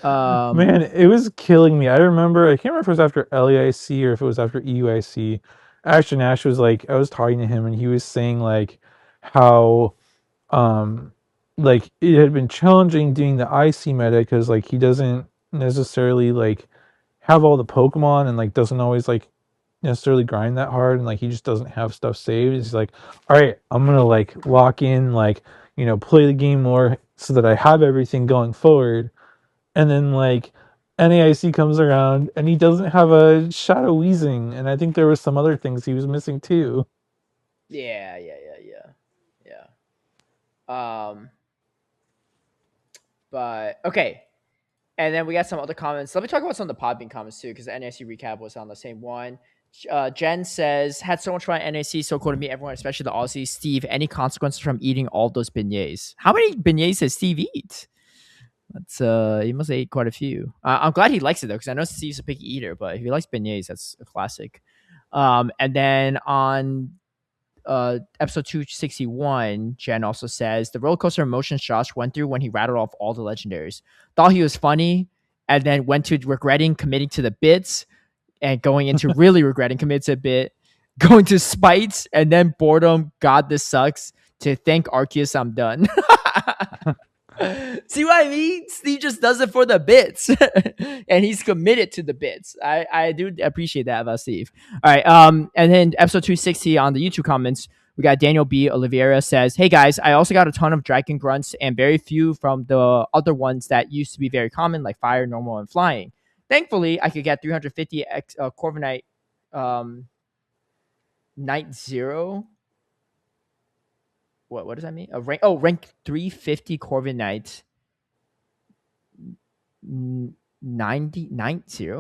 Man, it was killing me. I can't remember if it was after LEIC or if it was after EUIC. Ash was like, I was talking to him and he was saying like how like it had been challenging doing the IC meta because like he doesn't necessarily like have all the Pokemon and like doesn't always like necessarily grind that hard, and like he just doesn't have stuff saved. He's like, all right, I'm gonna like lock in, like, play the game more so that I have everything going forward. And then like NAIC comes around and he doesn't have a Shadow Weezing, and I think there was some other things he was missing too. Yeah. But okay. And then we got some other comments. Let me talk about some of the Podbean comments too, because the NAC recap was on the same one. Jen says, had so much fun at NAC, so cool to meet everyone, especially the Aussies. Steve, any consequences from eating all those beignets? How many beignets does Steve eat? That's he must have ate quite a few. I'm glad he likes it though, because I know Steve's a picky eater, but if he likes beignets, that's a classic. And then on episode 261, Jen also says the roller coaster emotions Josh went through when he rattled off all the legendaries. Thought he was funny, and then went to regretting committing to the bits, and going into really regretting committing to a bit, going to spites, and then boredom. God, this sucks. To thank Arceus, I'm done. See what I mean? Steve just does it for the bits, and he's committed to the bits. I do appreciate that about Steve. All right, and then episode 260 on the YouTube comments, we got Daniel B. Oliveira says, "Hey guys, I also got a ton of dragon grunts and very few from the other ones that used to be very common, like fire, normal, and flying. Thankfully, I could get 350 Corviknight Night Zero." What does that mean? Rank 350 Corviknight 90.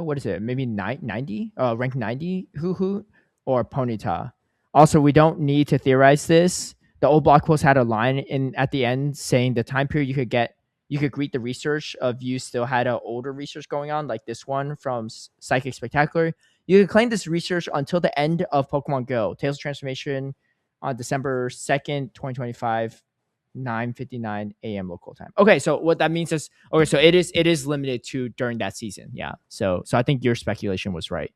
What is it? Maybe 90? Rank 90 Hoo or Ponyta. Also, we don't need to theorize this. The old blog post had a line at the end saying the time period you could greet the research of you still had an older research going on, like this one from Psychic Spectacular. You could claim this research until the end of Pokemon Go. Tales of Transformation on December 2nd, 2025, 9:59 a.m. local time. Okay, so what that means is so it is limited to during that season. Yeah. So I think your speculation was right,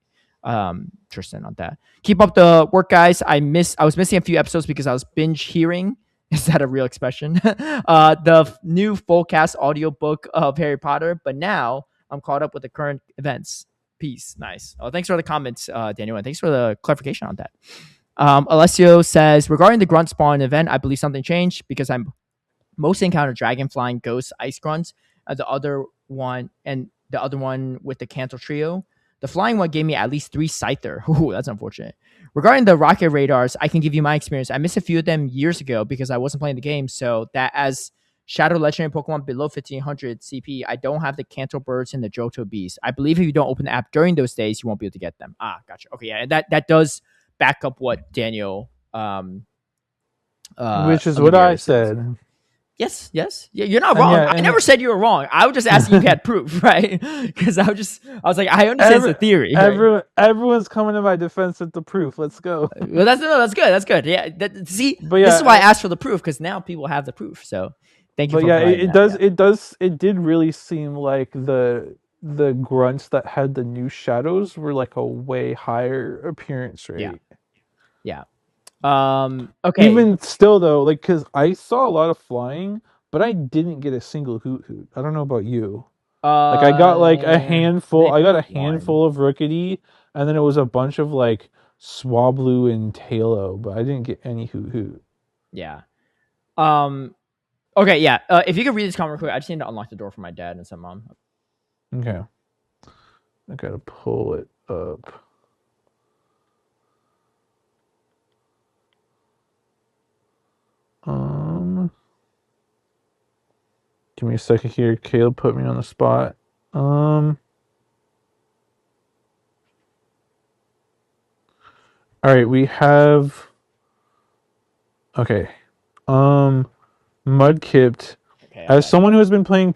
Tristen, on that. Keep up the work, guys. I was missing a few episodes because I was binge hearing. Is that a real expression? The new full cast audiobook of Harry Potter, but now I'm caught up with the current events. Peace. Nice. Oh, thanks for the comments, Daniel, and thanks for the clarification on that. Alessio says, regarding the grunt spawn event, I believe something changed because I'm mostly encountered dragon flying ghosts ice grunts, the other one with the cancel trio. The flying one gave me at least 3 Scyther. Ooh, that's unfortunate. Regarding the rocket radars, I can give you my experience. I missed a few of them years ago because I wasn't playing the game. So that as Shadow Legendary Pokemon below 1500 CP, I don't have the Canto Birds and the Johto Bees. I believe if you don't open the app during those days, you won't be able to get them. Ah, gotcha. Okay, yeah, and that does back up what Daniel which is what I Olivier says. said. Yes, yes. Yeah, you're not And wrong. yeah, I never said you were wrong. I was just asking if you had proof, right? Because I was like, I understand it's a theory, right? everyone's coming to my defense with the proof. Let's go. Well, that's good. That's good. Yeah. See, But this is yeah, why I asked for the proof because now people have the proof. So thank you but for yeah, providing that. Yeah. it did really seem like the grunts that had the new shadows were like a way higher appearance Yeah. rate. Yeah. Okay. Even still though, like because I saw a lot of flying, but I didn't get a single hoot hoot. I don't know about you. Like I got like a handful. I got Maybe a one. handful of Rookity, and then it was a bunch of like Swablu and Talo, but I didn't get any hoot hoot. Yeah. Um. Okay. Yeah. If you could read this comment real quick, I just need to unlock the door for my dad and some mom. Okay, I gotta pull it up. Um, Give me a second here. Caleb put me on the spot. Um, all right, we have. Okay. Mudkipped. Okay. I As got you. someone who has been playing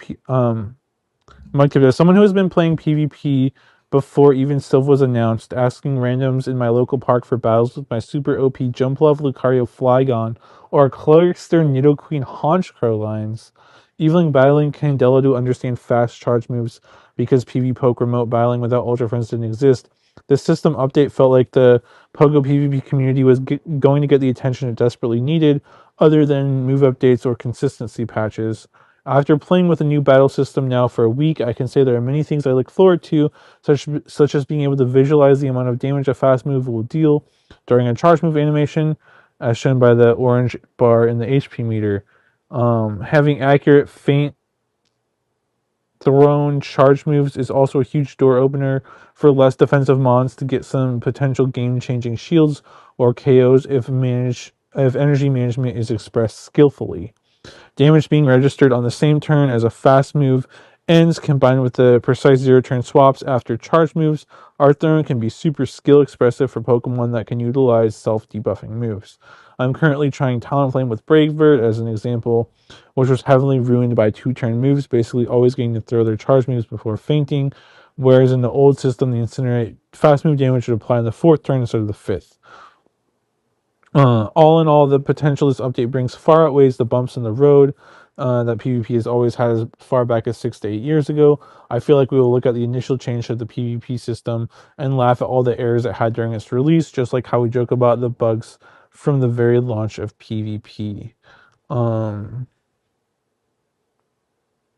Mudkip, as someone who has been playing PvP before even Sylph was announced, asking randoms in my local park for battles with my super OP Jump Love Lucario Flygon or Cloyster Nidoqueen Honchkrow lines, evening battling Candela to understand fast charge moves because PvPoke remote battling without Ultra Friends didn't exist. This system update felt like the Pogo PvP community was going to get the attention it desperately needed, other than move updates or consistency patches. After playing with a new battle system now for a week, I can say there are many things I look forward to, such as being able to visualize the amount of damage a fast move will deal during a charge move animation, as shown by the orange bar in the HP meter. Having accurate, faint thrown charge moves is also a huge door opener for less defensive mons to get some potential game-changing shields or KOs if energy management is expressed skillfully. Damage being registered on the same turn as a fast move ends, combined with the precise zero turn swaps after charge moves. Art Throne can be super skill expressive for Pokemon that can utilize self debuffing moves. I'm currently trying Talonflame with Bravebird as an example, which was heavily ruined by 2-turn moves, basically always getting to throw their charge moves before fainting, whereas in the old system, the Incinerate fast move damage would apply on the 4th turn instead of the 5th. All in all, the potential this update brings far outweighs the bumps in the road that PvP has always had as far back as 6 to 8 years ago. I feel like we will look at the initial change to the PvP system and laugh at all the errors it had during its release, just like how we joke about the bugs from the very launch of PvP. Um,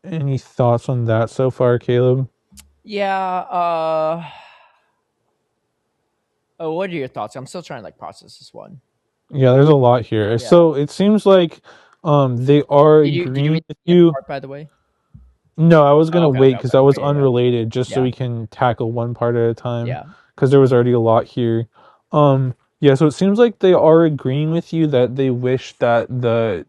any thoughts on that so far, Caleb? Yeah. Oh, what are your thoughts? I'm still trying to like process this one. Yeah, there's a lot here. Yeah. So it seems like they are Did you agreeing read with the you. part by the way? No, I was Oh, gonna okay. wait Okay. because Okay. that was Okay. Yeah. unrelated, just so Yeah. we can tackle one part at a time. Yeah. Because there was already a lot here. Yeah. So it seems like they are agreeing with you that they wish that the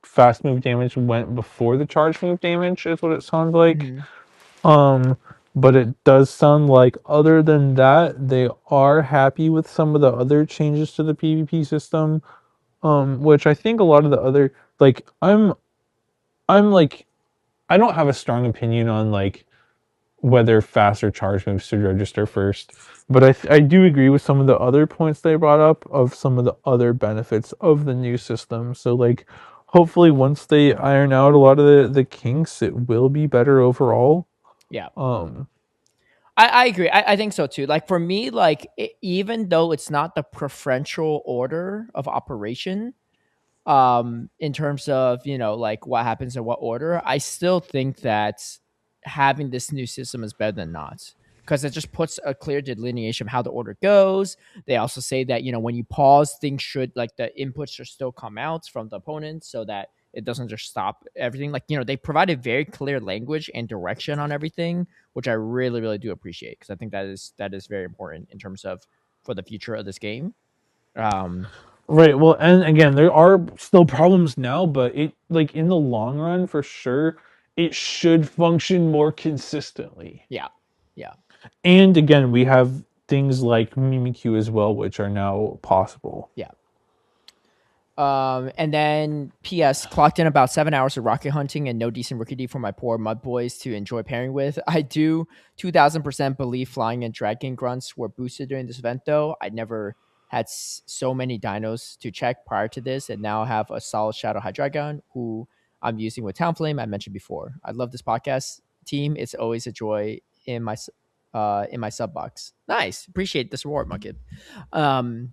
fast move damage went before the charge move damage. Is what it sounds like. Mm-hmm. Um, but it does sound like other than that, they are happy with some of the other changes to the PvP system. Which I think a lot of the other like I'm like I don't have a strong opinion on like whether faster charge moves should register first. But I do agree with some of the other points they brought up of some of the other benefits of the new system. So like hopefully once they iron out a lot of the kinks, it will be better overall. Yeah. Um I agree. I think so too. Like for me, like even though it's not the preferential order of operation, in terms of like what happens in what order, I still think that having this new system is better than not because it just puts a clear delineation of how the order goes. They also say that when you pause, things should like the inputs should still come out from the opponent so that it doesn't just stop everything. Like, they provided very clear language and direction on everything, which I really, really do appreciate, because I think that is very important in terms of for the future of this game. Um, Right. Well, and again, there are still problems now, but it like in the long run, for sure, it should function more consistently. yeah, yeah. And again, we have things like Mimikyu as well, which are now possible. Yeah. And then P.S. clocked in about 7 hours of rocket hunting and no decent rookie D for my poor mud boys to enjoy pairing with. I do 2000% believe flying and dragon grunts were boosted during this event, though. I never had so many dinos to check prior to this, and now have a solid Shadow Hydreigon who I'm using with Talonflame. I mentioned before. I love this podcast team. It's always a joy in my sub box. Nice, appreciate this reward, Monkey. Um,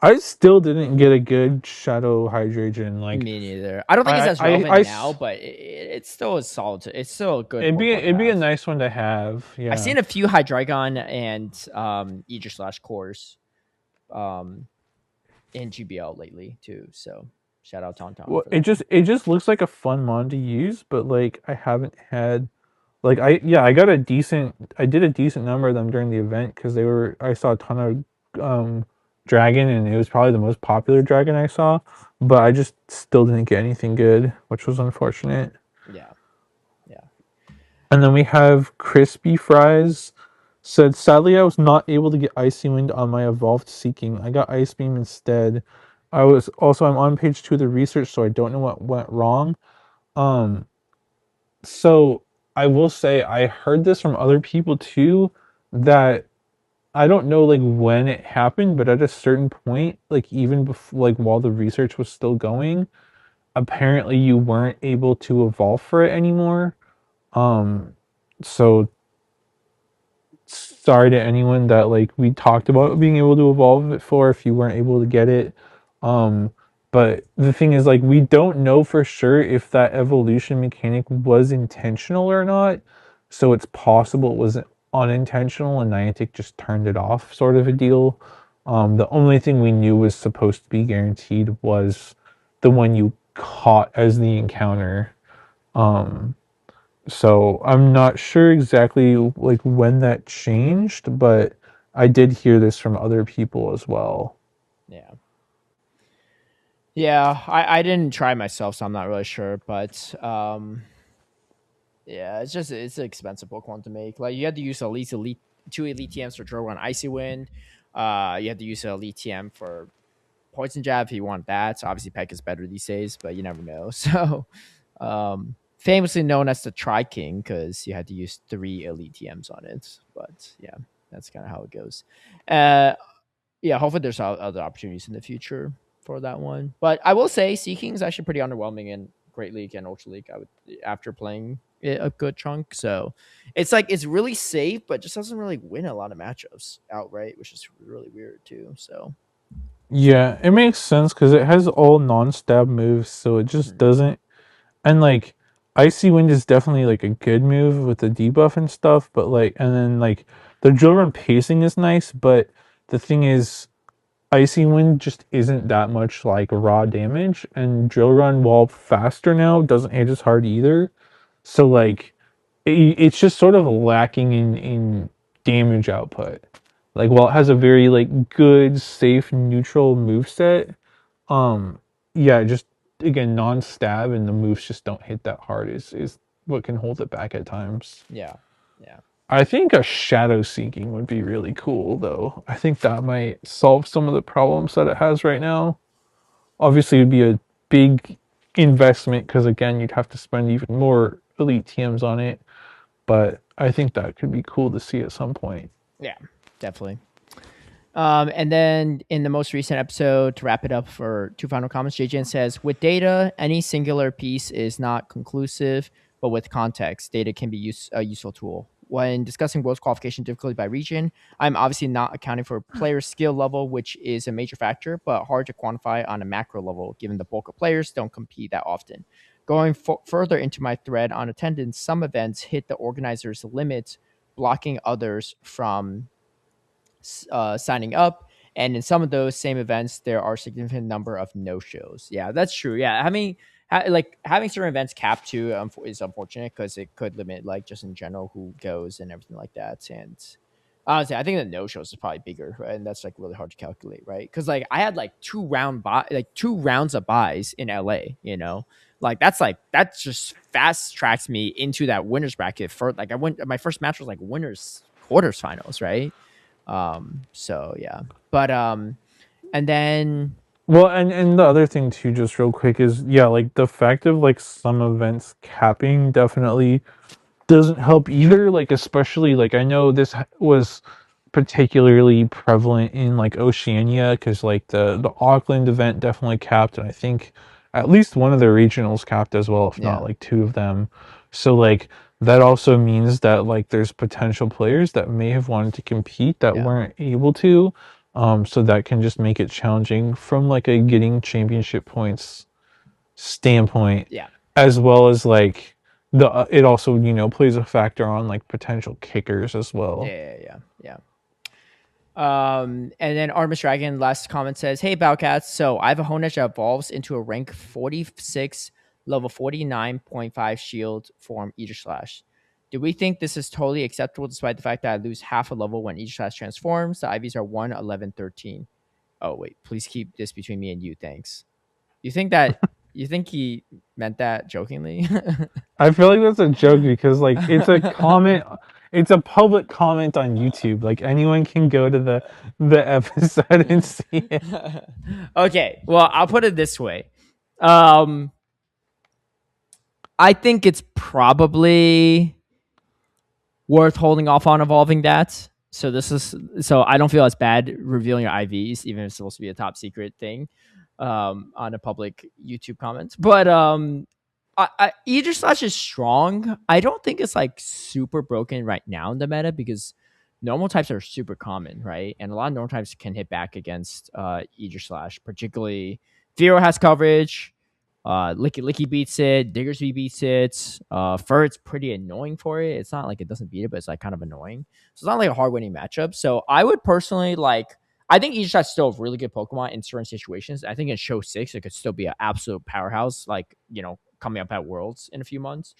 I still didn't get a good Shadow Hydrogen. Like Me neither. I don't think it's I, as I, relevant I now, s- but it's still a solid. It's still a good Pokemon to it'd be a have. nice one to have. I've Yeah. seen a few Hydreigon and Aegis/Cores um in GBL lately too. So shout out Tauntaun Well, for that. it just looks like a fun mon to use, but like I haven't had like I got a decent I did a decent number of them during the event because they were I saw a ton of dragon, and it was probably the most popular dragon I saw, but I just still didn't get anything good, which was unfortunate. Yeah, yeah, And then we have Crispy Fries said, sadly I was not able to get Icy Wind on my evolved Seeking. I got Ice Beam instead. I'm on page 2 of the research, so I don't know what went wrong. Um so I will say I heard this from other people too, that I don't know like when it happened, but at a certain point, like even before, like while the research was still going, apparently you weren't able to evolve for it anymore. Um, so sorry to anyone that like we talked about being able to evolve it for if you weren't able to get it. Um, but the thing is, like, we don't know for sure if that evolution mechanic was intentional or not. So it's possible it was unintentional and Niantic just turned it off, sort of a deal. The only thing we knew was supposed to be guaranteed was the one you caught as the encounter. Um, so I'm not sure exactly like when that changed, but I did hear this from other people as well. yeah, yeah. I didn't try myself, so I'm not really sure. But yeah, it's an expensive Pokemon to make. Like, you had to use at least elite two elite TMs for Drogon Icy Wind. You had to use an elite TM for Poison Jab if you want that. So obviously Peck is better these days, but you never know. So famously known as the Tri King, because you had to use 3 elite TMs on it. But yeah, that's kind of how it goes. Uh yeah, hopefully there's other opportunities in the future for that one. But I will say Seeking is actually pretty underwhelming in Great League and Ultra League. I would, after playing it a good chunk. So it's like it's really safe, but just doesn't really win a lot of matchups outright, which is really weird too. So Yeah, it makes sense because it has all non-stab moves, so it just mhm. doesn't. And like, Icy Wind is definitely like a good move with the debuff and stuff, but like, and then like the drill run pacing is nice, but the thing is, Icy Wind just isn't that much like raw damage, and drill run, while faster now, doesn't hit as hard either. So like it's just sort of lacking in damage output. Like while it has a very like good, safe, neutral move set, um, yeah, just again non-stab and the moves just don't hit that hard is what can hold it back at times. Yeah, yeah, I think a shadow seeking would be really cool though. I think that might solve some of the problems that it has right now. Obviously, it'd be a big investment because again, you'd have to spend even more elite TMs on it, but I think that could be cool to see at some point. yeah, definitely. And then in the most recent episode, to wrap it up for two final comments, JJan says, with data, any singular piece is not conclusive, but with context, data can be a useful tool. When discussing world's qualification difficulty by region, I'm obviously not accounting for player skill level, which is a major factor, but hard to quantify on a macro level, given the bulk of players don't compete that often. Going further into my thread on attendance, some events hit the organizers' limits, blocking others from signing up. And in some of those same events, there are significant number of no shows. Yeah, that's true. Yeah, I mean, like having certain events capped too is unfortunate because it could limit like just in general who goes and everything like that. And honestly, I think the no shows is probably bigger, right? And that's like really hard to calculate, right? Because like I had like 2 rounds of buys in LA, like that's just fast tracks me into that winners bracket for like I went my first match was like winners quarters finals, right? So yeah, but and then Well, and the other thing too, just real quick, is yeah, like the fact of like some events capping definitely doesn't help either. Like especially like I know this was particularly prevalent in like Oceania because like the Auckland event definitely capped, and I think at least one of the regionals capped as well, if not yeah, like two of them. So like that also means that like there's potential players that may have wanted to compete that yeah, weren't able to. So that can just make it challenging from like a getting championship points standpoint, yeah, as well as like the it also plays a factor on like potential kickers as well. yeah. And then Artemis Dragon last comment says, "Hey Bowcats, so I have a Honedge that evolves into a rank 46, level 49.5 shield form Aegis Slash. Do we think this is totally acceptable despite the fact that I lose half a level when Aegis Slash transforms? The IVs are 1, 11, 13. Oh wait, please keep this between me and you. Thanks. You think he meant that jokingly? I feel like that's a joke because like it's a comment, it's a public comment on YouTube. Like anyone can go to the episode and see it. Okay, well, I'll put it this way. Um, I think it's probably worth holding off on evolving that. So I don't feel as bad revealing your IVs, even if it's supposed to be a top secret thing, on a public YouTube comments. But Aegis Slash is strong. I don't think it's like super broken right now in the meta because normal types are super common, right? And a lot of normal types can hit back against Aegis Slash, particularly Firo has coverage. Licky Licky beats it. Diggersby beats it. Furret's pretty annoying for it. It's not like it doesn't beat it, but it's like kind of annoying. So it's not like a hard winning matchup. So I would personally like. I think Aegis is still a really good Pokemon in certain situations. I think in Show 6, it could still be an absolute powerhouse, like, coming up at Worlds in a few months.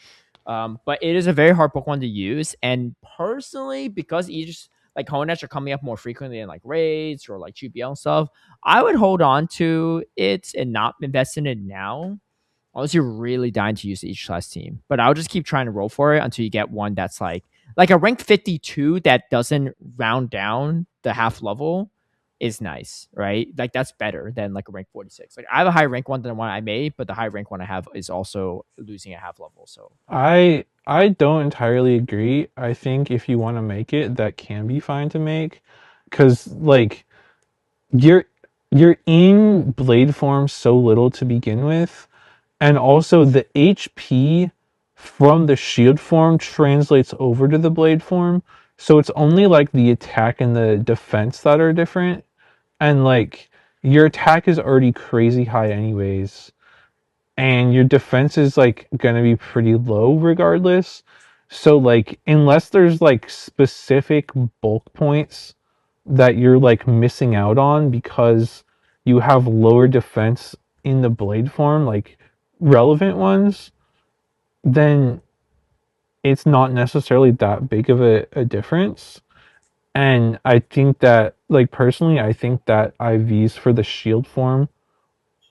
But it is a very hard Pokemon to use. And personally, because Aegis, like, Honedge are coming up more frequently in, like, raids or, like, GBL and stuff, I would hold on to it and not invest in it now. Unless you're really dying to use the Aegis class team. But I'll just keep trying to roll for it until you get one that's like a rank 52 that doesn't round down the half level is nice, right? Like that's better than like a rank 46. Like I have a high rank one than the one I made, but the high rank one I have is also losing a half level. So I don't entirely agree. I think if you want to make it, that can be fine to make, because like you're you're in blade form so little to begin with, and also the HP from the shield form translates over to the blade form, so it's only like the attack and the defense that are different, and like your attack is already crazy high anyways, and your defense is like gonna be pretty low regardless. So like unless there's like specific bulk points that you're like missing out on because you have lower defense in the blade form, like relevant ones, then it's not necessarily that big of a difference. And I think that like personally I think that IVs for the shield form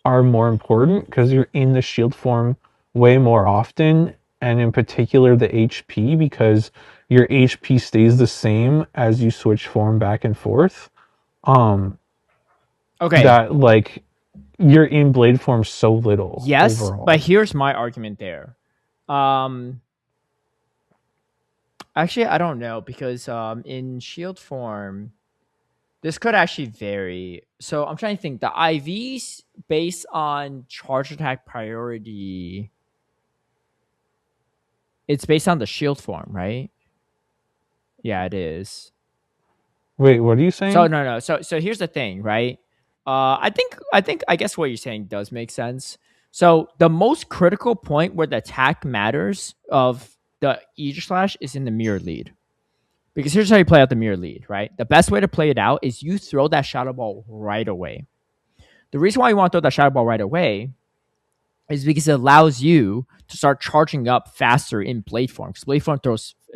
are more important because you're in the shield form way more often, and in particular the HP, because your HP stays the same as you switch form back and forth. Um, okay, that like you're in blade form so little yes, but overall. here's my argument there. Um, Actually, I don't know because in shield form, this could actually vary. So I'm trying to think. The IVs based on charge attack priority. It's based on the shield form, right? Yeah, it is. Wait, what are you So saying? no. So here's the thing, right? I guess what you're saying does make sense. So the most critical point where the attack matters of the Aegis Slash is in the mirror lead. Because here's how you play out the mirror lead, right? The best way to play it out is you throw that shadow ball right away. The reason why you want to throw that shadow ball right away is because it allows you to start charging up faster in blade form. Because blade form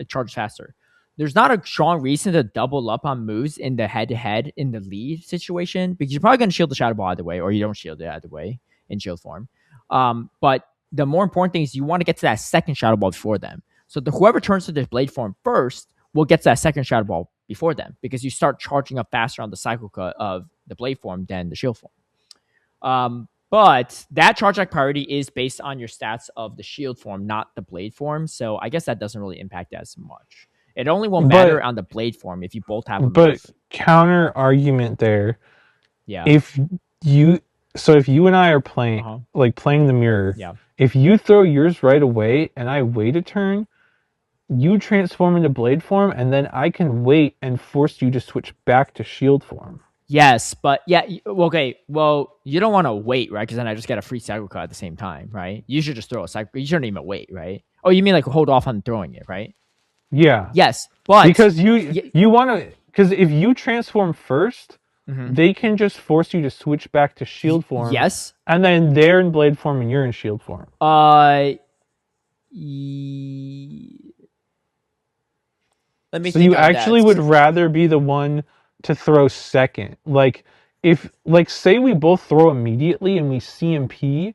charges faster. There's not a strong reason to double up on moves in the head-to-head in the lead situation, because you're probably going to shield the Shadow Ball either way, or you don't shield it either way in shield form. But the more important thing is you want to get to that second Shadow Ball before them. So whoever turns to the blade form first will get to that second Shadow Ball before them, because you start charging up faster on the cycle cut of the blade form than the shield form. But that charge back priority is based on your stats of the shield form, not the blade form. So I guess that doesn't really impact as much. It only will matter on the blade form if you both have a move. But counter argument there. Yeah. If you and I are playing playing the mirror. Yeah. If you throw yours right away and I wait a turn, you transform into blade form, and then I can wait and force you to switch back to shield form. Yes, but yeah, okay. Well, you don't want to wait, right? Because then I just get a free cycle cut at the same time, right? You should just throw a cycle. You shouldn't even wait, right? Oh, you mean like hold off on throwing it, right? Yeah. Yes, but because you want to, because if you transform first, they can just force you to switch back to shield form. Yes, and then they're in blade form and you're in shield form. Let me. So you actually would rather be the one to throw second. Like if, like, say we both throw immediately and we CMP,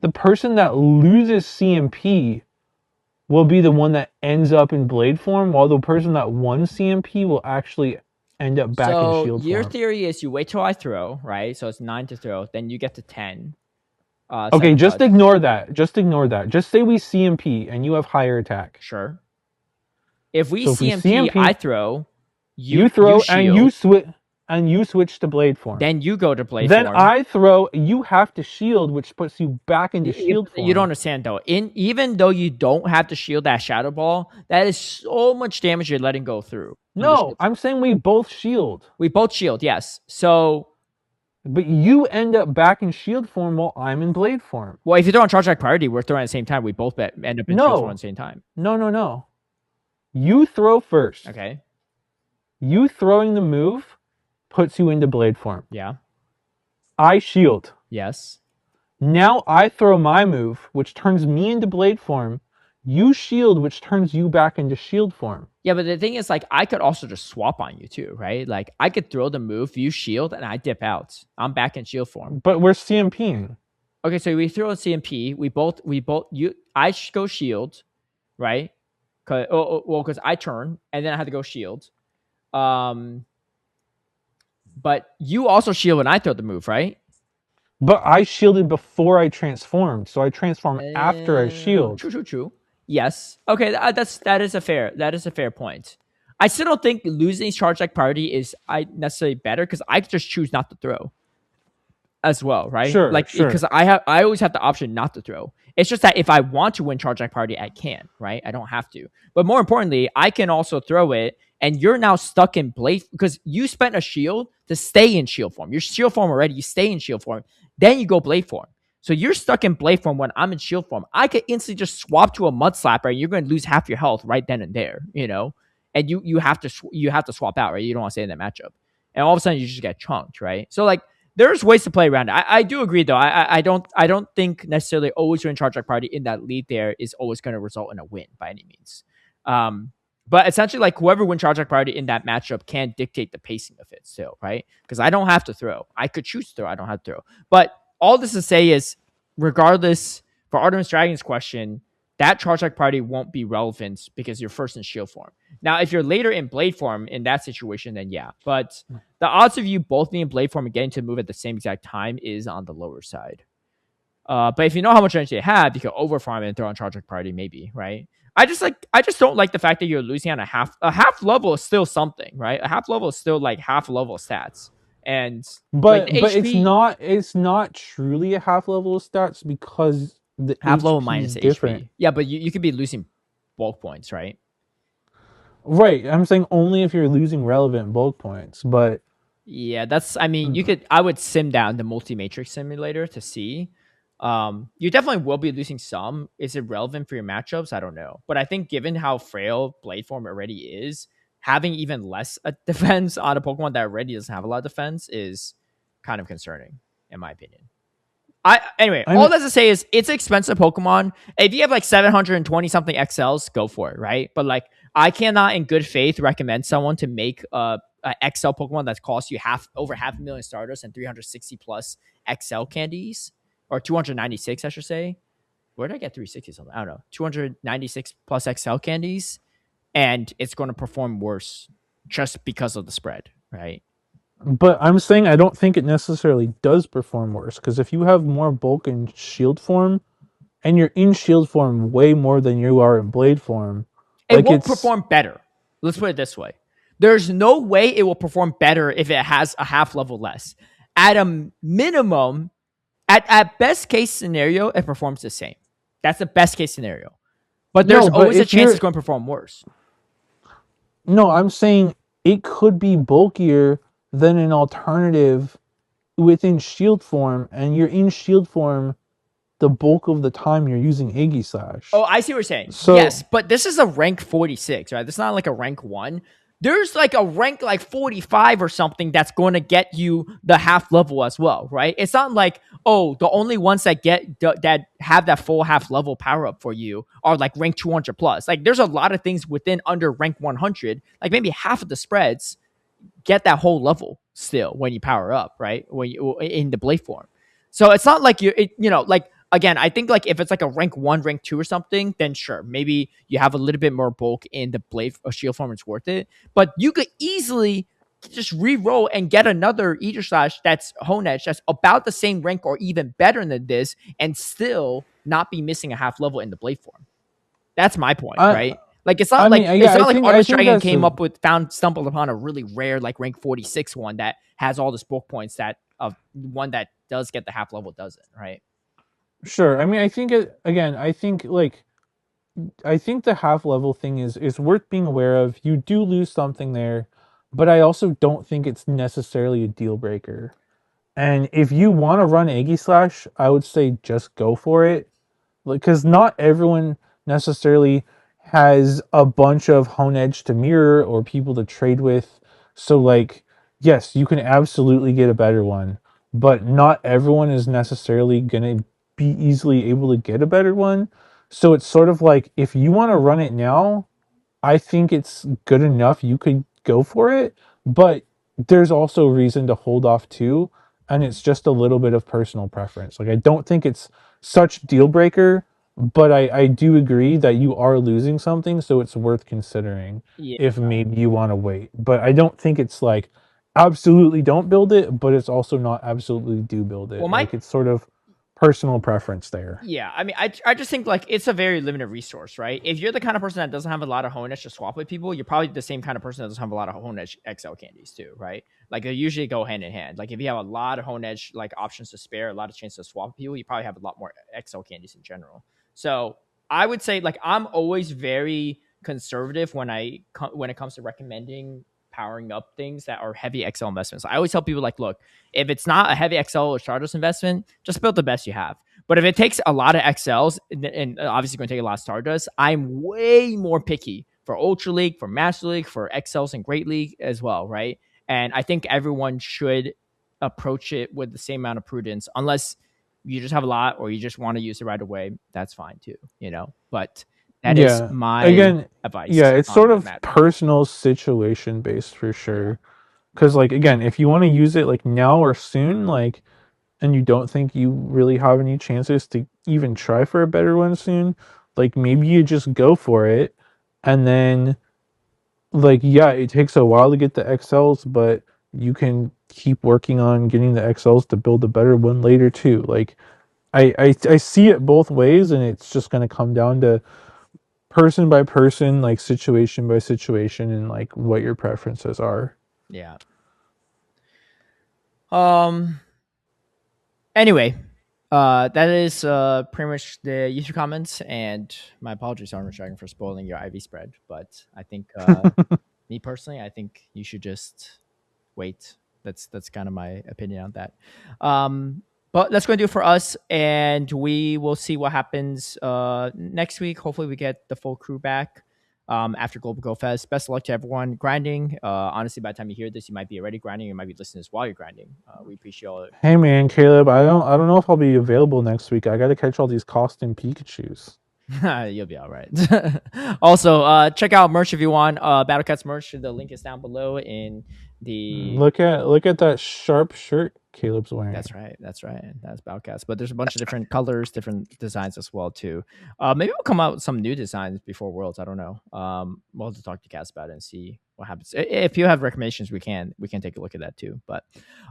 the person that loses CMP will be the one that ends up in blade form, while the person that won CMP will actually end up back in shield form. Your theory is you wait till I throw, right? So it's 9 to throw, then you get to 10. Okay, just ignore that. Just ignore that. Just say we CMP and you have higher attack. Sure. If we CMP, I throw, you throw, and you switch to blade form. Then you go to blade form. Then I throw, you have to shield, which puts you back into shield form. You don't understand though. Even though you don't have to shield that Shadow Ball, that is so much damage you're letting go through. No, I'm saying we both shield. We both shield, yes. So, but you end up back in shield form while I'm in blade form. Well, if you throw on charge back priority, we're throwing at the same time. We both end up in shield form at the same time. No. You throw first. Okay. You throwing the move puts you into blade form. Yeah. I shield. Yes. Now I throw my move, which turns me into blade form. You shield, which turns you back into shield form. Yeah, but the thing is, like, I could also just swap on you too, right? Like, I could throw the move, you shield, and I dip out. I'm back in shield form. But we're CMPing. Okay, so we throw a CMP. I go shield, right? Because I turn, and then I have to go shield. But you also shield when I throw the move, right? But I shielded before I transformed, so I transform after I shield. True. Yes. Okay, that is a fair point. I still don't think losing charge deck priority is necessarily better, because I just choose not to throw as well, right? Sure. Because I always have the option not to throw. It's just that if I want to win charge deck priority, I can, right? I don't have to. But more importantly, I can also throw it, and you're now stuck in blade, because you spent a shield to stay in shield form. You're shield form already. You stay in shield form. Then you go blade form. So you're stuck in blade form when I'm in shield form. I could instantly just swap to a mud slapper, and you're going to lose half your health right then and there, you know? And you have to swap out, right? You don't want to stay in that matchup. And all of a sudden you just get chunked, right? So like, there's ways to play around it. I do agree though. I don't think necessarily always doing charge back party in that lead there is always going to result in a win by any means. But essentially, like, whoever wins charge back priority in that matchup can dictate the pacing of it still, right? Because I don't have to throw. I could choose to throw. I don't have to throw. But all this to say is, regardless, for Artemis Dragon's question, that charge back priority won't be relevant because you're first in shield form. Now, if you're later in blade form in that situation, then yeah. But the odds of you both being in blade form and getting to the move at the same exact time is on the lower side. But if you know how much energy you have, you can overfarm and throw on charge back priority, maybe, right? I just don't like the fact that you're losing on a half level is still something, right? A half level is still like half level stats. But it's not truly a half level of stats, because the half level minus different. HP. Yeah, but you could be losing bulk points, right? Right. I'm saying only if you're losing relevant bulk points, but yeah, I would sim down the multi-matrix simulator to see. You definitely will be losing some. Is it relevant for your matchups? I don't know. But I think given how frail blade form already is, having even less defense on a Pokemon that already doesn't have a lot of defense is kind of concerning, in my opinion. Anyway, I all mean, that's to say is it's expensive Pokemon. If you have like 720 something XLs, go for it, right? But like I cannot in good faith recommend someone to make a XL Pokemon that costs you over half a million starters and 360 plus XL candies, or 296 I should say. Where did I get 360 something? I don't know. 296 plus XL candies, and it's going to perform worse just because of the spread, right? but I'm saying I don't think it necessarily does perform worse because if you have more bulk in shield form and you're in shield form way more than you are in blade form, It like won't it's perform better. Let's put it this way. There's no way it will perform better if it has a half level less. At a minimum, at best case scenario, it performs the same. That's the best case scenario. But there's no, but always a if chance you're it's going to perform worse. no, I'm saying it could be bulkier than an alternative within shield form, and you're in shield form the bulk of the time you're using Iggy Oh, Slash. I see what you're saying. Yes, So but this is a rank 46, right? This is not like a rank 1. There's like a rank like 45 or something that's going to get you the half level as well, right? It's not like, oh, the only ones that that have that full half level power up for you are like rank 200 plus. Like there's a lot of things within under rank 100, like maybe half of the spreads get that whole level still when you power up, right? When you in the blade form. So it's not like like again, I think like if it's like a rank 1, rank 2 or something, then sure, maybe you have a little bit more bulk in the blade or shield form, it's worth it. But you could easily just re-roll and get another Eater Slash that's Hone Edge that's about the same rank or even better than this and still not be missing a half level in the blade form. That's my point, I right? Like I mean, yeah, it's not like I Artist think Dragon that's came a up with stumbled upon a really rare like rank 46 one that has all the spoke points that of one that does get the half level doesn't, right? sure. I mean, I think it again. I think the half level thing is worth being aware of. You do lose something there, but I also don't think it's necessarily a deal breaker. And if you want to run Iggy Slash, I would say just go for it because not everyone necessarily has a bunch of hone edge to mirror or people to trade with. So like, yes, you can absolutely get a better one, but not everyone is necessarily going to be easily able to get a better one. So it's sort of like if you want to run it now, I think it's good enough. You could go for it, but there's also reason to hold off too, and it's just a little bit of personal preference. Like I don't think it's such deal breaker, but I do agree that you are losing something, so it's worth considering Yeah. if maybe you want to wait. But I don't think it's like absolutely don't build it, but it's also not absolutely do build Well, it. my Like it's sort of personal preference there. yeah, I mean, I just think like it's a very limited resource, right? If you're the kind of person that doesn't have a lot of Honedge to swap with people, you're probably the same kind of person that doesn't have a lot of Honedge XL candies too, right? Like they usually go hand in hand. Like if you have a lot of Honedge like options to spare, a lot of chances to swap with people, you probably have a lot more XL candies in general. So I would say like I'm always very conservative when it comes to recommending powering up things that are heavy XL investments. I always tell people like, look, if it's not a heavy XL or Stardust investment, just build the best you have. But if it takes a lot of XLs and obviously going to take a lot of Stardust, I'm way more picky for Ultra League, for Master League, for XLs and Great League as well, right? And I think everyone should approach it with the same amount of prudence, unless you just have a lot or you just want to use it right away. That's fine too, you know. But that is Yeah. my Again, yeah, advice it's on sort the of matter. personal situation based for Yeah, sure. Because like again, if you want to use it like now or soon, like, and you don't think you really have any chances to even try for a better one soon, like maybe you just go for it, and then like yeah, it takes a while to get the XLs, but you can keep working on getting the XLs to build a better one later too. Like I see it both ways, and it's just gonna come down to person by person, like situation by situation, and like what your preferences are. yeah. Um. Anyway, that is pretty much the user comments, and my apologies, Armor Dragon, for spoiling your IV spread. But I think, me personally, I think you should just wait. That's kind of my opinion on that. But that's going to do it for us, and we will see what happens next week. Hopefully, we get the full crew back. after Global Go Fest. Best of luck to everyone grinding. Honestly, by the time you hear this, you might be already grinding. You might be listening to this while you're grinding. We appreciate all. Hey man, Caleb, I don't know if I'll be available next week. I got to catch all these costume Pikachus. You'll be all right. Also, check out merch if you want. Battle Cats merch. The link is down below in the. Look at that sharp shirt Caleb's wearing. That's right. That's right. That's Battlecast. But there's a bunch of different colors, different designs as well too. Maybe we'll come out with some new designs before Worlds. I don't know. We'll have to talk to Cass about it and see what happens. If you have recommendations, we can take a look at that too. But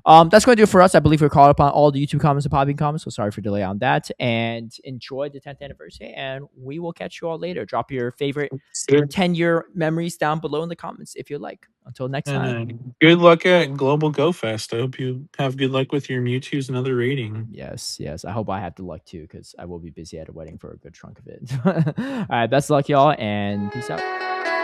that's going to do it for us. I believe we're caught up on all the YouTube comments and Podbean comments. So sorry for delay on that. And enjoy the 10th anniversary. And we will catch you all later. Drop your favorite 10-year memories down below in the comments if you like. Until next time. Good luck at Global Go Fest. I hope you have good luck with your Mewtwo's another rating. Yes. I hope I have the luck too, because I will be busy at a wedding for a good chunk of it. All right. Best of luck, y'all, and peace out.